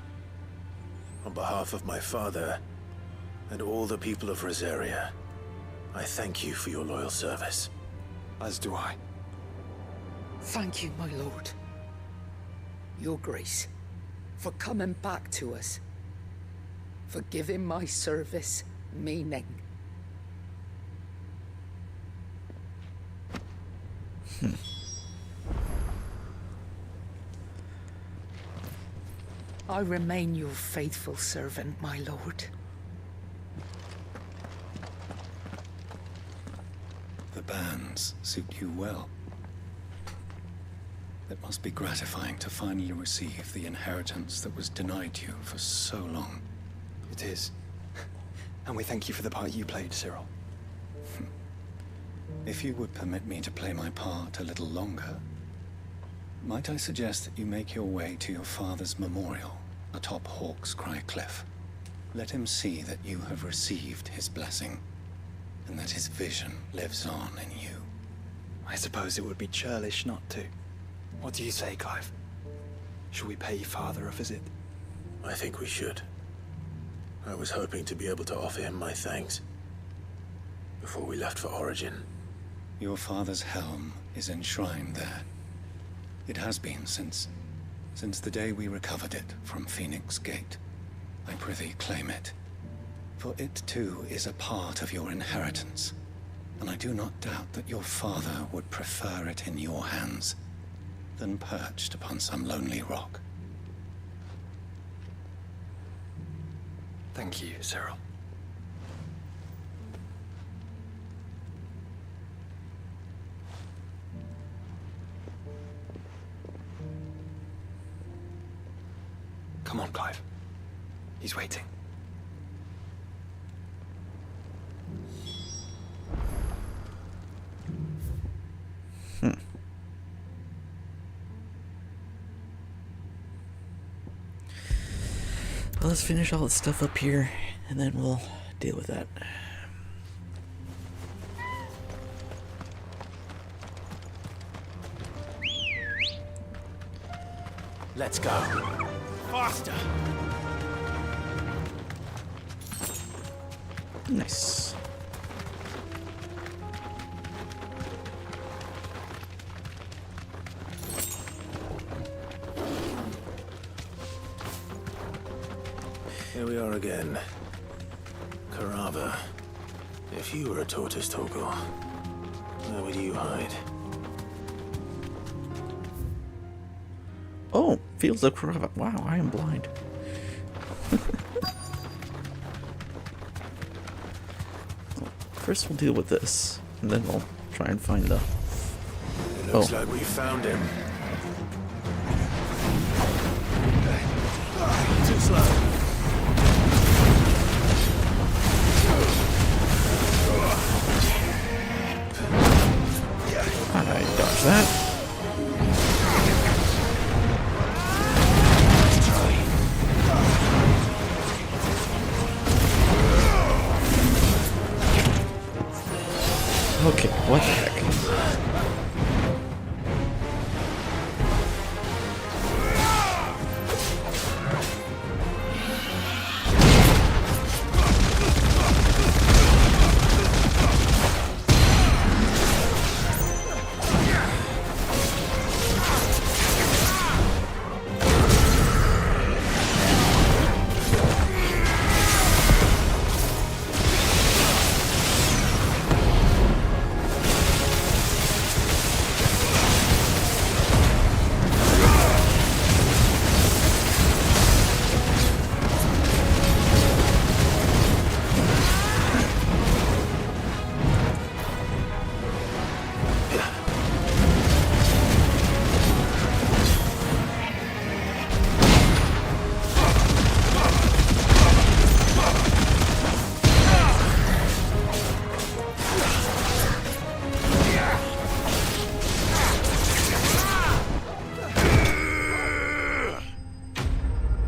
on behalf of my father and all the people of Rosaria, I thank you for your loyal service. As do I. Thank you, my lord. Your Grace, for coming back to us, for giving my service meaning. I remain your faithful servant, my lord. The bands suit you well. It must be gratifying to finally receive the inheritance that was denied you for so long. It is. And we thank you for the part you played, Cyril. If you would permit me to play my part a little longer, might I suggest that you make your way to your father's memorial atop Hawk's Cry Cliff? Let him see that you have received his blessing, and that his vision lives on in you. I suppose it would be churlish not to. What do you say, Clive? Should we pay Father a visit? I think we should. I was hoping to be able to offer him my thanks before we left for Origin. Your father's helm is enshrined there. It has been since the day we recovered it from Phoenix Gate. I prithee claim it. For it too is a part of your inheritance, and I do not doubt that your father would prefer it in your hands than perched upon some lonely rock. Thank you, Cyril. Come on, Clive. He's waiting. Well, let's finish all this stuff up here, and then we'll deal with that. Let's go. Faster! Nice. Here we are again. Carava, if you were a tortoise, Torgor, where would you hide? Oh, Fields of Carava. Wow, I am blind. First we'll deal with this, and then we'll try and find the... It looks like we found him. Too slow. I dodged that. Okay, what the heck?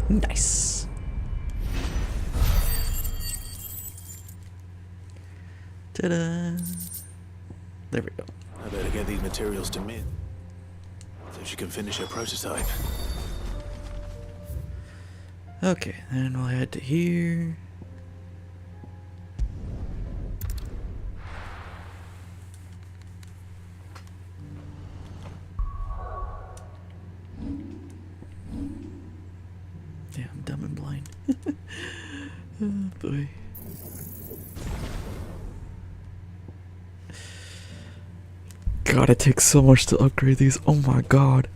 Nice. Ta-da! There we go. I better get these materials to Min, so she can finish her prototype. Okay, then we'll head to here. Yeah, I'm dumb and blind. Oh boy. God, it takes so much to upgrade these. Oh my god.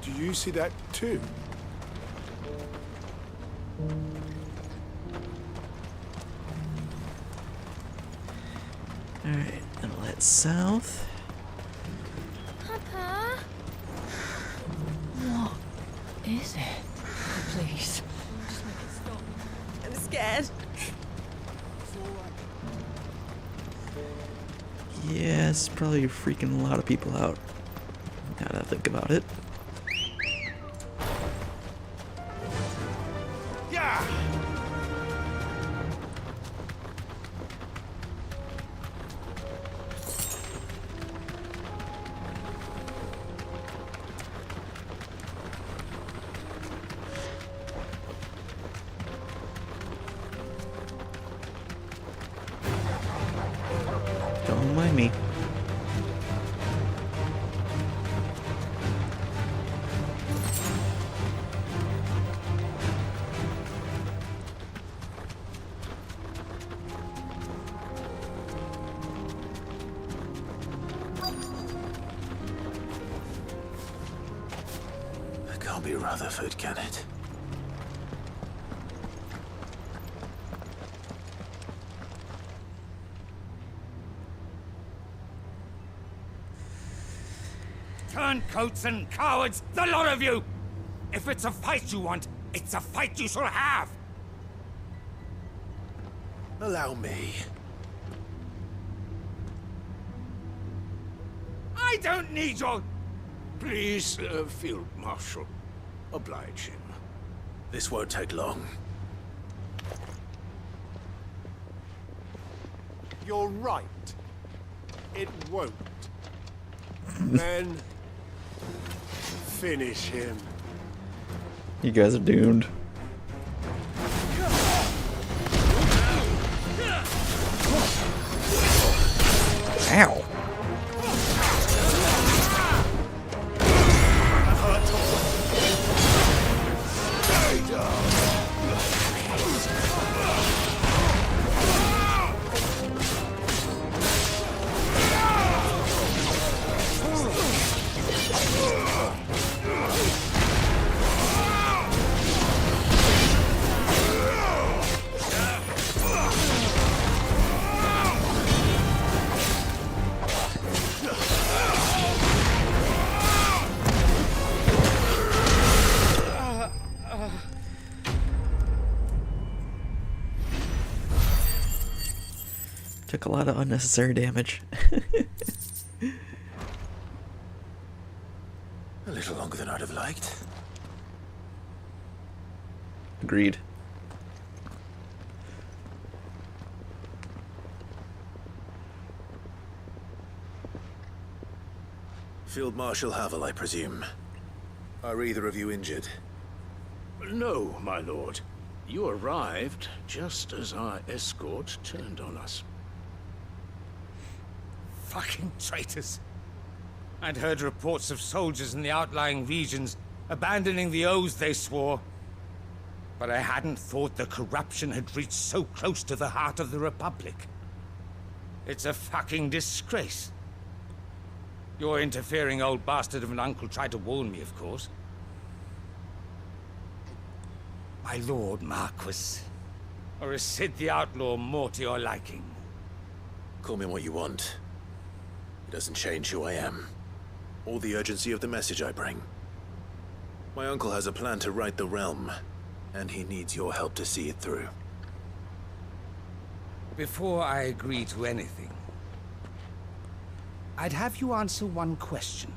Do you see that too? Alright, then we'll head south. Papa? What is it? Please. Just make it stop. I'm scared. Yeah, it's probably freaking a lot of people out. Now that I think about it. Don't mind me. It can't be Rutherford, can it? Turncoats and cowards, the lot of you! If it's a fight you want, it's a fight you shall have! Allow me. I don't need your... Please, Field Marshal, oblige him. This won't take long. You're right. It won't. Men, finish him. You guys are doomed. Ow. Took a lot of unnecessary damage. A little longer than I'd have liked. Agreed. Field Marshal Havel, I presume. Are either of you injured? No, my lord. You arrived just as our escort turned on us. Fucking traitors. I'd heard reports of soldiers in the outlying regions abandoning the oaths they swore. But I hadn't thought the corruption had reached so close to the heart of the Republic. It's a fucking disgrace. Your interfering old bastard of an uncle tried to warn me, of course. My lord Marquis. Or is Sid the Outlaw more to your liking? Call me what you want. It doesn't change who I am. Or the urgency of the message I bring. My uncle has a plan to right the realm, and he needs your help to see it through. Before I agree to anything, I'd have you answer one question.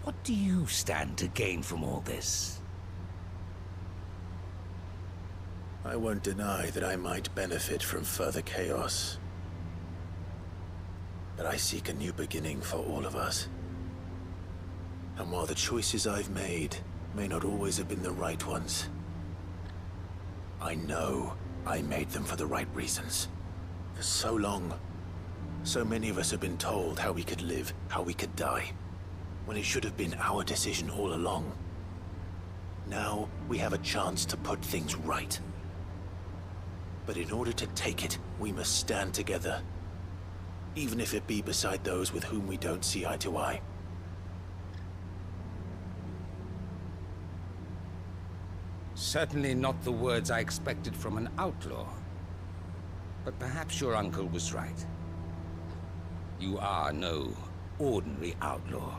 What do you stand to gain from all this? I won't deny that I might benefit from further chaos. But I seek a new beginning for all of us. And while the choices I've made may not always have been the right ones, I know I made them for the right reasons. For so long, so many of us have been told how we could live, how we could die, when it should have been our decision all along. Now we have a chance to put things right. But in order to take it, we must stand together. Even if it be beside those with whom we don't see eye to eye. Certainly not the words I expected from an outlaw. But perhaps your uncle was right. You are no ordinary outlaw.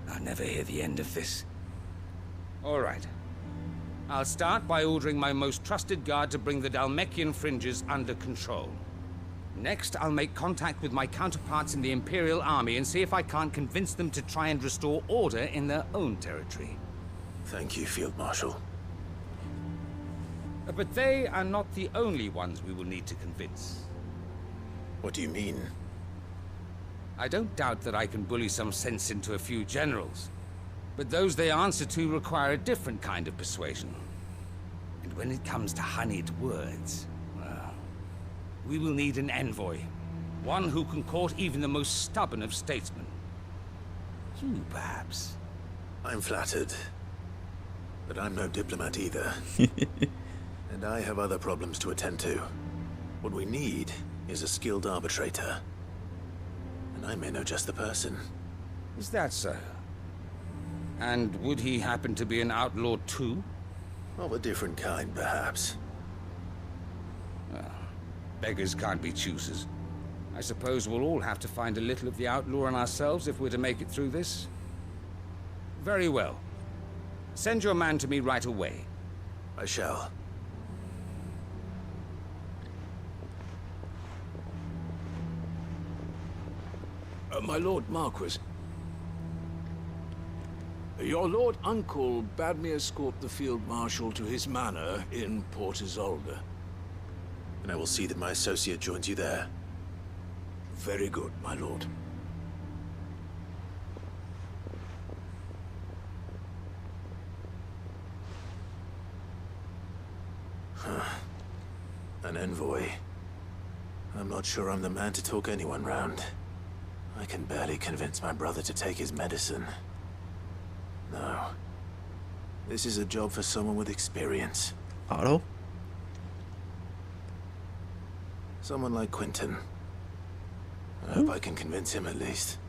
I'll never hear the end of this. All right. I'll start by ordering my most trusted guard to bring the Dalmekian fringes under control. Next, I'll make contact with my counterparts in the Imperial Army and see if I can't convince them to try and restore order in their own territory. Thank you, Field Marshal. But they are not the only ones we will need to convince. What do you mean? I don't doubt that I can bully some sense into a few generals. But those they answer to require a different kind of persuasion. And when it comes to honeyed words, well, we will need an envoy. One who can court even the most stubborn of statesmen. You, perhaps. I'm flattered. But I'm no diplomat either. And I have other problems to attend to. What we need is a skilled arbitrator. And I may know just the person. Is that so? And would he happen to be an outlaw too? Of a different kind, perhaps. Well, beggars can't be choosers. I suppose we'll all have to find a little of the outlaw in ourselves if we're to make it through this. Very well. Send your man to me right away. I shall. My Lord Marquis, your Lord Uncle bade me escort the Field Marshal to his manor in Port Isolde. And I will see that my associate joins you there. Very good, my lord. An envoy. I'm not sure I'm the man to talk anyone round. I can barely convince my brother to take his medicine. No. This is a job for someone with experience. Otto? Someone like Quentin. I hope I can convince him at least.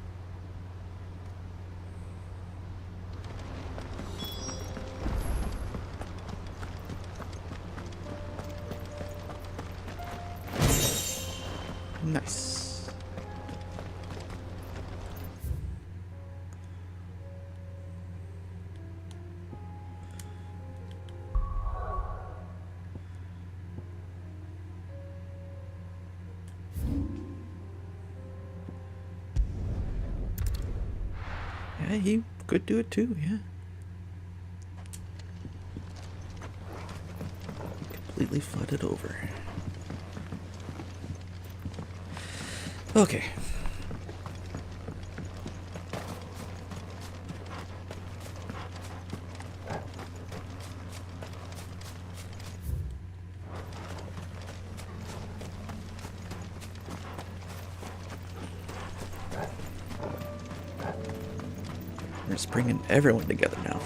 Nice. Yeah, he could do it too, yeah. Completely flooded over. Okay. We're just bringing everyone together now.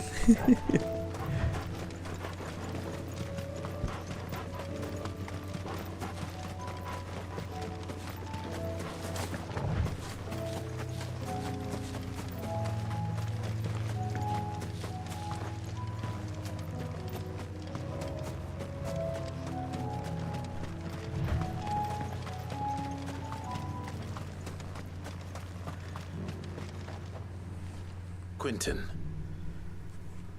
Quentin,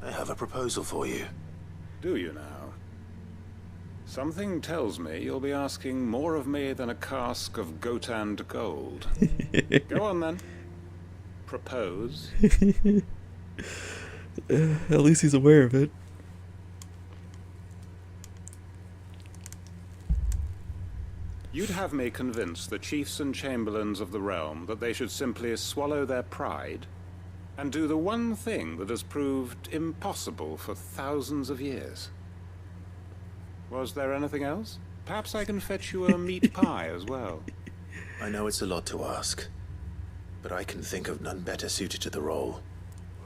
I have a proposal for you. Do you now? Something tells me you'll be asking more of me than a cask of Gotand gold. Go on then. Propose. At least he's aware of it. You'd have me convince the chiefs and chamberlains of the realm that they should simply swallow their pride and do the one thing that has proved impossible for thousands of years. Was there anything else? Perhaps I can fetch you a meat pie as well. I know it's a lot to ask, but I can think of none better suited to the role.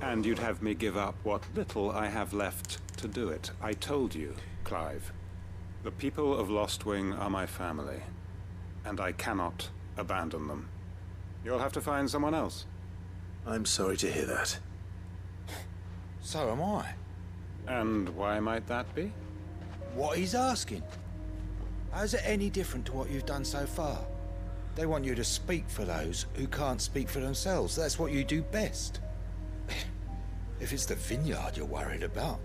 And you'd have me give up what little I have left to do it. I told you, Clive. The people of Lostwing are my family, and I cannot abandon them. You'll have to find someone else. I'm sorry to hear that. So am I. And why might that be? What he's asking. How's it any different to what you've done so far? They want you to speak for those who can't speak for themselves. That's what you do best. If it's the vineyard you're worried about,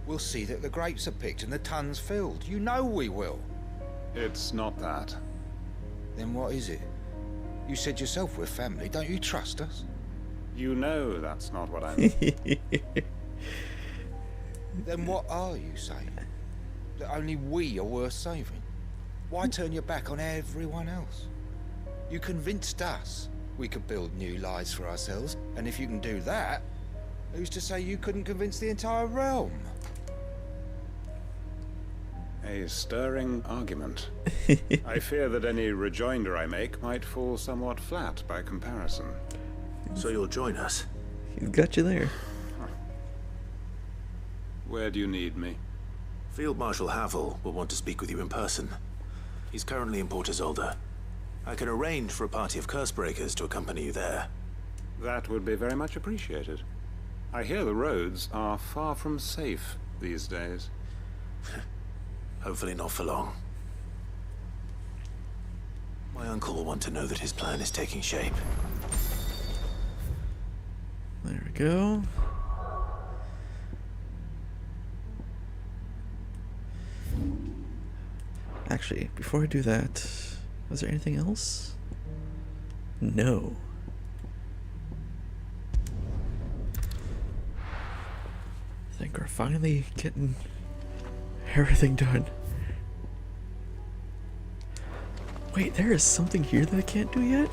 we'll see that the grapes are picked and the tons filled. You know we will. It's not that. Then what is it? You said yourself we're family. Don't you trust us? You know that's not what I mean. Then what are you saying? That only we are worth saving? Why turn your back on everyone else? You convinced us we could build new lives for ourselves, and if you can do that, who's to say you couldn't convince the entire realm? A stirring argument. I fear that any rejoinder I make might fall somewhat flat by comparison. So you'll join us? He's got you there. Where do you need me? Field Marshal Havel will want to speak with you in person. He's currently in Port Isolde. I can arrange for a party of Cursebreakers to accompany you there. That would be very much appreciated. I hear the roads are far from safe these days. Hopefully not for long. My uncle will want to know that his plan is taking shape. There we go. Actually, before I do that, was there anything else? No. I think we're finally getting everything done. Wait, there is something here that I can't do yet?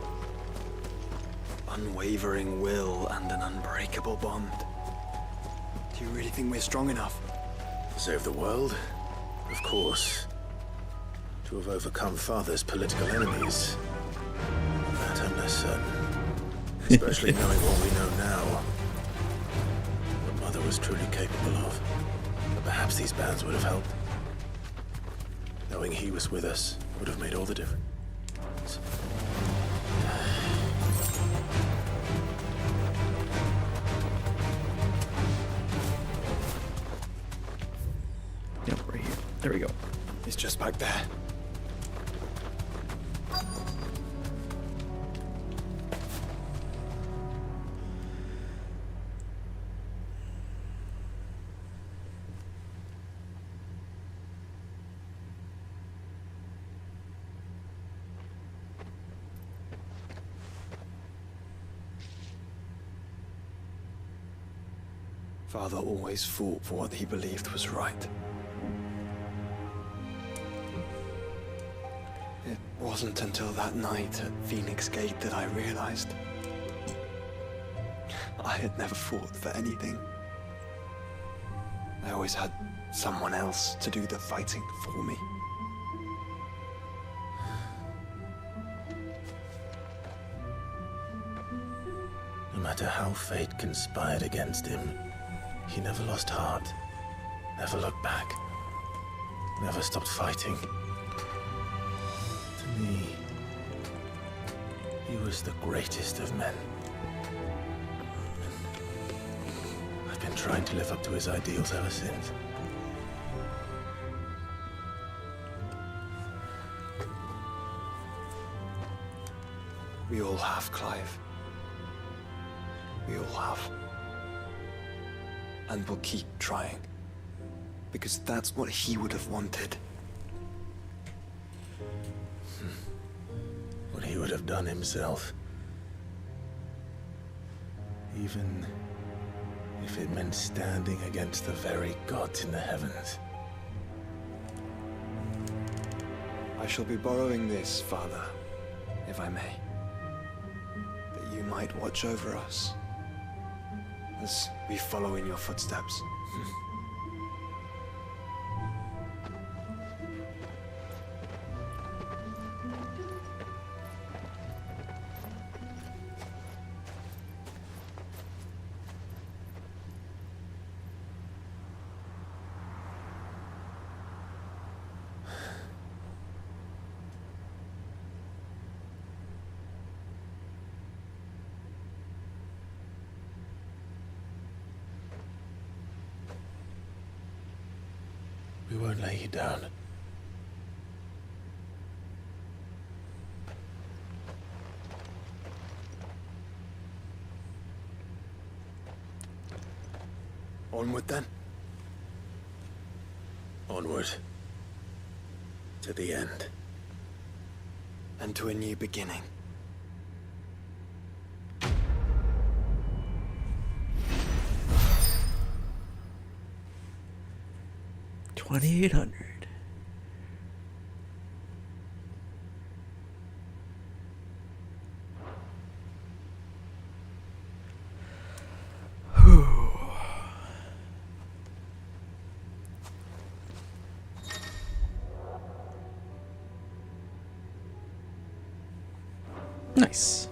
Unwavering will and an unbreakable bond. Do you really think we're strong enough? To save the world? Of course. To have overcome Father's political enemies? That I'm less certain. Especially knowing what we know now. What Mother was truly capable of. But perhaps these bands would have helped. Knowing he was with us would have made all the difference. Yep, right here. There we go. It's just back there. Father always fought for what he believed was right. It wasn't until that night at Phoenix Gate that I realized I had never fought for anything. I always had someone else to do the fighting for me. No matter how fate conspired against him, he never lost heart, never looked back, never stopped fighting. To me, he was the greatest of men. I've been trying to live up to his ideals ever since. We all have, Clive. We all have. And we'll keep trying. Because that's what he would have wanted. What he would have done himself. Even if it meant standing against the very gods in the heavens. I shall be borrowing this, Father, if I may. That you might watch over us as we follow in your footsteps. We won't lay you down. Onward then. Onward. To the end. And to a new beginning. $2,800. Nice.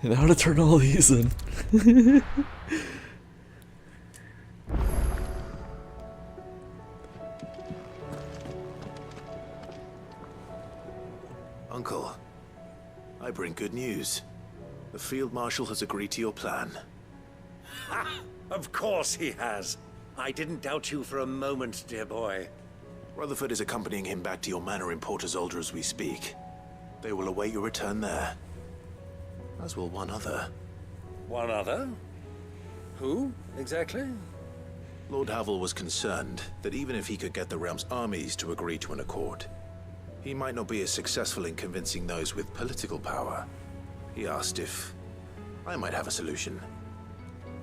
And how to turn all these in. Uncle, I bring good news. The Field Marshal has agreed to your plan. Ha! Of course he has. I didn't doubt you for a moment, dear boy. Rutherford is accompanying him back to your manor in Porter's Alder as we speak. They will await your return there. As will one other. One other? Who, exactly? Lord Havel was concerned that even if he could get the realm's armies to agree to an accord, he might not be as successful in convincing those with political power. He asked if I might have a solution.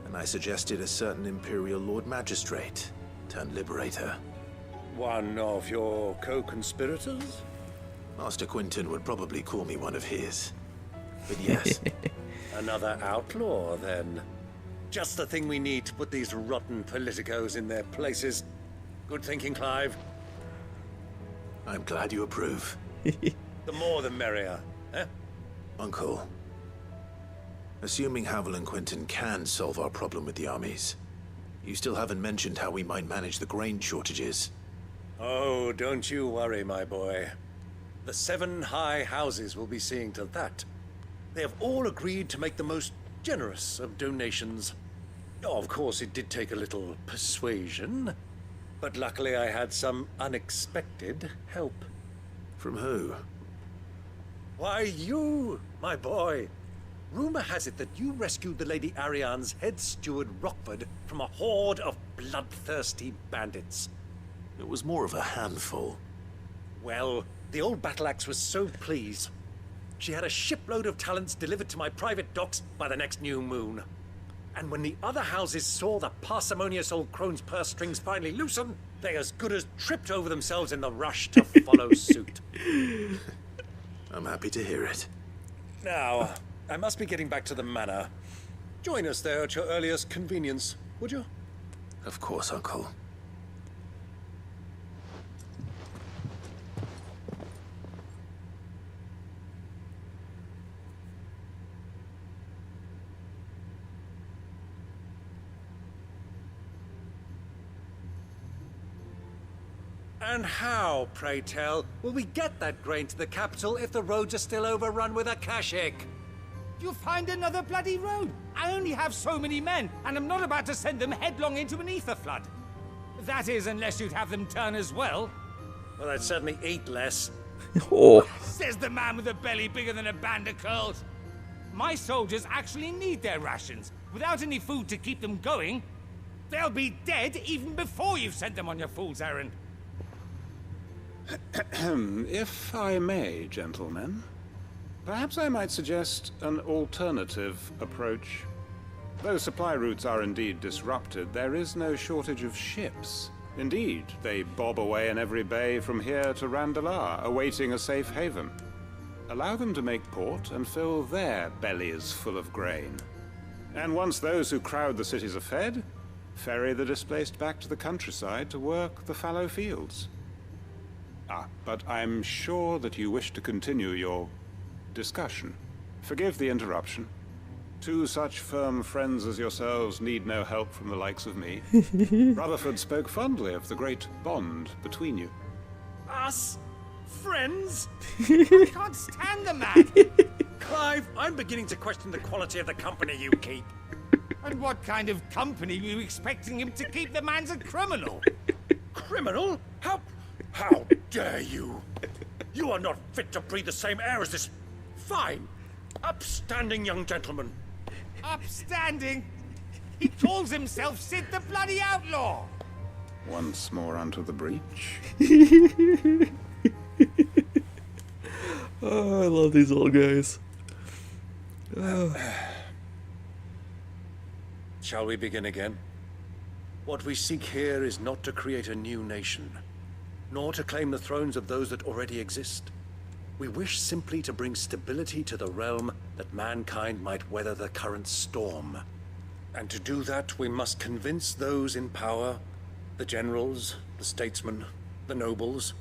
And I suggested a certain Imperial Lord Magistrate turned Liberator. One of your co-conspirators? Master Quinton would probably call me one of his. But yes. Another outlaw, then. Just the thing we need to put these rotten politicos in their places. Good thinking, Clive. I'm glad you approve. The more the merrier, eh? Uncle, assuming Havel and Quinton can solve our problem with the armies, you still haven't mentioned how we might manage the grain shortages. Oh, don't you worry, my boy. The 7 high houses will be seeing to that. They have all agreed to make the most generous of donations. Oh, of course, it did take a little persuasion, but luckily I had some unexpected help. From who? Why, you, my boy. Rumor has it that you rescued the Lady Ariane's head steward Rockford from a horde of bloodthirsty bandits. It was more of a handful. Well, the old battle axe was so pleased. she had a shipload of talents delivered to my private docks by the next new moon. And when the other houses saw the parsimonious old crone's purse strings finally loosen, they as good as tripped over themselves in the rush to follow suit. I'm happy to hear it. Now, I must be getting back to the manor. Join us there at your earliest convenience, would you? Of course, Uncle. And how, pray tell, will we get that grain to the capital if the roads are still overrun with Akashic? You'll find another bloody road. I only have so many men, and I'm not about to send them headlong into an ether flood. That is, unless you'd have them turn as well. Well, I'd certainly eat less. Oh. Says the man with a belly bigger than a band of curls. My soldiers actually need their rations. Without any food to keep them going, they'll be dead even before you've sent them on your fool's errand. If I may, gentlemen, perhaps I might suggest an alternative approach. Though supply routes are indeed disrupted, there is no shortage of ships. Indeed, they bob away in every bay from here to Randalar, awaiting a safe haven. Allow them to make port and fill their bellies full of grain. And once those who crowd the cities are fed, ferry the displaced back to the countryside to work the fallow fields. But I'm sure that you wish to continue your discussion. Forgive the interruption. Two such firm friends as yourselves need no help from the likes of me. Rutherford spoke fondly of the great bond between you. Us? Friends? I can't stand the man! Clive, I'm beginning to question the quality of the company you keep. And what kind of company were you expecting him to keep? The man's a criminal! Criminal? How dare you? You are not fit to breathe the same air as this fine, upstanding young gentleman. Upstanding? He calls himself Sid the bloody outlaw! Once more onto the breach. Oh, I love these old guys. Shall we begin again? What we seek here is not to create a new nation, nor to claim the thrones of those that already exist. We wish simply to bring stability to the realm that mankind might weather the current storm. And to do that, we must convince those in power, the generals, the statesmen, the nobles,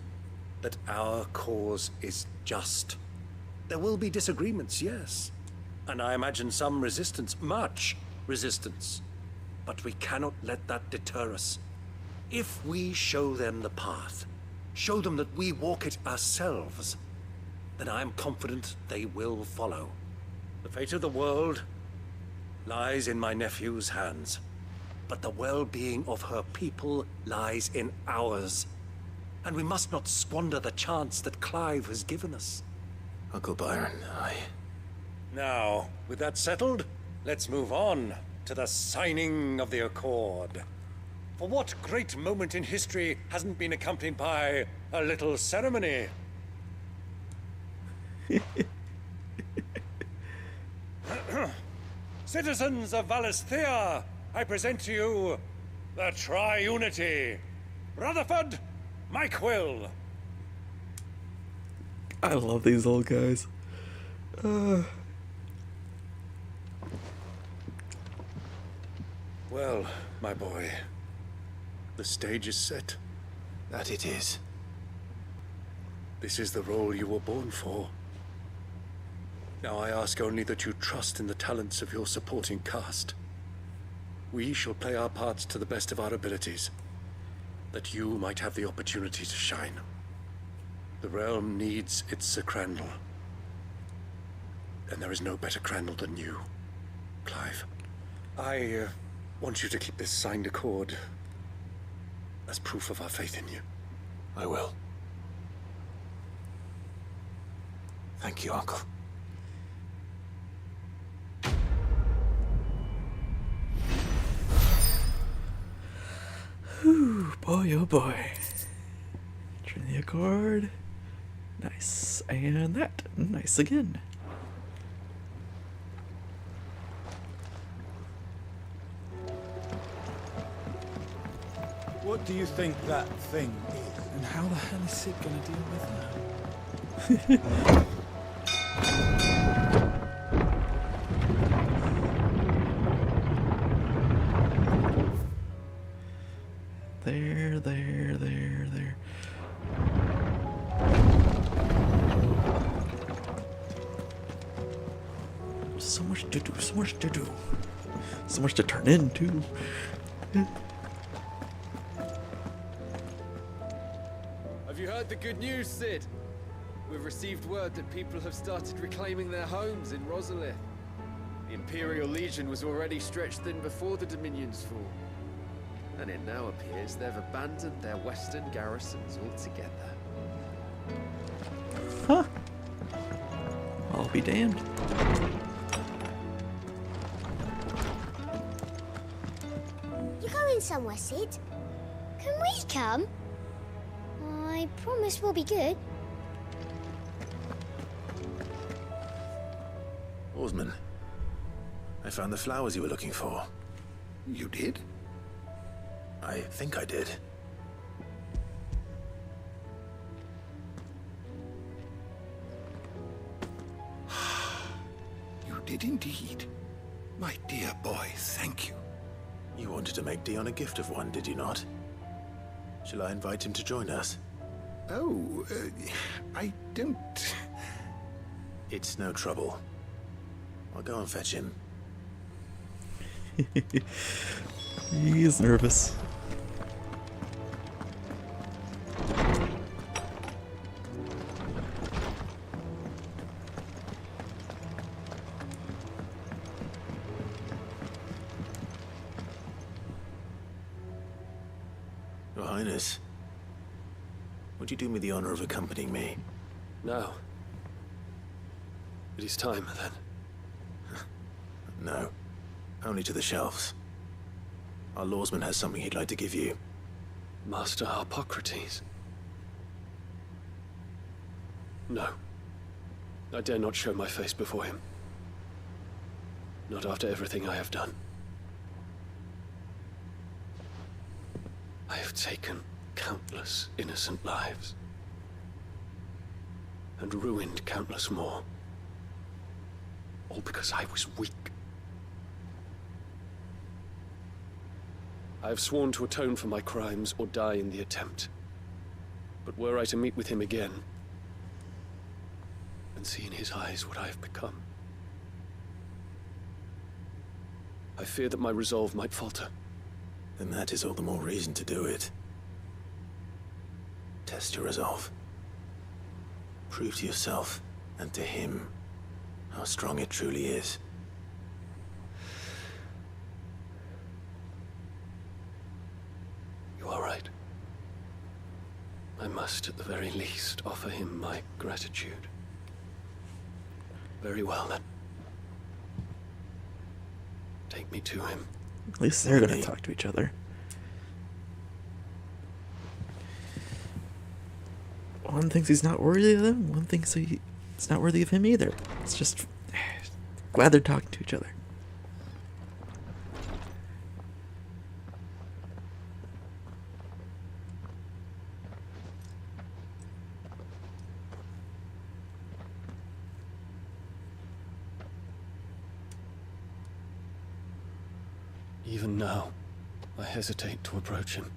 that our cause is just. There will be disagreements, yes. And I imagine some resistance, much resistance. But we cannot let that deter us. If we show them the path, show them that we walk it ourselves, then I am confident they will follow. The fate of the world lies in my nephew's hands, but the well-being of her people lies in ours. And we must not squander the chance that Clive has given us. Uncle Byron, Now, with that settled, let's move on to the signing of the Accord. For what great moment in history hasn't been accompanied by a little ceremony? Citizens of Valisthea, I present to you the Tri-Unity. Rutherford, Mike Will. I love these old guys. Well, my boy, the stage is set. That it is. This is the role you were born for. Now I ask only that you trust in the talents of your supporting cast. We shall play our parts to the best of our abilities, that you might have the opportunity to shine. The realm needs its Sir Crandall. And there is no better Crandall than you, Clive. I want you to keep this signed accord as proof of our faith in you. I will. Thank you, Uncle. Whew, boy, oh boy. Turn the Accord. Nice. And that. Nice again. What do you think that thing is? And how the hell is Sid gonna deal with that? There. So much to do, so much to do. So much to turn into. Have you heard the good news, Sid? We've received word that people have started reclaiming their homes in Rosalith. The Imperial Legion was already stretched thin before the Dominion's fall. And it now appears they've abandoned their western garrisons altogether. Huh. I'll be damned. You're going somewhere, Sid? Can we come? I promise we'll be good. Oarsman, I found the flowers you were looking for. You did? I think I did. You did indeed. My dear boy, thank you. You wanted to make Dion a gift of one, did you not? Shall I invite him to join us? Oh, I don't... It's no trouble. I'll go and fetch him. He's nervous. Your Highness, would you do me the honor of accompanying me? No. It is time, then. No. Only to the shelves. Our lawsman has something he'd like to give you. Master Harpocrates. No. I dare not show my face before him. Not after everything I have done. I have taken countless innocent lives. And ruined countless more. All because I was weak. I have sworn to atone for my crimes or die in the attempt. But were I to meet with him again, and see in his eyes what I have become, I fear that my resolve might falter. Then that is all the more reason to do it. Test your resolve. Prove to yourself, and to him, how strong it truly is. You are right. I must, at the very least, offer him my gratitude. Very well, then. Take me to him. At least they're gonna talk to each other. One thinks he's not worthy of them, one thinks he's not worthy of him either. It's just glad they're talking to each other. Even now, I hesitate to approach him.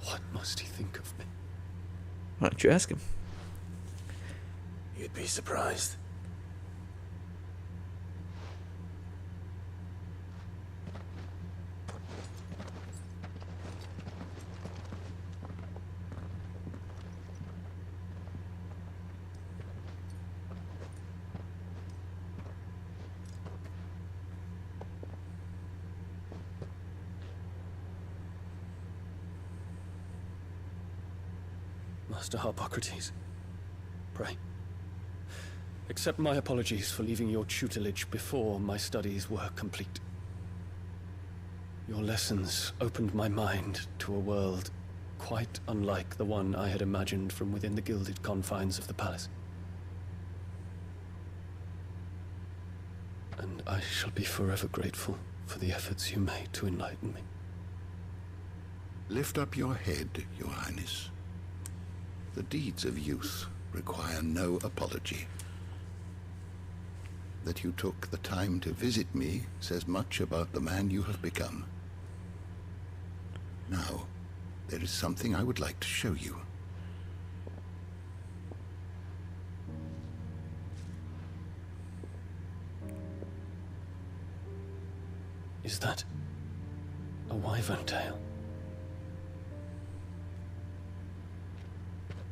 What must he think of me? Why don't you ask him? You'd be surprised. Master Harpocrates, pray, accept my apologies for leaving your tutelage before my studies were complete. Your lessons opened my mind to a world quite unlike the one I had imagined from within the gilded confines of the palace. And I shall be forever grateful for the efforts you made to enlighten me. Lift up your head, Your Highness. The deeds of youth require no apology. That you took the time to visit me says much about the man you have become. Now, there is something I would like to show you. Is that a wyvern tail?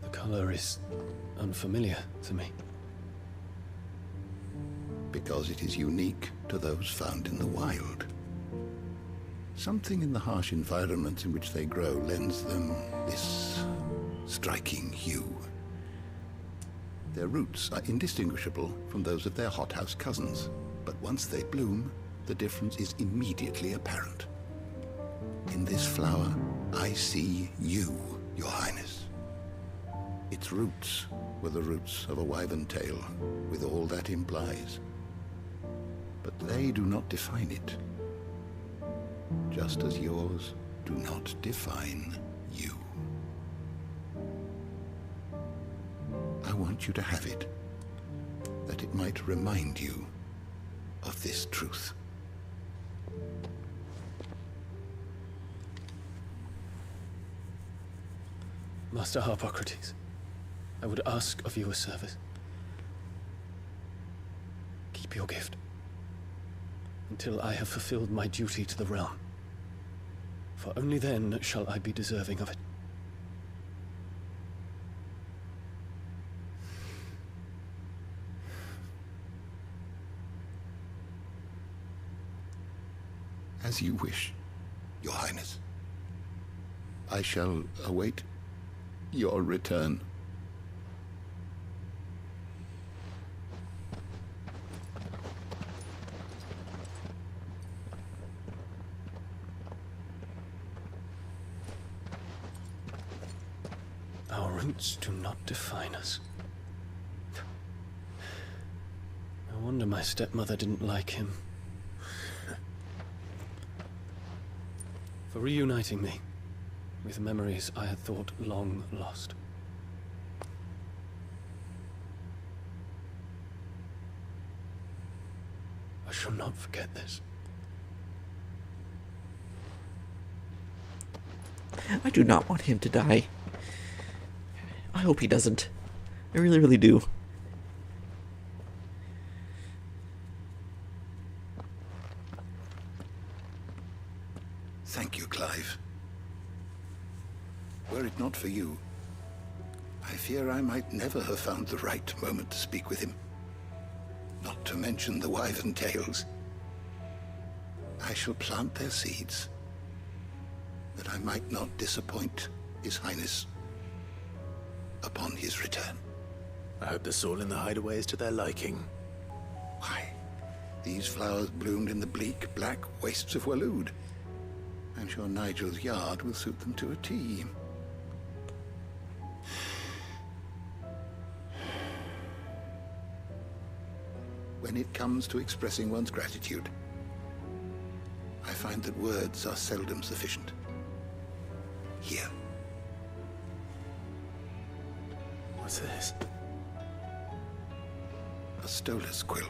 The color is unfamiliar to me. Because it is unique to those found in the wild. Something in the harsh environment in which they grow lends them this striking hue. Their roots are indistinguishable from those of their hothouse cousins, but once they bloom, the difference is immediately apparent. In this flower, I see you, Your Highness. Its roots were the roots of a wyvern tail, with all that implies. But they do not define it, just as yours do not define you. I want you to have it, that it might remind you of this truth. Master Harpocrates, I would ask of you a service. Keep your gift until I have fulfilled my duty to the realm, for only then shall I be deserving of it. As you wish, Your Highness. I shall await your return. Our roots do not define us. No wonder my stepmother didn't like him. For reuniting me with memories I had thought long lost. I shall not forget this. I do not want him to die. I hope he doesn't. I really, really do. Thank you, Clive. Were it not for you, I fear I might never have found the right moment to speak with him. Not to mention the wyvern tales. I shall plant their seeds, that I might not disappoint His Highness upon his return. I hope the soil in the hideaway is to their liking. Why, these flowers bloomed in the bleak, black wastes of Waloed. I'm sure Nigel's yard will suit them to a T. When it comes to expressing one's gratitude, I find that words are seldom sufficient. Here. What's this? A stolas quill.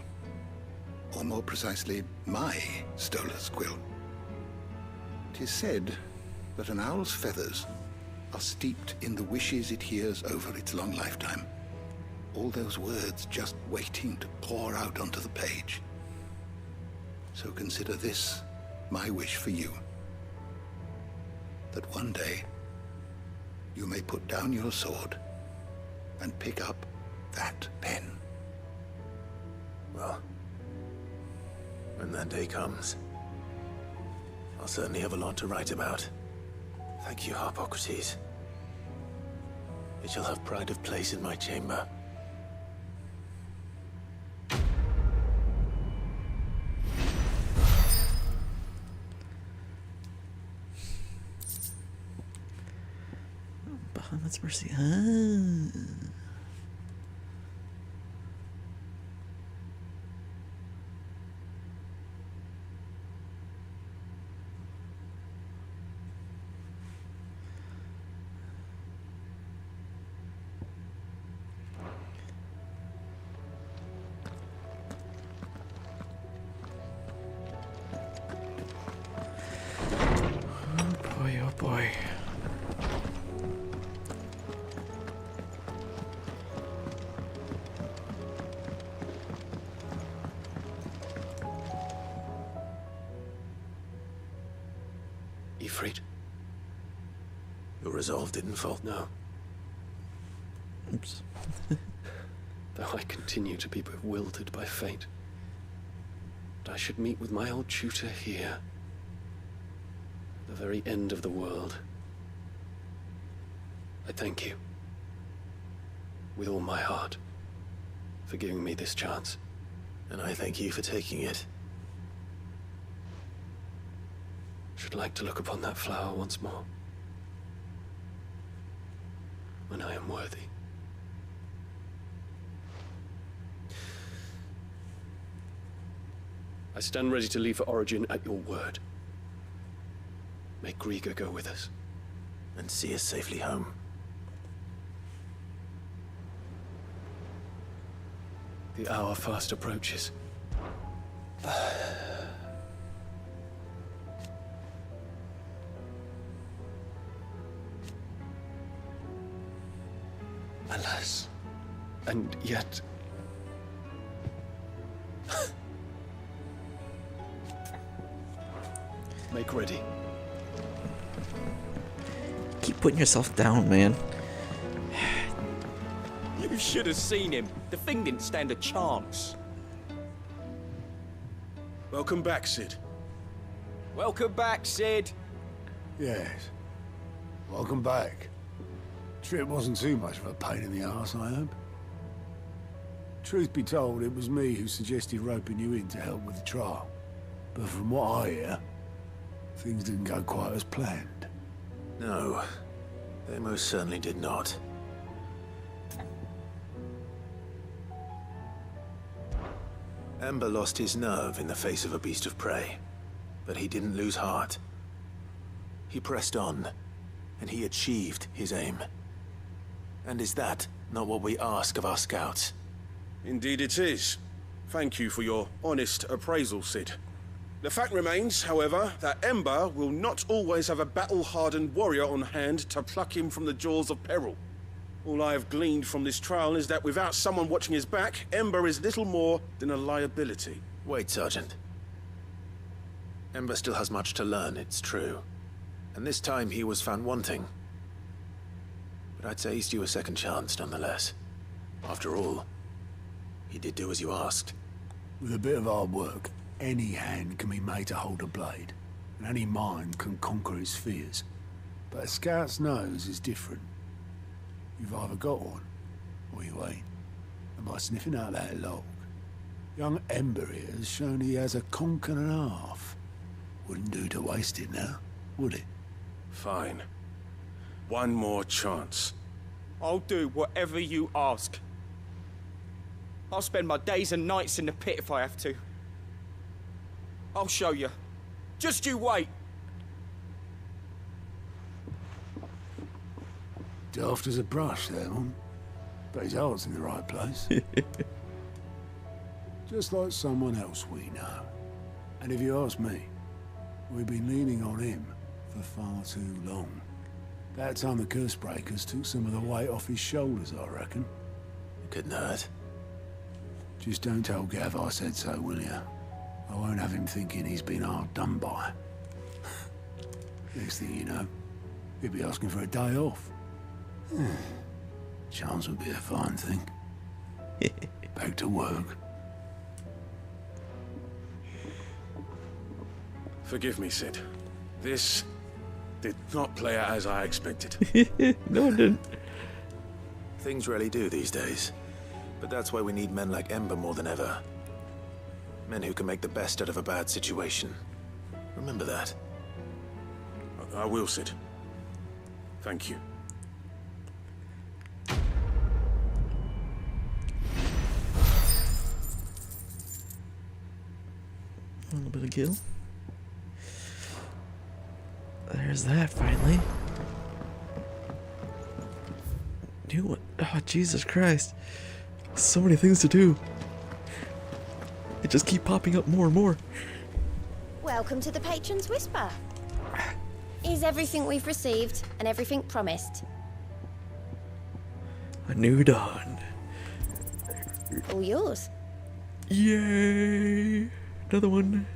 Or more precisely, my stolas quill. 'Tis said that an owl's feathers are steeped in the wishes it hears over its long lifetime. All those words just waiting to pour out onto the page. So consider this my wish for you. That one day you may put down your sword and pick up that pen. Well, when that day comes, I'll certainly have a lot to write about. Thank you, Harpocrates. It shall have pride of place in my chamber. God's mercy. Ah. Oh boy. Ifrit? Your resolve didn't falter. No. Oops. Though I continue to be bewildered by fate. But I should meet with my old tutor here. At the very end of the world. I thank you. With all my heart. For giving me this chance. And I thank you for taking it. Should like to look upon that flower once more. When I am worthy. I stand ready to leave for Origin at your word. May Grieger go with us. And see us safely home. The hour fast approaches. Alas. And yet... Make ready. Keep putting yourself down, man. You should have seen him. The thing didn't stand a chance. Welcome back, Sid. Welcome back, Sid. Yes. Welcome back. Trip wasn't too much of a pain in the arse, I hope. Truth be told, it was me who suggested roping you in to help with the trial. But from what I hear, things didn't go quite as planned. No, they most certainly did not. Ember lost his nerve in the face of a beast of prey, but he didn't lose heart. He pressed on, and he achieved his aim. And is that not what we ask of our scouts? Indeed it is. Thank you for your honest appraisal, Sid. The fact remains, however, that Ember will not always have a battle-hardened warrior on hand to pluck him from the jaws of peril. All I have gleaned from this trial is that without someone watching his back, Ember is little more than a liability. Wait, Sergeant. Ember still has much to learn, it's true. And this time he was found wanting. But I'd say he's due a second chance, nonetheless. After all, he did do as you asked. With a bit of hard work, any hand can be made to hold a blade, and any mind can conquer its fears. But a scout's nose is different. You've either got one, or you ain't. And by sniffing out that log, young Ember here has shown he has a conch and a half. Wouldn't do to waste it now, would it? Fine. One more chance. I'll do whatever you ask. I'll spend my days and nights in the pit if I have to. I'll show you. Just you wait. Daft as a brush, that one. But his heart's in the right place. Just like someone else we know. And if you ask me, we've been leaning on him for far too long. That time the curse breakers took some of the weight off his shoulders, I reckon. It couldn't hurt. Just don't tell Gav I said so, will you? I won't have him thinking he's been hard done by. Next thing you know, he'll be asking for a day off. Chance would be a fine thing. Back to work. Forgive me, Sid. This did not play out as I expected. No, it didn't. Things really do these days. But that's why we need men like Ember more than ever. Men who can make the best out of a bad situation. Remember that. I will, Sid. Thank you. A little bit of gil. There's that finally. Dude, what? Oh, Jesus Christ. So many things to do. They just keep popping up more and more. Welcome to the Patron's Whisper. Is everything we've received and everything promised? A new dawn. All yours. Yay! Another one.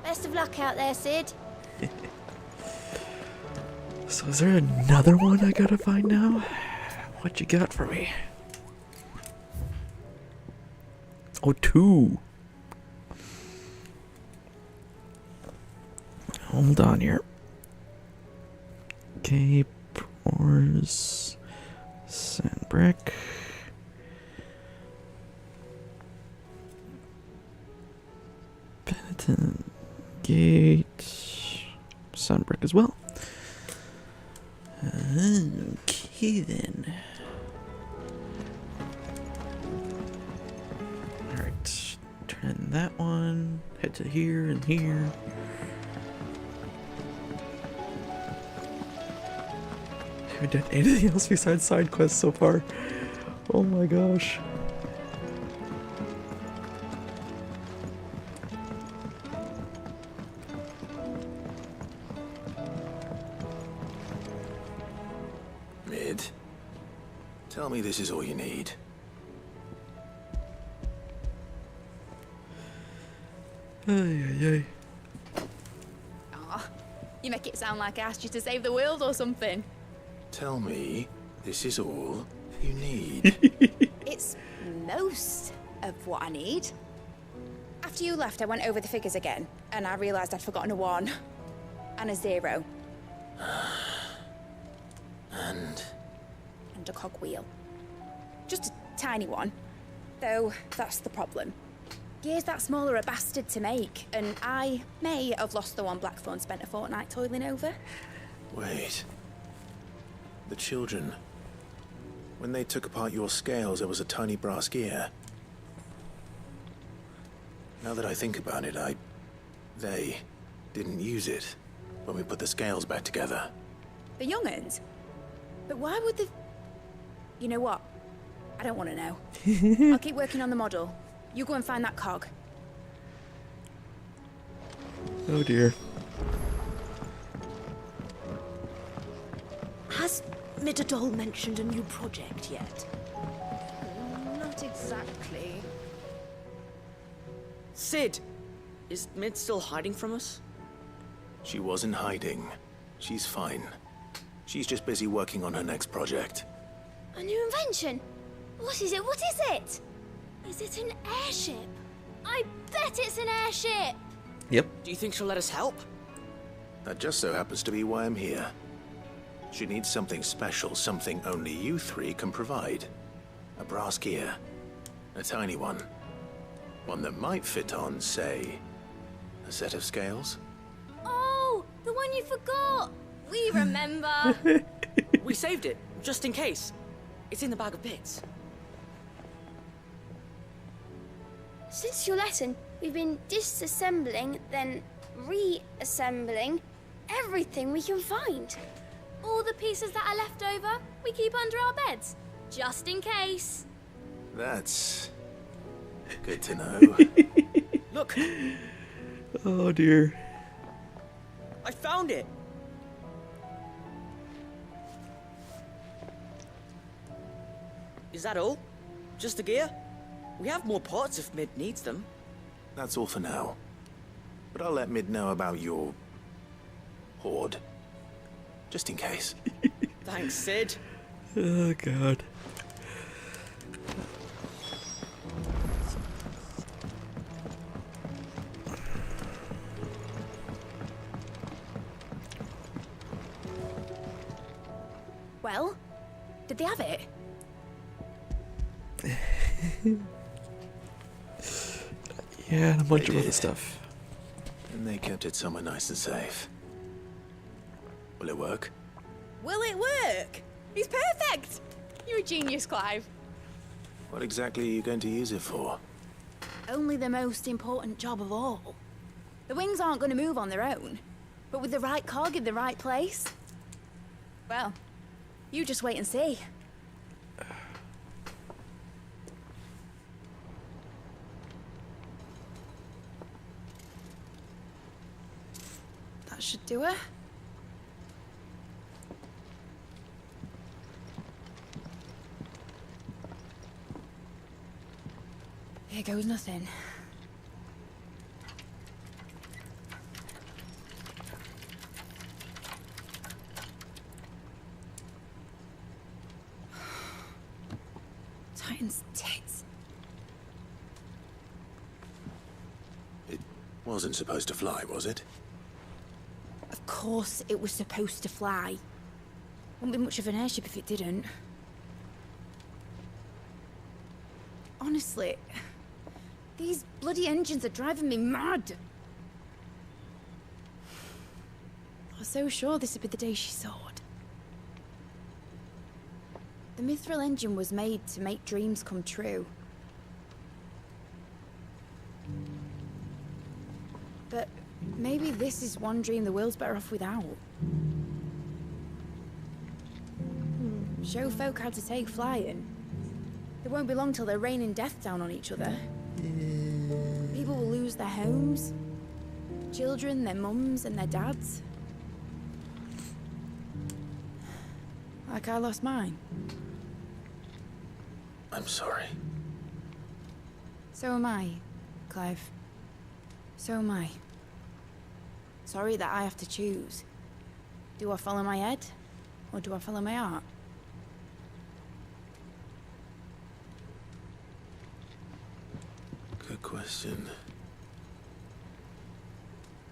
Best of luck out there, Sid. So is there another one I gotta find now? What you got for me? Oh, 2. Hold on here. Cape Ors Sandbrick. Penitent Gate Sandbrick as well. Okay then. Alright, turn in that one, head to here and here. Haven't done anything else besides side quests so far. Oh my gosh. Tell me this is all you need. Ay. Aw, you make it sound like I asked you to save the world or something. Tell me this is all you need. It's most of what I need. After you left, I went over the figures again, and I realised I'd forgotten a 1 and a 0. And a cogwheel. Just a tiny one. Though, that's the problem. Gears that small are a bastard to make, and I may have lost the one Blackthorn spent a fortnight toiling over. wait. The children. When they took apart your scales, there was a tiny brass gear. Now that I think about it, they didn't use it when we put the scales back together. The young'uns? But why would the... You know what? I don't want to know. I'll keep working on the model. You go and find that cog. Oh dear. Has Midadol mentioned a new project yet? Not exactly. Sid! Is Mid still hiding from us? She wasn't hiding. She's fine. She's just busy working on her next project. A new invention? What is it? What is it? Is it an airship? I bet it's an airship! Yep. Do you think she'll let us help? That just so happens to be why I'm here. She needs something special, something only you three can provide. A brass gear. A tiny one. One that might fit on, say, a set of scales. Oh, the one you forgot! We remember! We saved it, just in case. It's in the bag of bits. Since your lesson, we've been disassembling, then reassembling everything we can find. All the pieces that are left over, we keep under our beds, just in case. That's good to know. Look! Oh dear. I found it! Is that all? Just the gear? We have more parts if Mid needs them. That's all for now. But I'll let Mid know about your hoard. Just in case. Thanks, Sid. Oh god. Well, did they have it? Yeah, and a bunch of other stuff. And they kept it somewhere nice and safe. Will it work? Will it work? He's perfect! You're a genius, Clive. What exactly are you going to use it for? Only the most important job of all. The wings aren't going to move on their own, but with the right cog in the right place. Well, you just wait and see. That should do it. Here goes nothing. Titan's tits. It wasn't supposed to fly, was it? Of course it was supposed to fly. Wouldn't be much of an airship if it didn't. Honestly, these bloody engines are driving me mad. I was so sure this would be the day she soared. The Mithril engine was made to make dreams come true. But maybe this is one dream the world's better off without. Show folk how to take flying. It won't be long till they're raining death down on each other. People will lose their homes. Children, their mums and their dads. Like I lost mine. I'm sorry. So am I, Clive. So am I. Sorry that I have to choose. Do I follow my head, or do I follow my heart? Good question.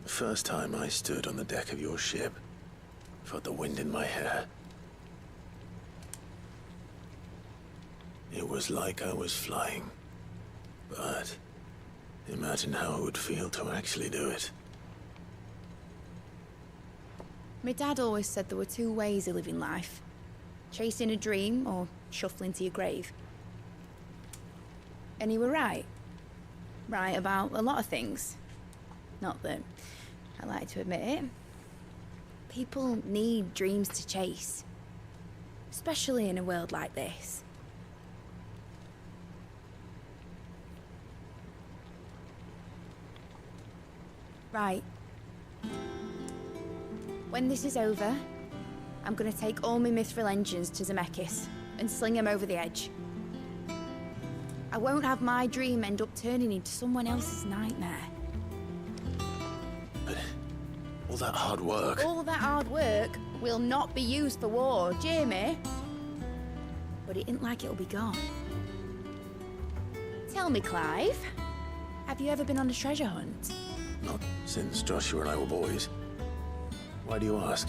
The first time I stood on the deck of your ship, felt the wind in my hair. It was like I was flying. But imagine how it would feel to actually do it. My dad always said there were two ways of living life. Chasing a dream or shuffling to your grave. And he were right. Right about a lot of things. Not that I like to admit it. People need dreams to chase. Especially in a world like this. Right. When this is over, I'm gonna take all my Mithril engines to Zemeckis and sling them over the edge. I won't have my dream end up turning into someone else's nightmare. But all that hard work... All that hard work will not be used for war, Jamie. But it ain't like it'll be gone. Tell me, Clive, have you ever been on a treasure hunt? Not since Joshua and I were boys. Why do you ask?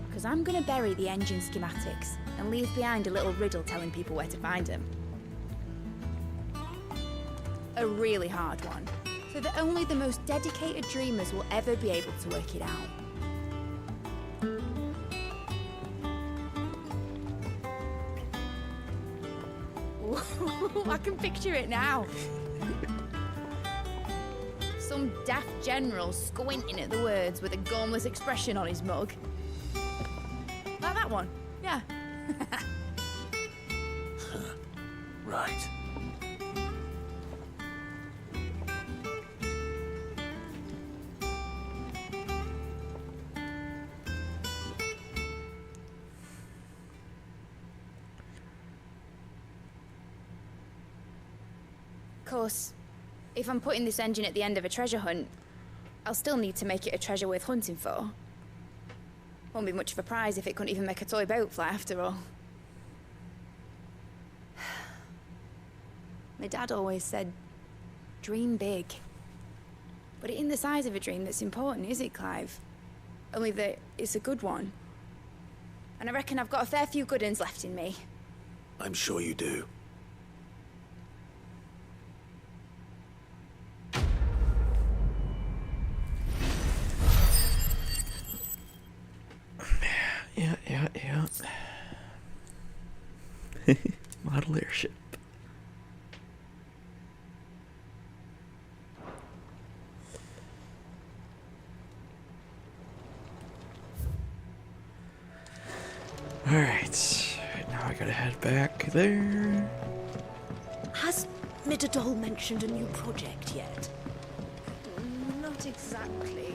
Because I'm gonna bury the engine schematics and leave behind a little riddle telling people where to find them. A really hard one, so that only the most dedicated dreamers will ever be able to work it out. Ooh, I can picture it now. Some daft general squinting at the words with a gormless expression on his mug. Like that one, yeah. Right. Of course, if I'm putting this engine at the end of a treasure hunt, I'll still need to make it a treasure worth hunting for. Won't be much of a prize if it couldn't even make a toy boat fly after all. My dad always said, dream big. But it ain't the size of a dream that's important, is it, Clive? Only that it's a good one. and I reckon I've got a fair few good uns left in me. I'm sure you do. Yeah. Model airship. Alright, now I gotta head back there. Has Midadol mentioned a new project yet? Not exactly.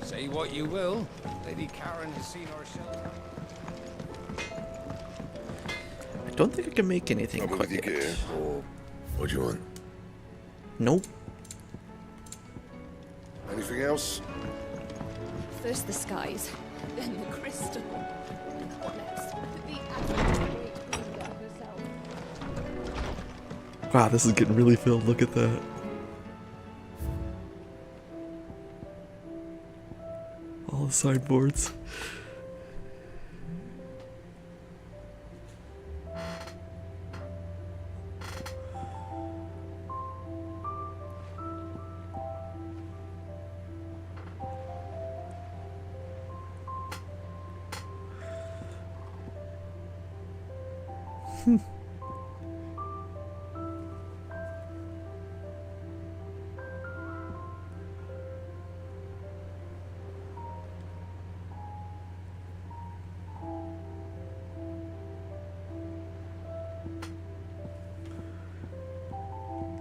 Say what you will, Lady Karen has seen our shelter. I don't think I can make anything quite yet. Or what do you want? Nope. Anything else? First the skies, then the crystal. What next? Wow, this is getting really filled. Look at that. All the sideboards.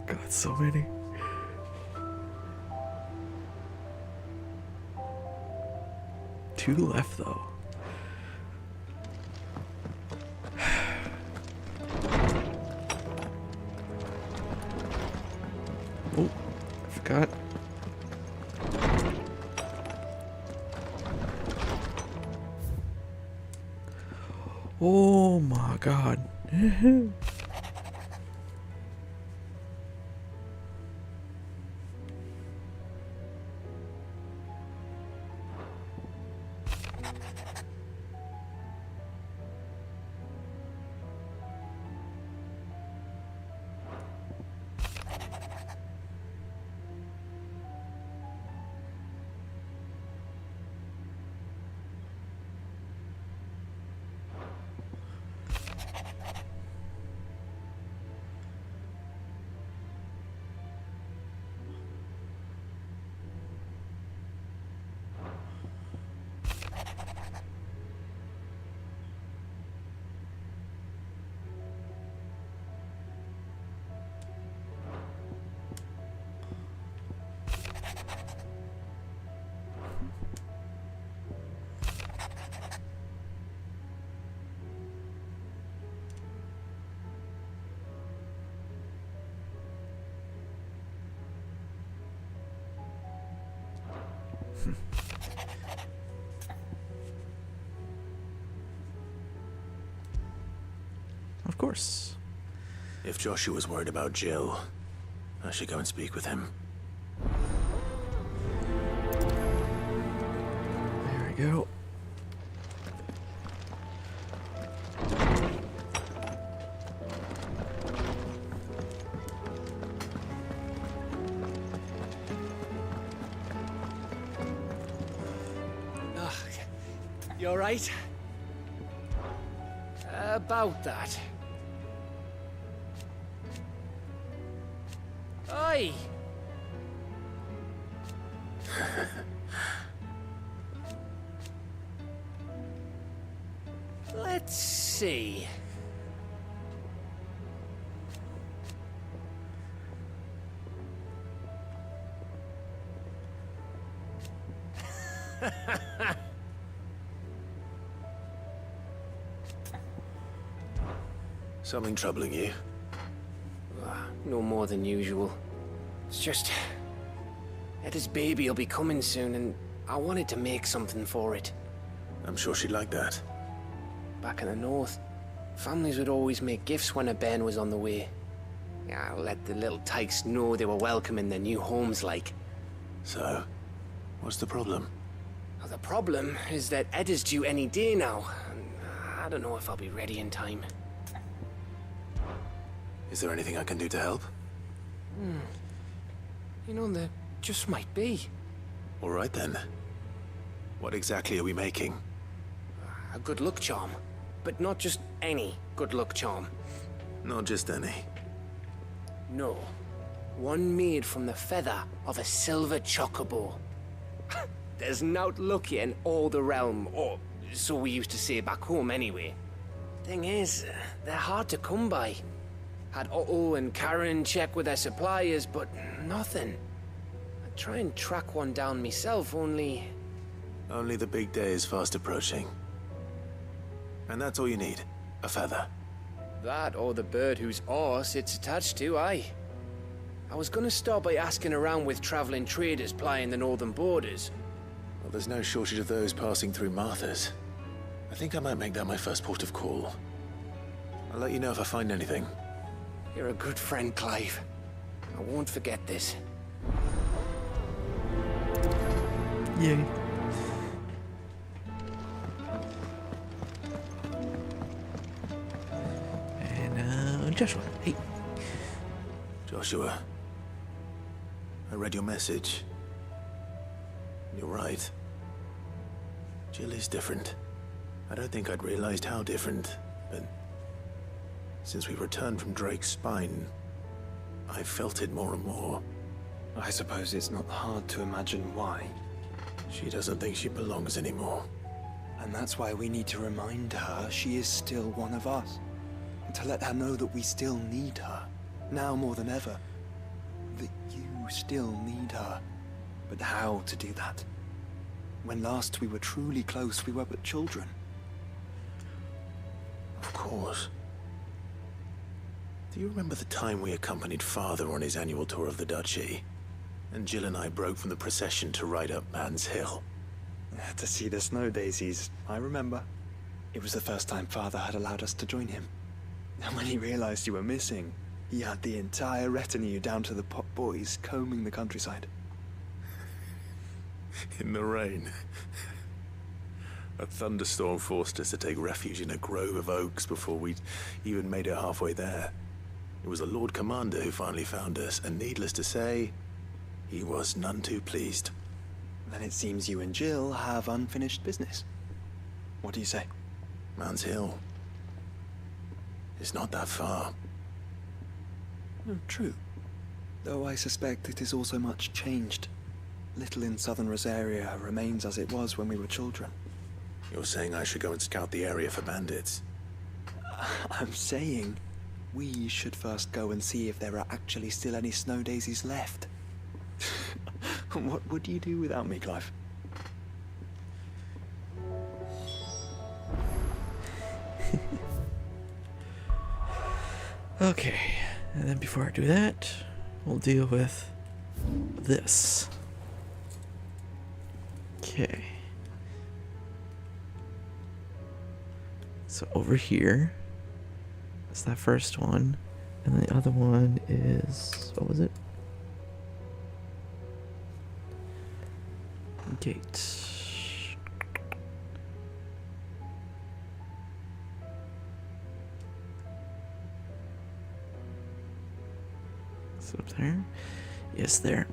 God, so many. Two left though. Oh, I forgot. Oh my God. Of course. If Joshua's worried about Jill, I should go and speak with him. There we go. You alright? About that. Oi! Let's see. Something troubling you? No more than usual. It's just... Eda's baby will be coming soon, and I wanted to make something for it. I'm sure she'd like that. Back in the north, families would always make gifts when a bairn was on the way. Yeah, let the little tykes know they were welcome in their new homes, like. So, what's the problem? Well, the problem is that Ed is due any day now, and I don't know if I'll be ready in time. Is there anything I can do to help? You know, there just might be. All right then. What exactly are we making? A good luck charm. But not just any good luck charm. Not just any. No. One made from the feather of a silver chocobo. There's nowt lucky in all the realm, or so we used to say back home anyway. Thing is, they're hard to come by. Had Otto and Karen check with their suppliers, but nothing. I'd try and track one down myself, only... Only the big day is fast approaching. And that's all you need, a feather. That or the bird whose horse it's attached to, aye. I was gonna start by asking around with traveling traders plying the northern borders. Well, there's no shortage of those passing through Martha's. I think I might make that my first port of call. I'll let you know if I find anything. You're a good friend, Clive. I won't forget this. Yay. And Joshua, hey. Joshua, I read your message. You're right. Jill is different. I don't think I'd realized how different, but since we returned from Drake's spine, I felt it more and more. I suppose it's not hard to imagine why. She doesn't think she belongs anymore. And that's why we need to remind her she is still one of us. And to let her know that we still need her, now more than ever. That you still need her. But how to do that? When last we were truly close, we were but children. Of course. Do you remember the time we accompanied Father on his annual tour of the Duchy? And Jill and I broke from the procession to ride up Man's Hill. To see the snow daisies, I remember. It was the first time Father had allowed us to join him. And when he realized you were missing, he had the entire retinue down to the pot boys combing the countryside. In the rain. A thunderstorm forced us to take refuge in a grove of oaks before we'd even made it halfway there. It was the Lord Commander who finally found us, and needless to say, he was none too pleased. Then it seems you and Jill have unfinished business. What do you say? Man's Hill. It's not that far. True. Though I suspect it is also much changed. Little in southern Rosaria remains as it was when we were children. You're saying I should go and scout the area for bandits? I'm saying we should first go and see if there are actually still any snow daisies left. What would you do without me, Clive? Okay, and then before I do that, we'll deal with this. Okay. So over here, that's that first one, and the other one is, what was it? Gate. Is it up there? Yes, there.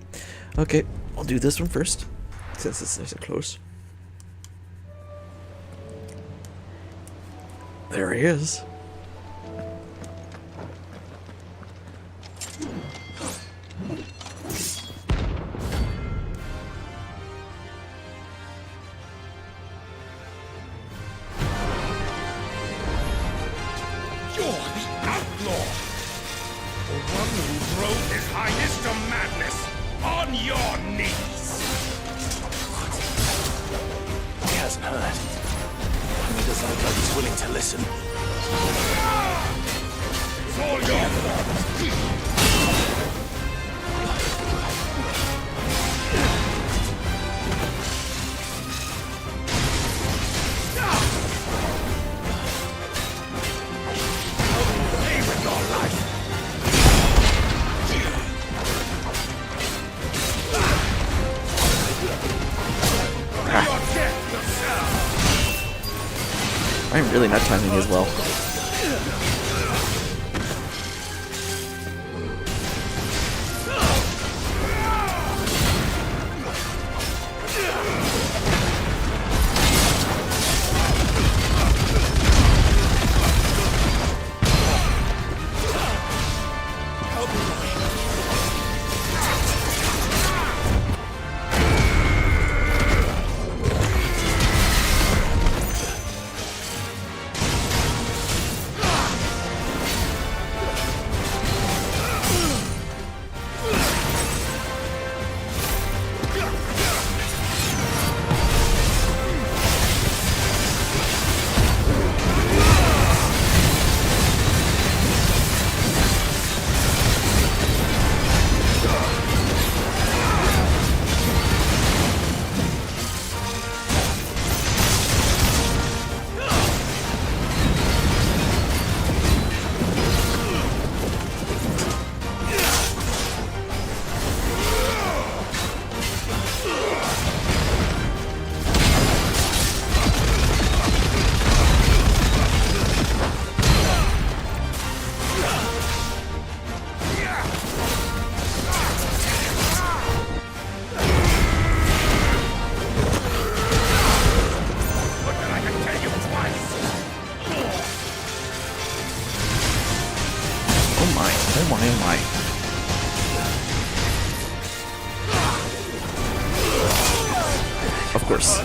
Okay, I'll do this one first, since it's nice and close. There he is. I'm really not timing as well. Oh my. Of course.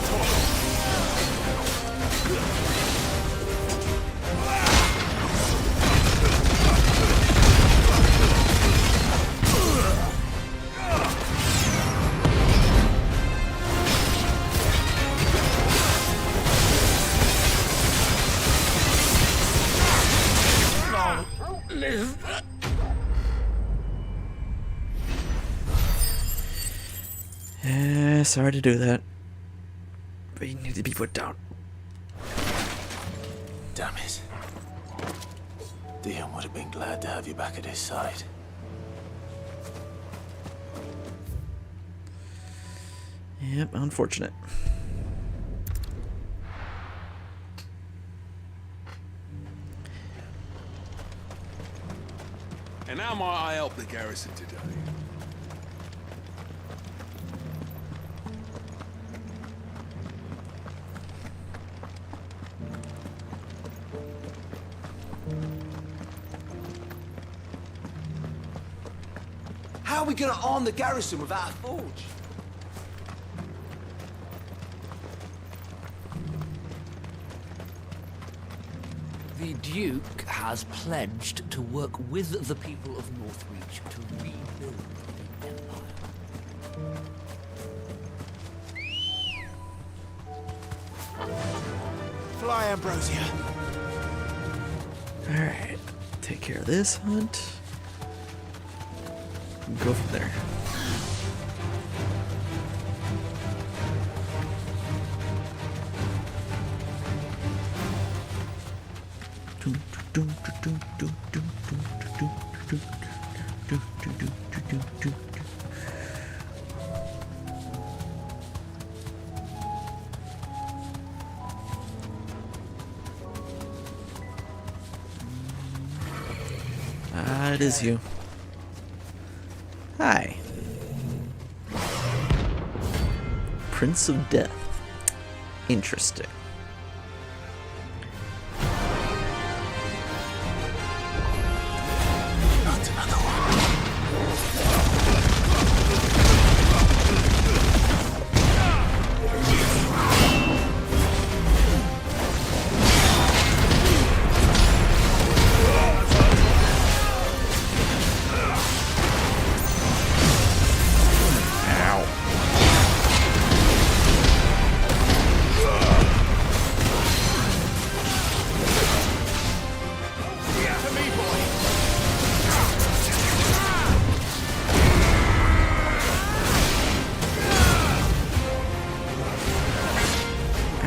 Sorry to do that, but you need to be put down. Damn it. Dion would have been glad to have you back at his side. Yep, unfortunate. And how might I help the garrison today? How are we gonna arm the garrison without a forge? The Duke has pledged to work with the people of Northreach to rebuild the Empire. Fly, Ambrosia. Alright, take care of this hunt. Go from there. It is you. Hi. Prince of Death. Interesting. Not another one.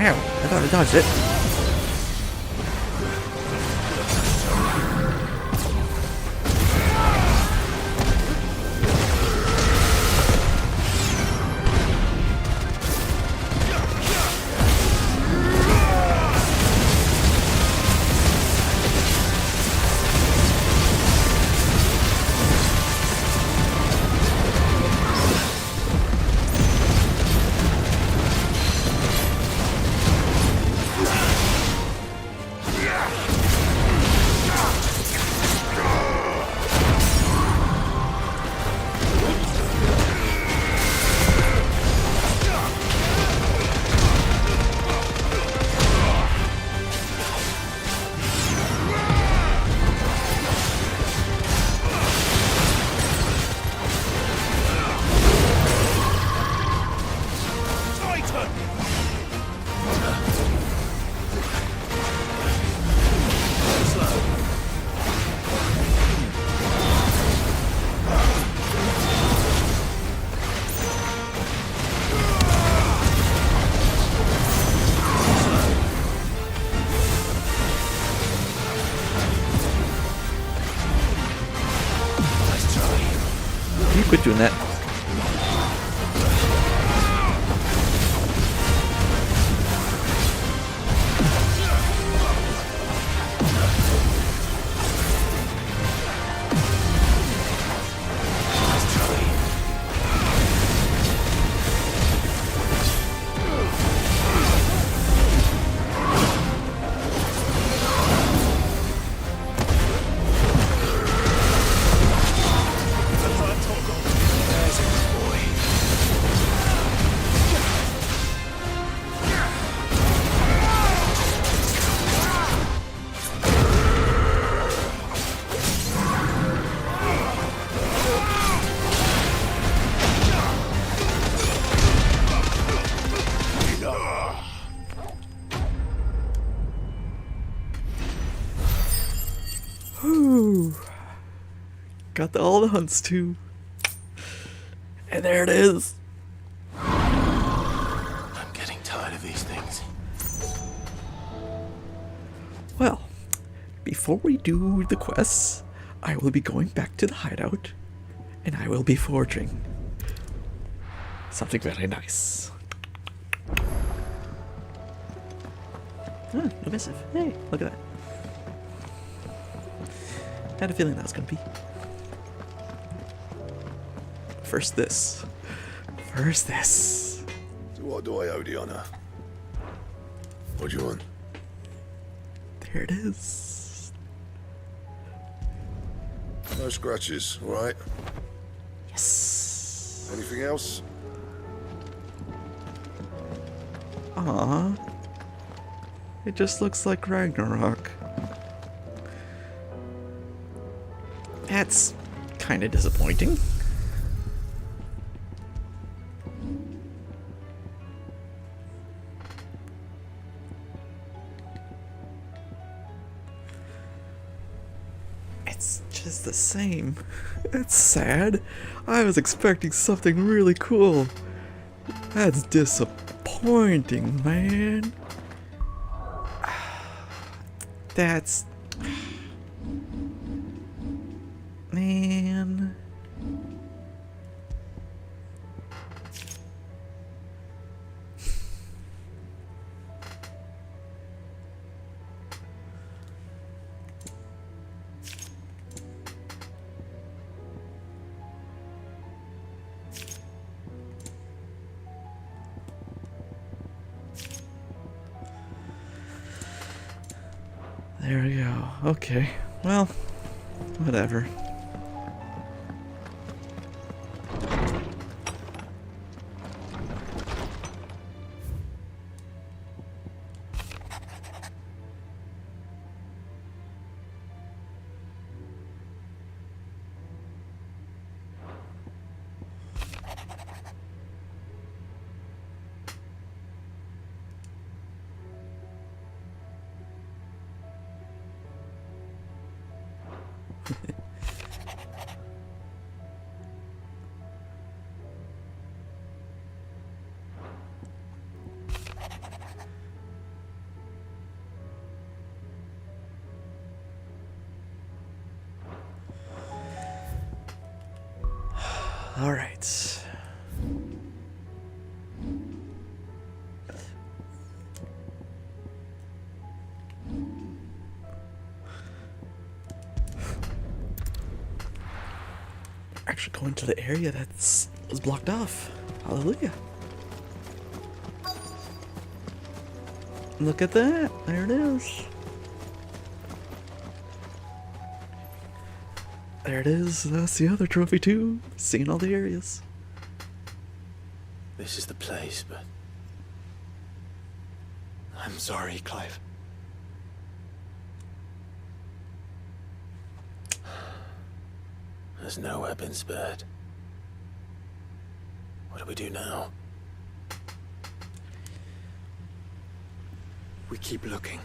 Ow, I thought I dodged it. quit doing that. Whew. Got all the hunts too. And there it is. I'm getting tired of these things. Well, before we do the quests, I will be going back to the hideout and I will be forging something very nice. No missive. Hey, look at that. Had a feeling that was gonna be. First this. First this. So what do I owe the honor? What do you want? There it is. No scratches, all right? Yes. Anything else? Aww. It just looks like Ragnarok. That's kind of disappointing. It's just the same. It's sad. I was expecting something really cool. That's disappointing, man. That's... Man... There we go. Okay. Well, whatever. All right. Actually going to the area that's was blocked off. Hallelujah. Look at that. There it is. There it is. That's the other trophy too. Seeing all the areas. This is the place, but... I'm sorry, Clive. There's nowhere been spared. What do we do now? We keep looking.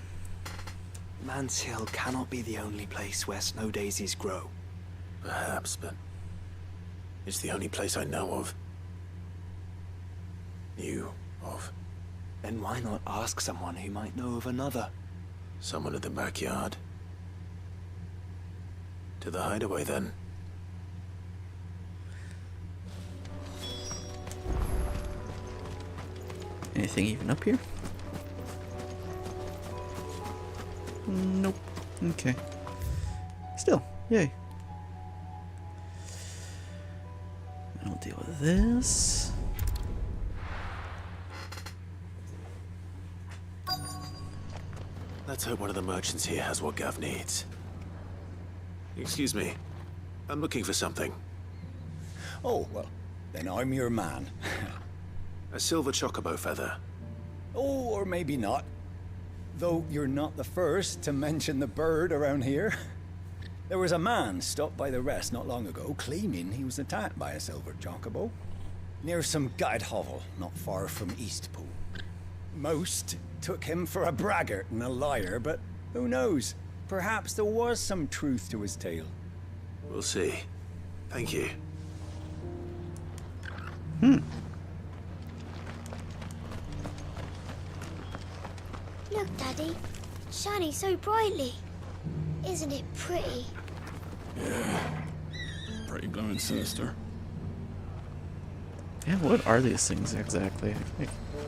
Lance Hill cannot be the only place where snow daisies grow. Perhaps, but it's the only place I know of. Knew of. Then why not ask someone who might know of another? Someone in the backyard. To the hideaway, then. Anything even up here? Nope. Okay. Still, yay. I'll deal with this. Let's hope one of the merchants here has what Gav needs. Excuse me. I'm looking for something. Oh, well, then I'm your man. A silver chocobo feather. Oh, or maybe not. Though you're not the first to mention the bird around here. There was a man stopped by the rest not long ago claiming he was attacked by a silver chocobo near some gutted hovel not far from Eastpool. Most took him for a braggart and a liar, but who knows? Perhaps there was some truth to his tale. We'll see. Thank you. Look, Daddy. It's shining so brightly. Isn't it pretty? Yeah. Pretty blooming sinister. Yeah, what are these things exactly?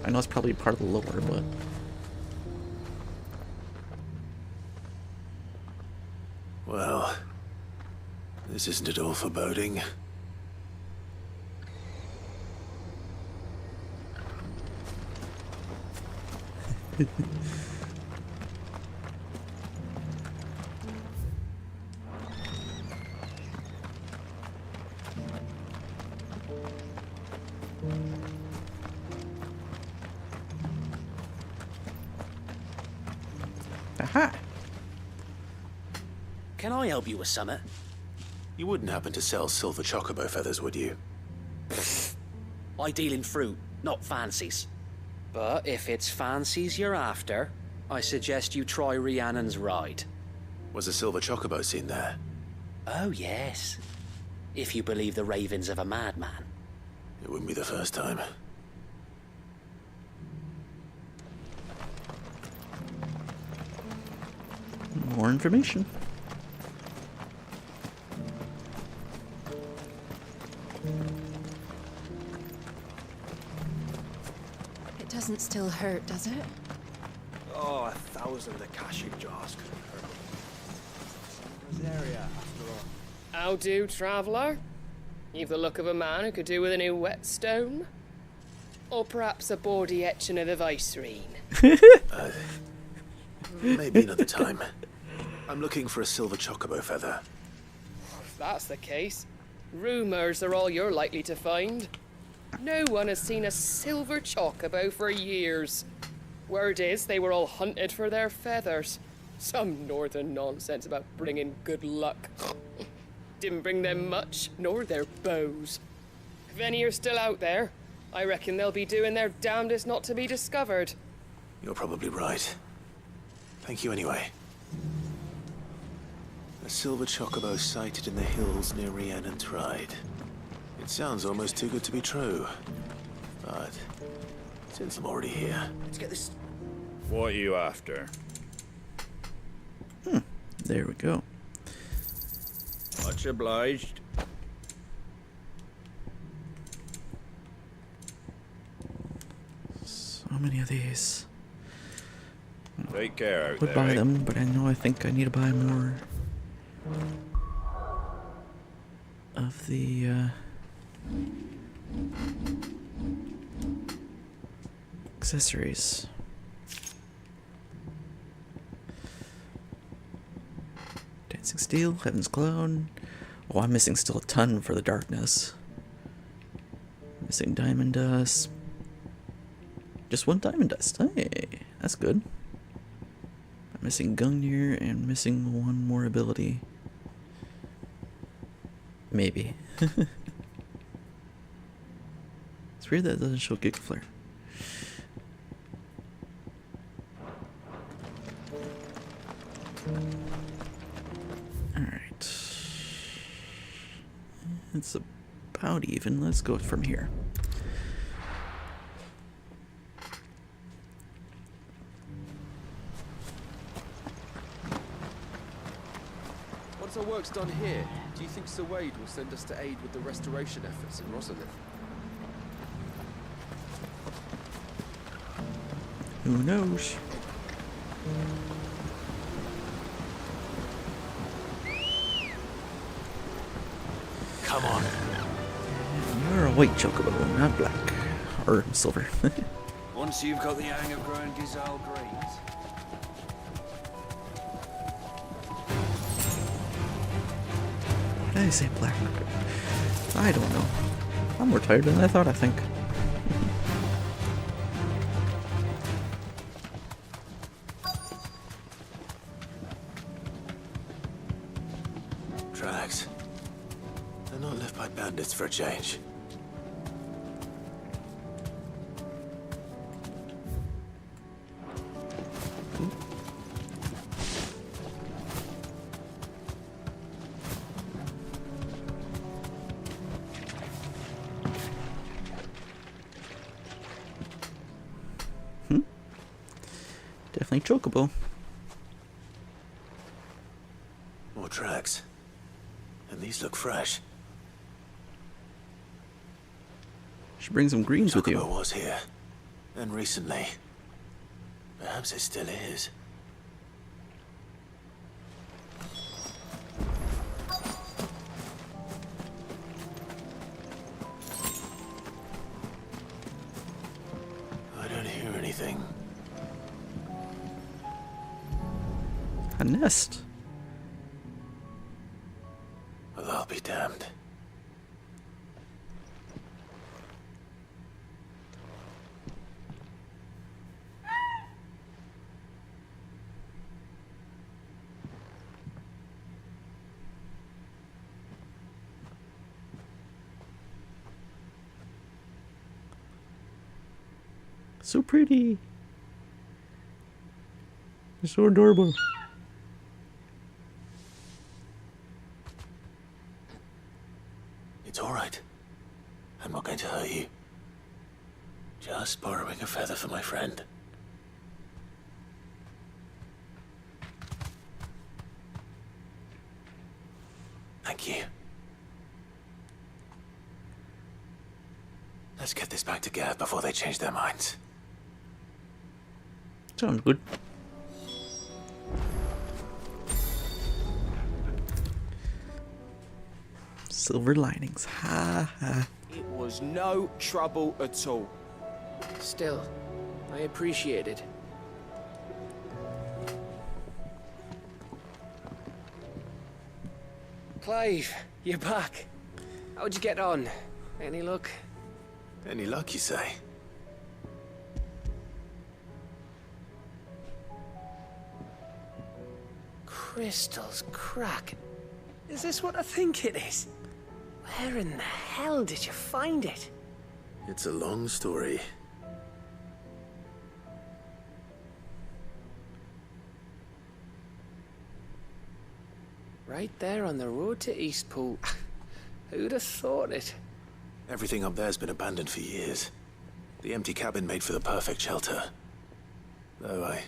I know it's probably part of the lore, but... Well, this isn't at all foreboding. Aha! Can I help you with something? You wouldn't happen to sell silver chocobo feathers, would you? I deal in fruit, not fancies. But if it's fancies you're after, I suggest you try Rhiannon's ride. Was a silver chocobo seen there? Oh, yes. If you believe the ravings of a madman. It wouldn't be the first time. More information. It doesn't still hurt, does it? Oh, 1,000 Akashic jars couldn't hurt. Rosaria, after all. How do, traveller? You've the look of a man who could do with a new whetstone. Or perhaps a bawdy etching of the Vicerine. Maybe another time. I'm looking for a silver chocobo feather. If that's the case, rumours are all you're likely to find. No one has seen a silver chocobo for years. Word is they were all hunted for their feathers. Some northern nonsense about bringing good luck. Didn't bring them much, nor their bows. If any are still out there, I reckon they'll be doing their damnedest not to be discovered. You're probably right. Thank you anyway. A silver chocobo sighted in the hills near Rhiannon's Ride. It sounds almost too good to be true. But since I'm already here... Let's get this... What are you after? There we go. Much obliged. So many of these. Take care out Would there. buy them, but I think I need to buy more of the accessories. Dancing Steel, Heaven's Cloud. Oh, I'm missing still a ton for the darkness. Missing Diamond Dust. Just one Diamond Dust. Hey, that's good. I'm missing Gungnir and missing one more ability. Maybe. It's weird that it doesn't show Giga Flare. Alright. It's about even. Let's go from here. Once our work's done here, do you think Sir Wade will send us to aid with the restoration efforts in Rosalith? Who knows? Come on. You're a white chocobo, not black. Or silver. Once you've got the hang of growing gazelle greens. Why did I say black? I don't know. I'm more tired than I thought, I think. Tracks. They're not left by bandits for a change. Definitely chocobo. More tracks. And these look fresh. Should bring some greens with you. Chocobo was here. And recently. Perhaps it still is. I don't hear anything. A nest. Well, I'll be damned. So pretty. It's so adorable. It's all right. I'm not going to hurt you. Just borrowing a feather for my friend. Thank you. Let's get this back to Gav before they change their minds. Sounds good. Silver linings. Ha ha. It was no trouble at all. Still, I appreciate it. Clive, you're back. How'd you get on? Any luck? Any luck, you say? Crystal's crack. Is this what I think it is? Where in the hell did you find it? It's a long story. Right there on the road to Eastpool. Who'd have thought it? Everything up there's been abandoned for years. The empty cabin made for the perfect shelter. Though I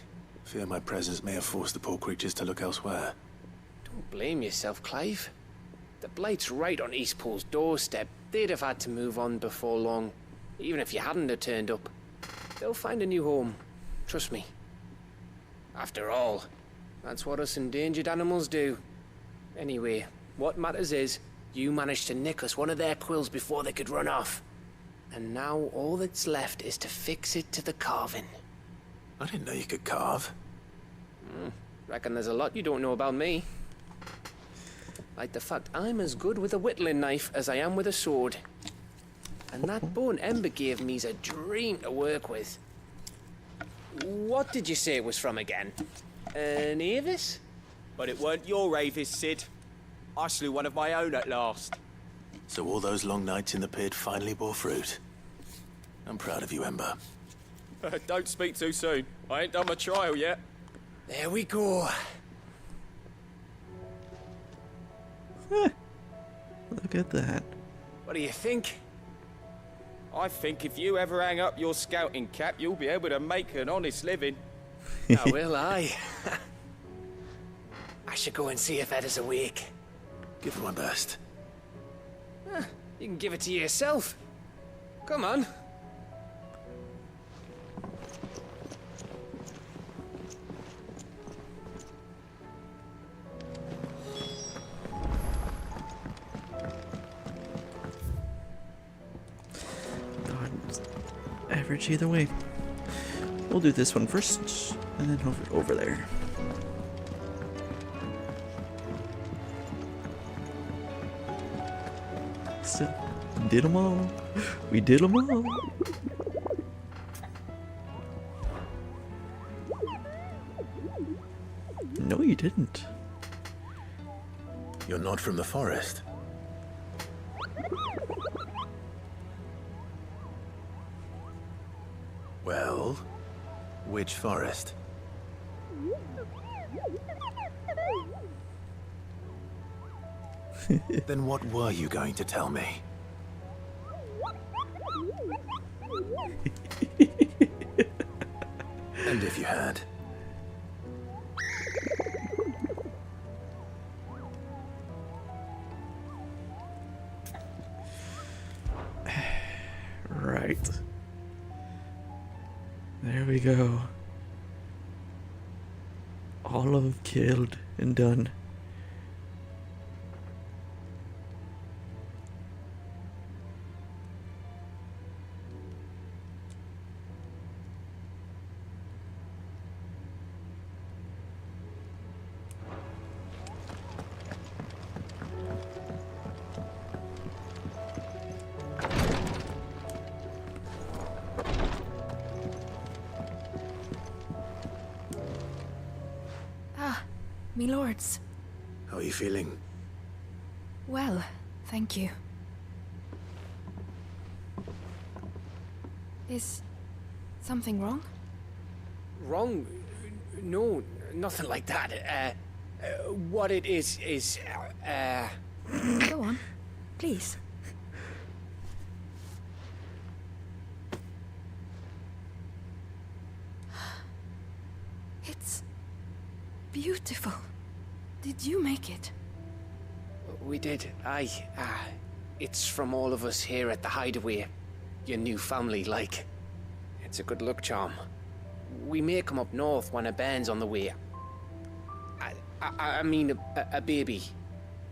fear my presence may have forced the poor creatures to look elsewhere. Don't blame yourself, Clive. The Blight's right on Eastpool's doorstep. They'd have had to move on before long, even if you hadn't have turned up. They'll find a new home. Trust me. After all, that's what us endangered animals do. Anyway, what matters is, you managed to nick us one of their quills before they could run off. And now all that's left is to fix it to the carving. I didn't know you could carve. Reckon there's a lot you don't know about me. Like the fact I'm as good with a whittling knife as I am with a sword. And that bone Ember gave me's a dream to work with. What did you say it was from again? An Avis? But it weren't your Avis, Sid. I slew one of my own at last. So all those long nights in the pit finally bore fruit. I'm proud of you, Ember. Don't speak too soon. I ain't done my trial yet. There we go. Look at that. What do you think? I think if you ever hang up your scouting cap, you'll be able to make an honest living. Now will I. I should go and see if Ed is awake. Give it my best. You can give it to yourself. Come on. Average either way. We'll do this one first, and then over there. Still, did them all. We did them all. No, you didn't. You're not from the forest. Well, which forest? Then what were you going to tell me? And if you had? Right. There we go. All of them killed and done. Me lords. How are you feeling? Well, thank you. Is something wrong? Wrong? No, nothing like that. What it is, Go on, please. It's beautiful. Did you make it? We did, aye. It's from all of us here at the Hideaway. Your new family, like. It's a good luck charm. We may come up north when a band's on the way. I mean a baby.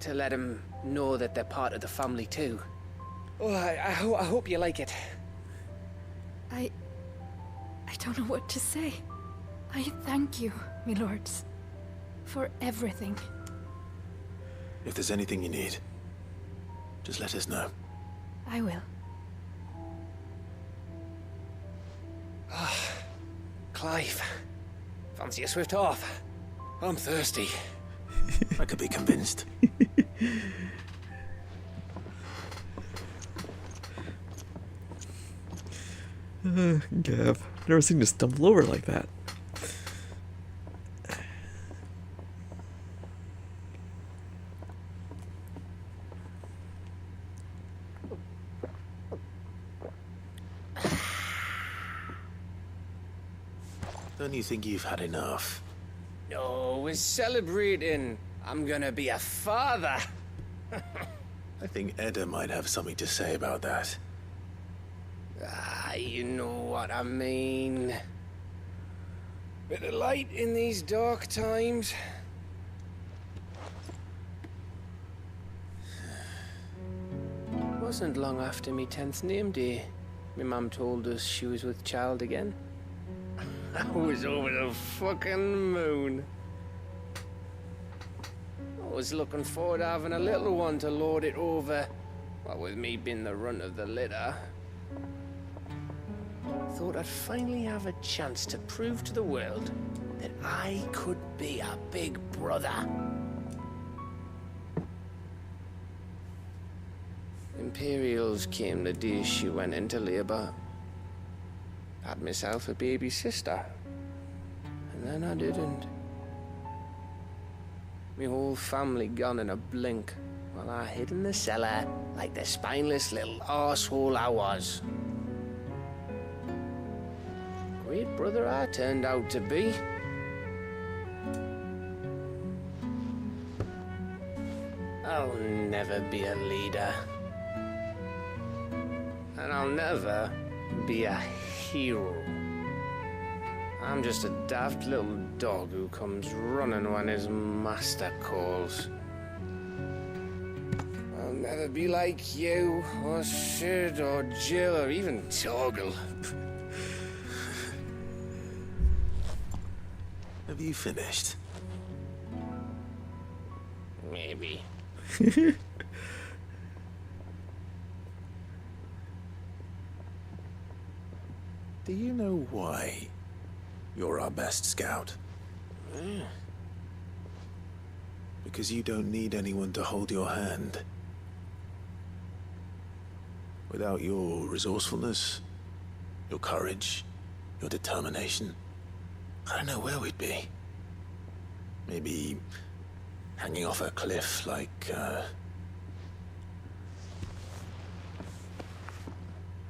To let him know that they're part of the family too. Oh, I hope you like it. I don't know what to say. I thank you, my lords, for everything. If there's anything you need, just let us know. I will. Clive, fancy a swift off? I'm thirsty. I could be convinced. Gav, never seen you stumble over like that. Don't you think you've had enough? No, we're celebrating. I'm gonna be a father. I think Edda might have something to say about that. You know what I mean. Bit of light in these dark times. Wasn't long after me 10th name day. My mum told us she was with child again. I was over the fucking moon. I was looking forward to having a little one to lord it over. What with me being the runt of the litter. Thought I'd finally have a chance to prove to the world that I could be a big brother. Imperials came the day she went into labor. Had myself a baby sister. And then I didn't. My whole family gone in a blink, while I hid in the cellar like the spineless little arsehole I was. Great brother I turned out to be. I'll never be a leader. And I'll never be a hero. I'm just a daft little dog who comes running when his master calls. I'll never be like you, or Sid, or Jill, or even Torgal. Have you finished? Maybe. Do you know why you're our best scout? Because you don't need anyone to hold your hand. Without your resourcefulness, your courage, your determination, I don't know where we'd be. Maybe hanging off a cliff like,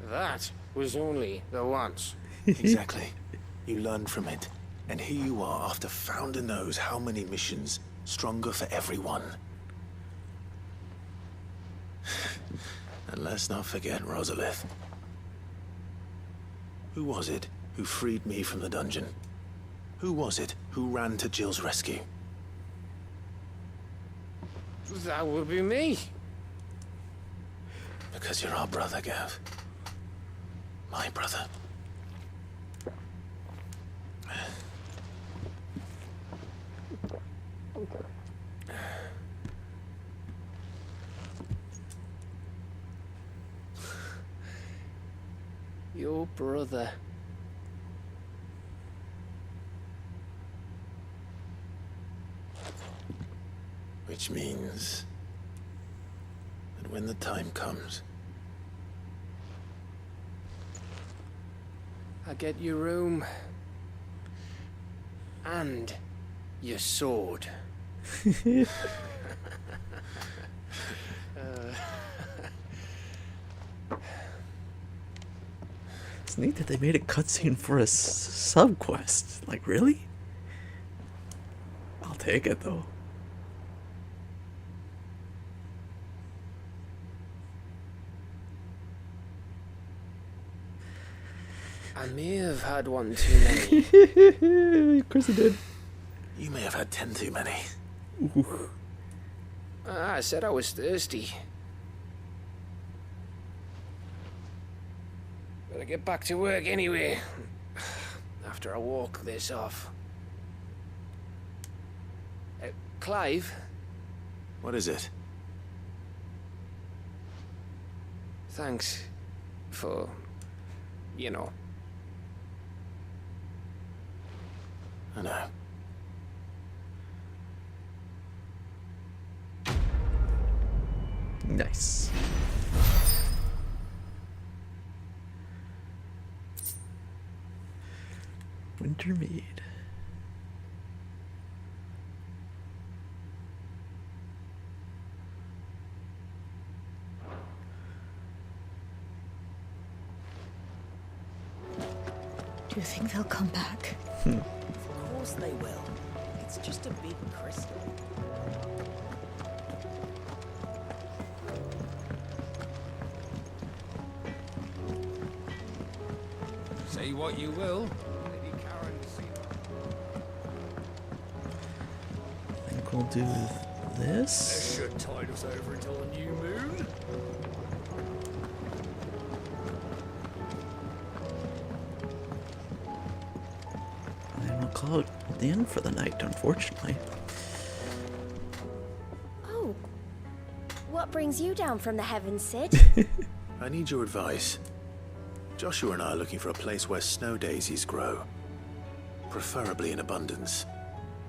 That was only the once. Exactly. You learned from it. And here you are after Founder knows how many missions, stronger for everyone. And let's not forget Rosalith. Who was it who freed me from the dungeon? Who was it who ran to Jill's rescue? That would be me. Because you're our brother, Gav. My brother. Your brother. Which means that when the time comes, I get your room. And your sword. It's neat that they made a cutscene for a sub-quest. Like, really? I'll take it, though. I may have had one too many. Of course he did. you may have had 10 too many. Ooh. I said I was thirsty. Better get back to work anyway. After I walk this off. Clive? What is it? Thanks for, you know. I know. Nice. Wintermead. Do you think they'll come back? Of course they will. It's just a big crystal. Say what you will. I think we'll do this. That should tide us over until the new moon. And we'll call it the end for the night, unfortunately. Oh. What brings you down from the heavens, Sid? I need your advice. Joshua and I are looking for a place where snow daisies grow. Preferably in abundance.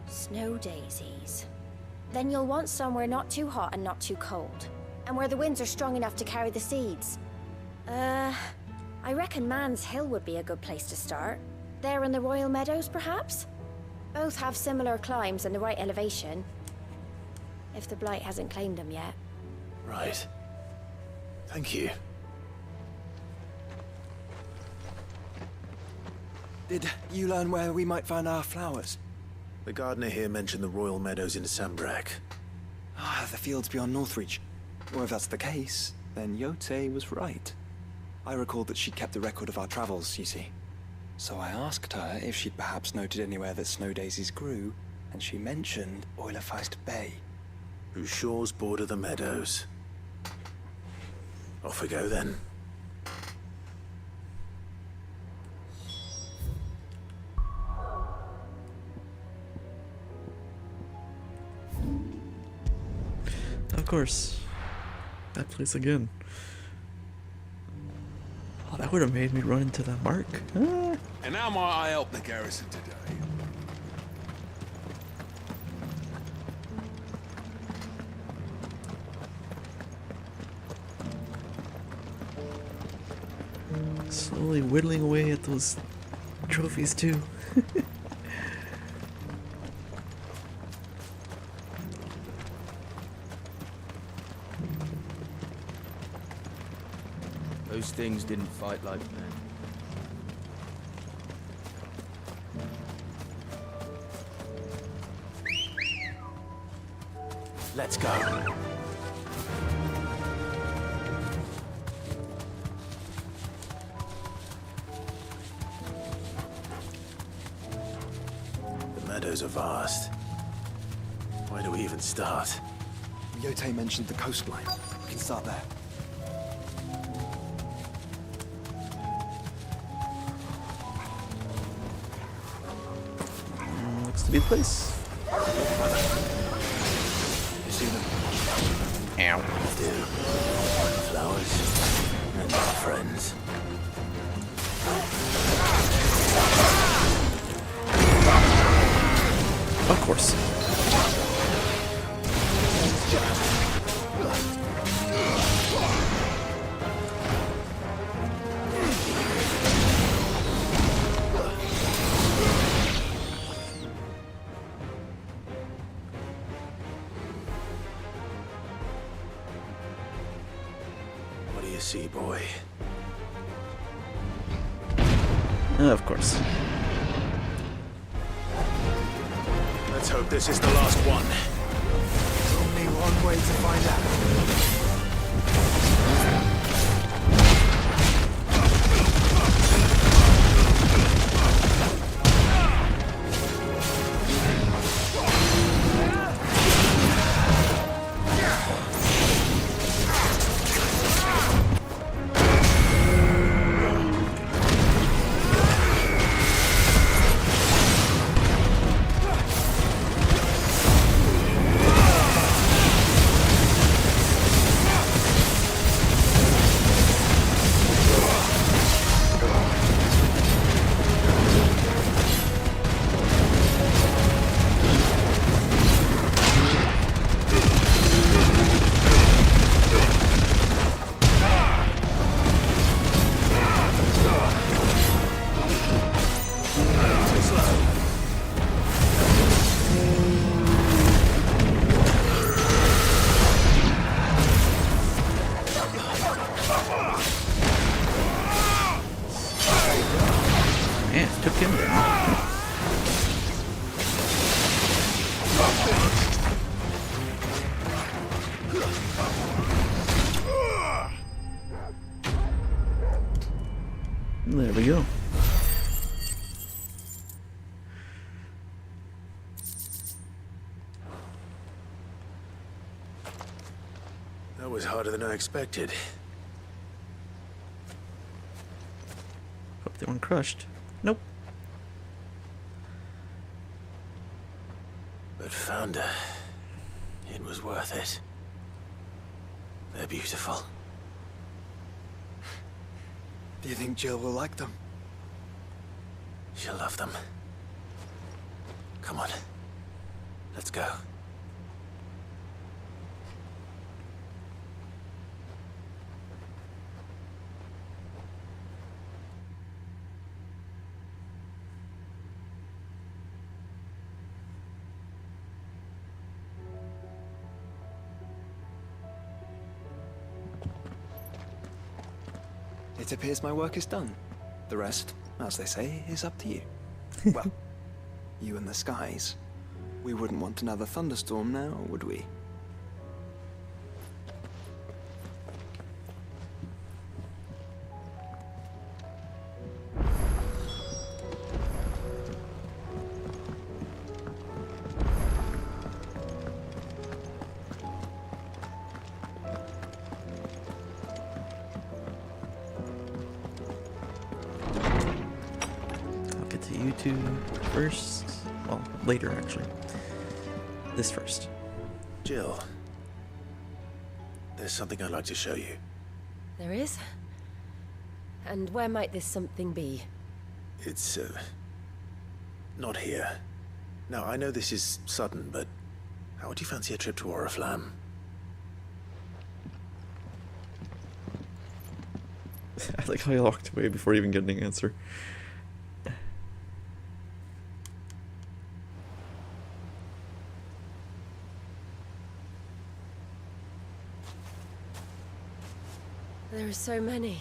Snow daisies. Then you'll want somewhere not too hot and not too cold. And where the winds are strong enough to carry the seeds. I reckon Man's Hill would be a good place to start. There in the Royal Meadows, perhaps? Both have similar climbs and the right elevation. If the Blight hasn't claimed them yet. Right. Thank you. Did you learn where we might find our flowers? The gardener here mentioned the Royal Meadows in Sambrak. Ah, the fields beyond Northreach. Well, if that's the case, then Yote was right. I recalled that she'd kept a record of our travels, you see. So I asked her if she'd perhaps noted anywhere that snow daisies grew, and she mentioned Oilerfeist Bay. Whose shores border the meadows. Off we go then. of course. That place again. Oh, that would have made me run into that mark. Ah. And how might I help the garrison today? Slowly whittling away at those trophies too. Those things didn't fight like men. Let's go. The meadows are vast. Where do we even start? Yote mentioned the coastline. We can start there. Looks to be the place. You see them? Ow. I do. Flowers and our friends. Of course. What do you see, boy? Of course. Let's hope this is the last one. Only one way to find out. Man, took him down. There we go. That was harder than I expected. Hope they weren't crushed. Nope. But found her. It was worth it. They're beautiful. Do you think Jill will like them? She'll love them. Come on. Let's go. It appears my work is done. The rest, as they say, is up to you. Well, you and the skies. We wouldn't want another thunderstorm now, would we? You two first. Well, later actually. This first. Jill, there's something I'd like to show you. There is? And where might this something be? It's, not here. Now, I know this is sudden, but how would you fancy a trip to Oriflamme? I like how he walked away before even getting an answer. There are so many.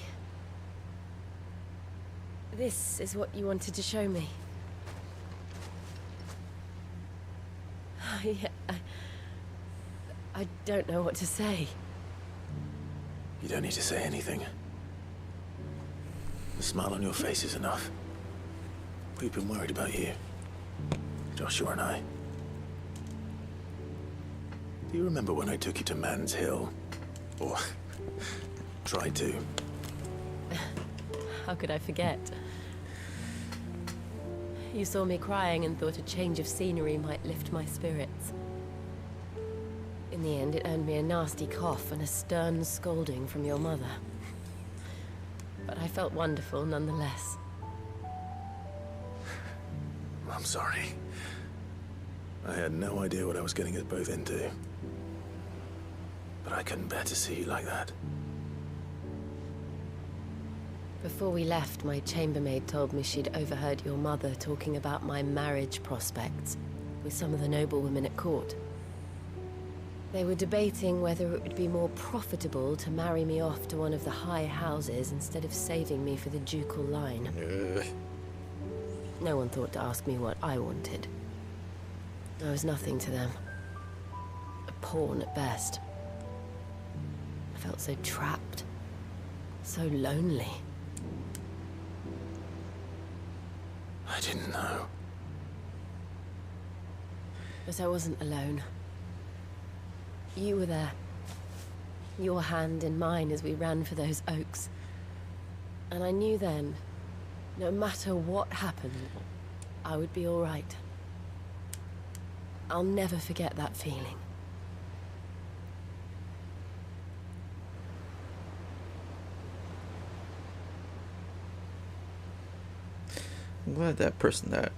This is what you wanted to show me. I don't know what to say. You don't need to say anything. The smile on your face is enough. We've been worried about you, Joshua and I. Do you remember when I took you to Man's Hill? Or tried to? How could I forget? You saw me crying and thought a change of scenery might lift my spirits. In the end, it earned me a nasty cough and a stern scolding from your mother. But I felt wonderful nonetheless. I'm sorry. I had no idea what I was getting us both into. But I couldn't bear to see you like that. Before we left, my chambermaid told me she'd overheard your mother talking about my marriage prospects with some of the noblewomen at court. They were debating whether it would be more profitable to marry me off to one of the high houses instead of saving me for the ducal line. No one thought to ask me what I wanted. I was nothing to them. A pawn at best. I felt so trapped. So lonely. I didn't know. But I wasn't alone. You were there. Your hand in mine as we ran for those oaks. And I knew then, no matter what happened, I would be all right. I'll never forget that feeling. I'm glad that person that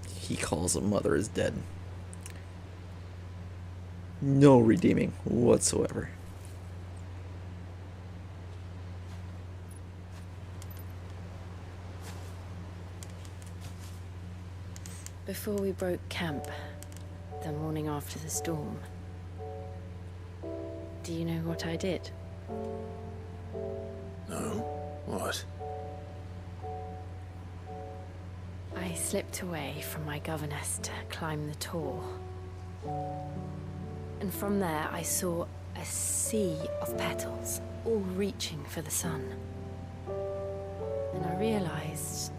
he calls a mother is dead. No redeeming whatsoever. Before we broke camp, the morning after the storm, do you know what I did? No? What? I slipped away from my governess to climb the tor. And from there I saw a sea of petals, all reaching for the sun. And I realized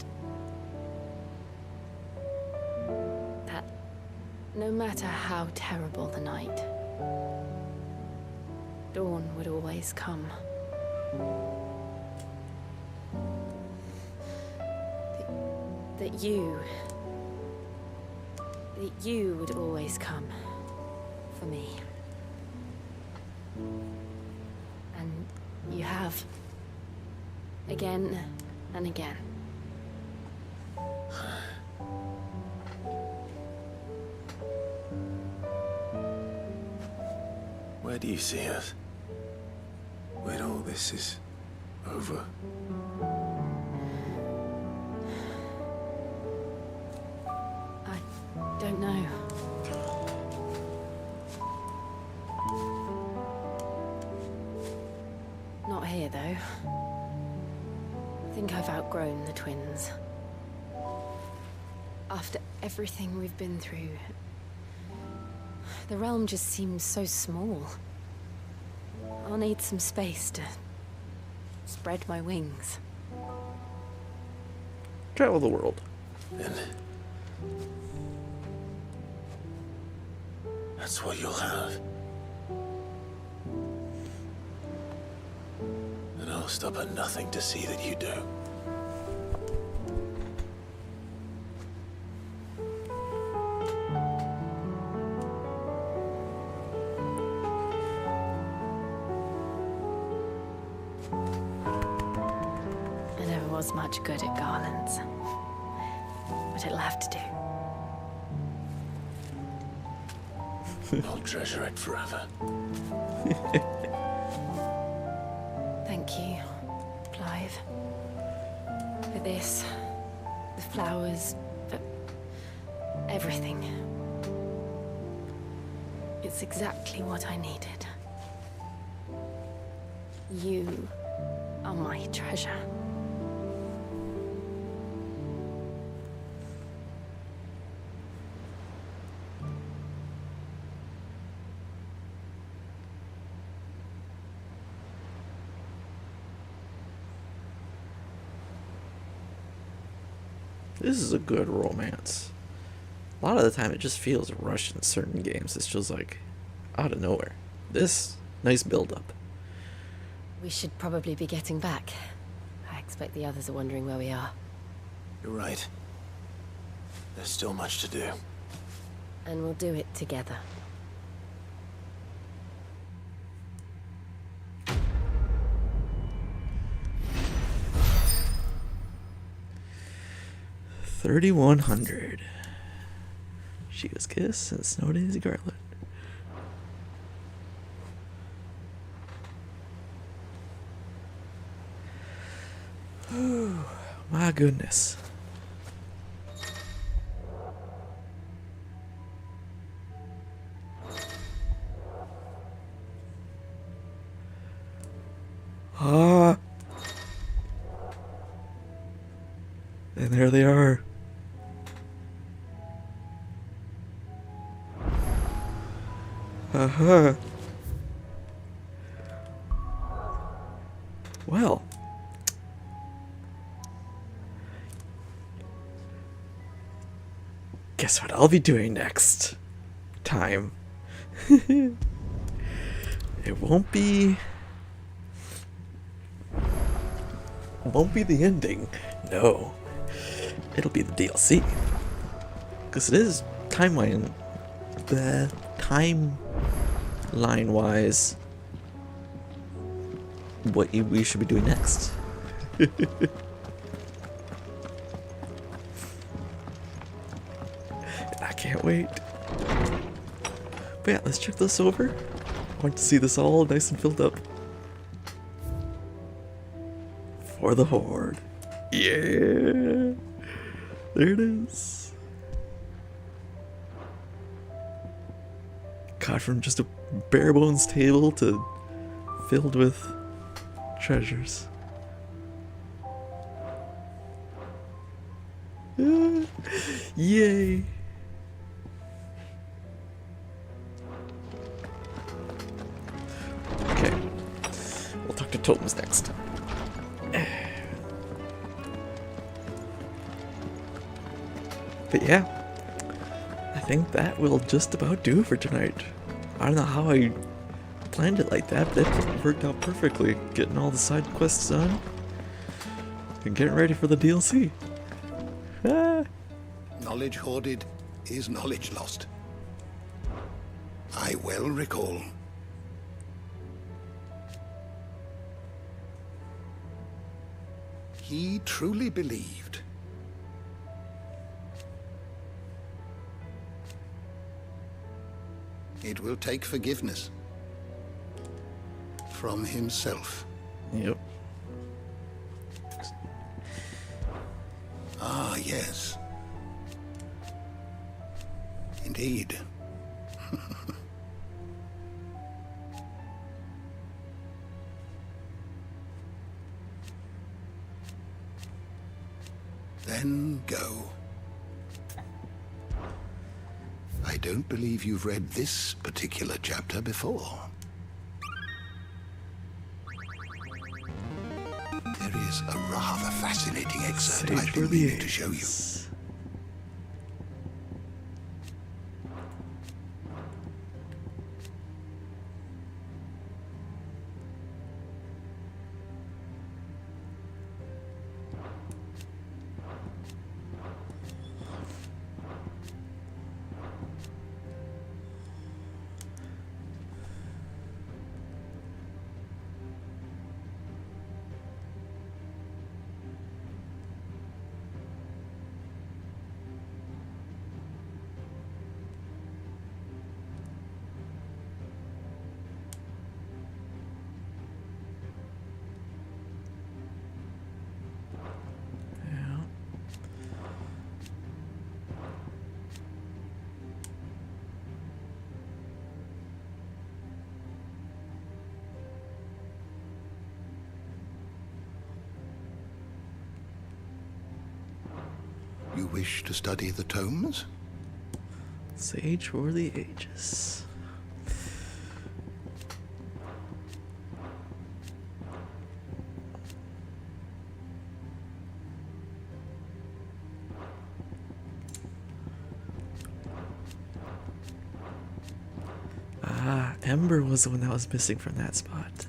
that no matter how terrible the night, dawn would always come. That you would always come for me. And you have. Again and again. Where do you see us? When all this is over? Don't know. Not here, though. I think I've outgrown the twins. After everything we've been through, the realm just seems so small. I'll need some space to spread my wings. Travel the world. And that's what you'll have. And I'll stop at nothing to see that you do. as much good at garlands. But it'll have to do. I'll treasure it forever. Thank you, Clive. For this, the flowers, for everything. It's exactly what I needed. You are my treasure. This is a good romance. A lot of the time it just feels rushed in certain games. It's just like out of nowhere. This, nice build up. We should probably be getting back. I expect the others are wondering where we are. You're right. There's still much to do. And we'll do it together. $3,100. She was Kiss and Snow Daisy Garland. My goodness. Ah. And there they are. Uh-huh. Well. Guess what I'll be doing next time. It won't be the ending. No. It'll be the DLC. Because it is timeline wise what we should be doing next. I can't wait. But yeah, let's check this over. I want to see this all nice and filled up. For the Horde. Yeah! There it is. God, from just a bare bones table to filled with treasures. Yay! Okay, we'll talk to totems next. But yeah, I think that will just about do it for tonight. I don't know how I planned it like that, but it worked out perfectly. Getting all the side quests done and getting ready for the DLC. Ah. Knowledge hoarded is knowledge lost. I well recall. He truly believed. It will take forgiveness from himself. Yep. Ah, yes. Indeed. Then go. I don't believe you've read this particular chapter before. There is a rather fascinating excerpt I've been meaning to show you. You wish to study the tomes? Sage for the ages. Ah, Ember was the one that was missing from that spot.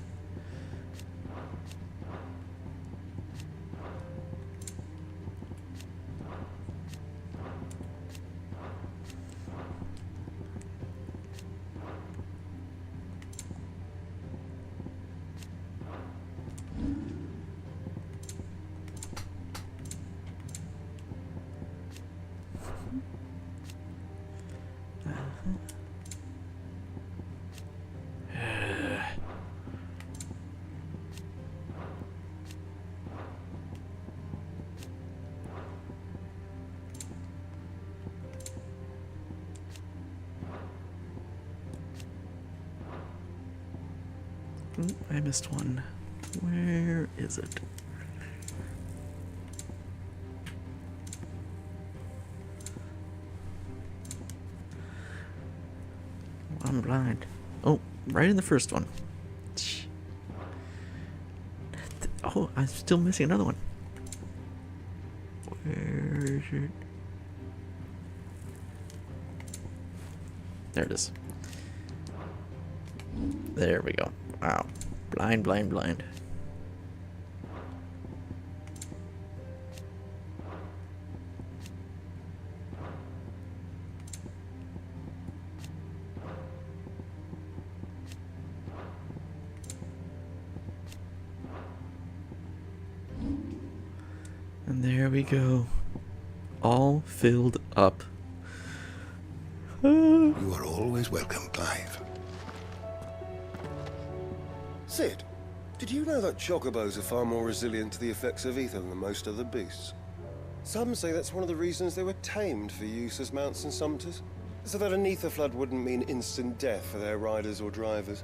I missed one. Where is it? I'm blind. Oh, right in the first one. Oh, I'm still missing another one. Where is it? There it is. There we go. Wow. Blind, blind, blind. And there we go. All filled up. You are always welcome, Clive. Sid, did you know that chocobos are far more resilient to the effects of ether than most other beasts? Some say that's one of the reasons they were tamed for use as mounts and sumpters, so that an ether flood wouldn't mean instant death for their riders or drivers.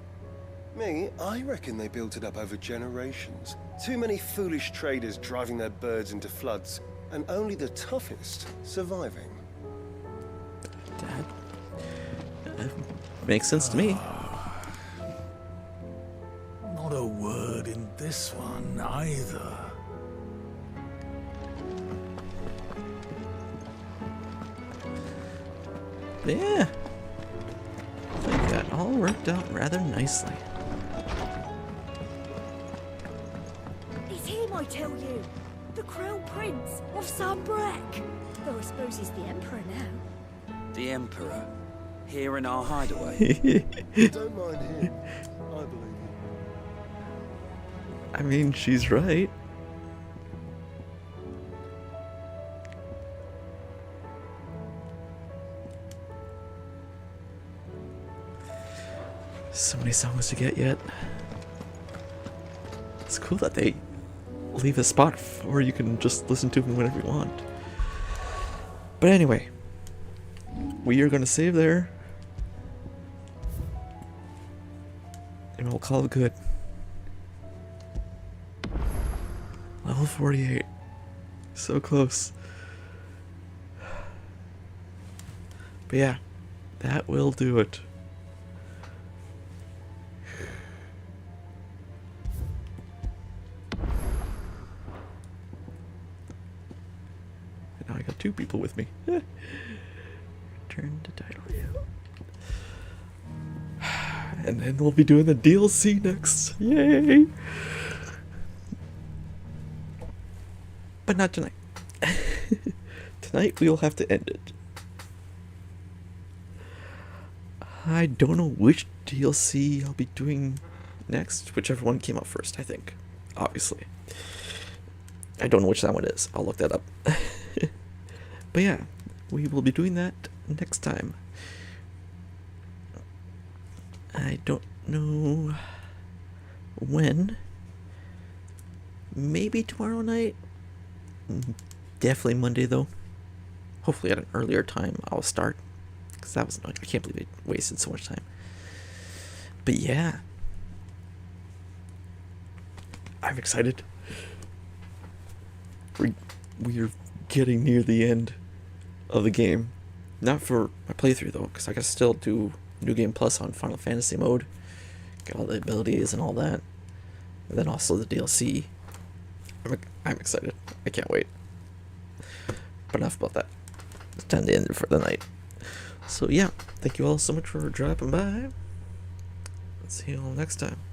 Me, I reckon they built it up over generations. Too many foolish traders driving their birds into floods, and only the toughest surviving. That makes sense to me. Not a word in this one, either. Yeah. I think that all worked out rather nicely. It's him, I tell you. The Crown Prince of Sunbreck. Though I suppose he's the Emperor now. The Emperor? Here in our hideaway? Don't mind him. I believe you. I mean, she's right. So many songs to get yet. It's cool that they leave a spot where you can just listen to them whenever you want. But anyway, we are going to save there. And we'll call it good. Level 48. So close. But yeah, that will do it. And now I got two people with me. Return to title view. And then we'll be doing the DLC next. Yay! But not tonight. Tonight we will have to end it. I don't know which DLC I'll be doing next. Whichever one came out first, I think. Obviously. I don't know which that one is. I'll look that up. But yeah, we will be doing that next time. I don't know when. Maybe tomorrow night. Definitely Monday though. Hopefully at an earlier time I'll start. Because that was annoying. I can't believe it wasted so much time. But yeah. I'm excited. We're getting near the end of the game. Not for my playthrough though, because I can still do New Game Plus on Final Fantasy mode. Get all the abilities and all that. And then also the DLC. I'm excited. I can't wait. But enough about that. It's time to end it for the night. So yeah, thank you all so much for dropping by. See you all next time.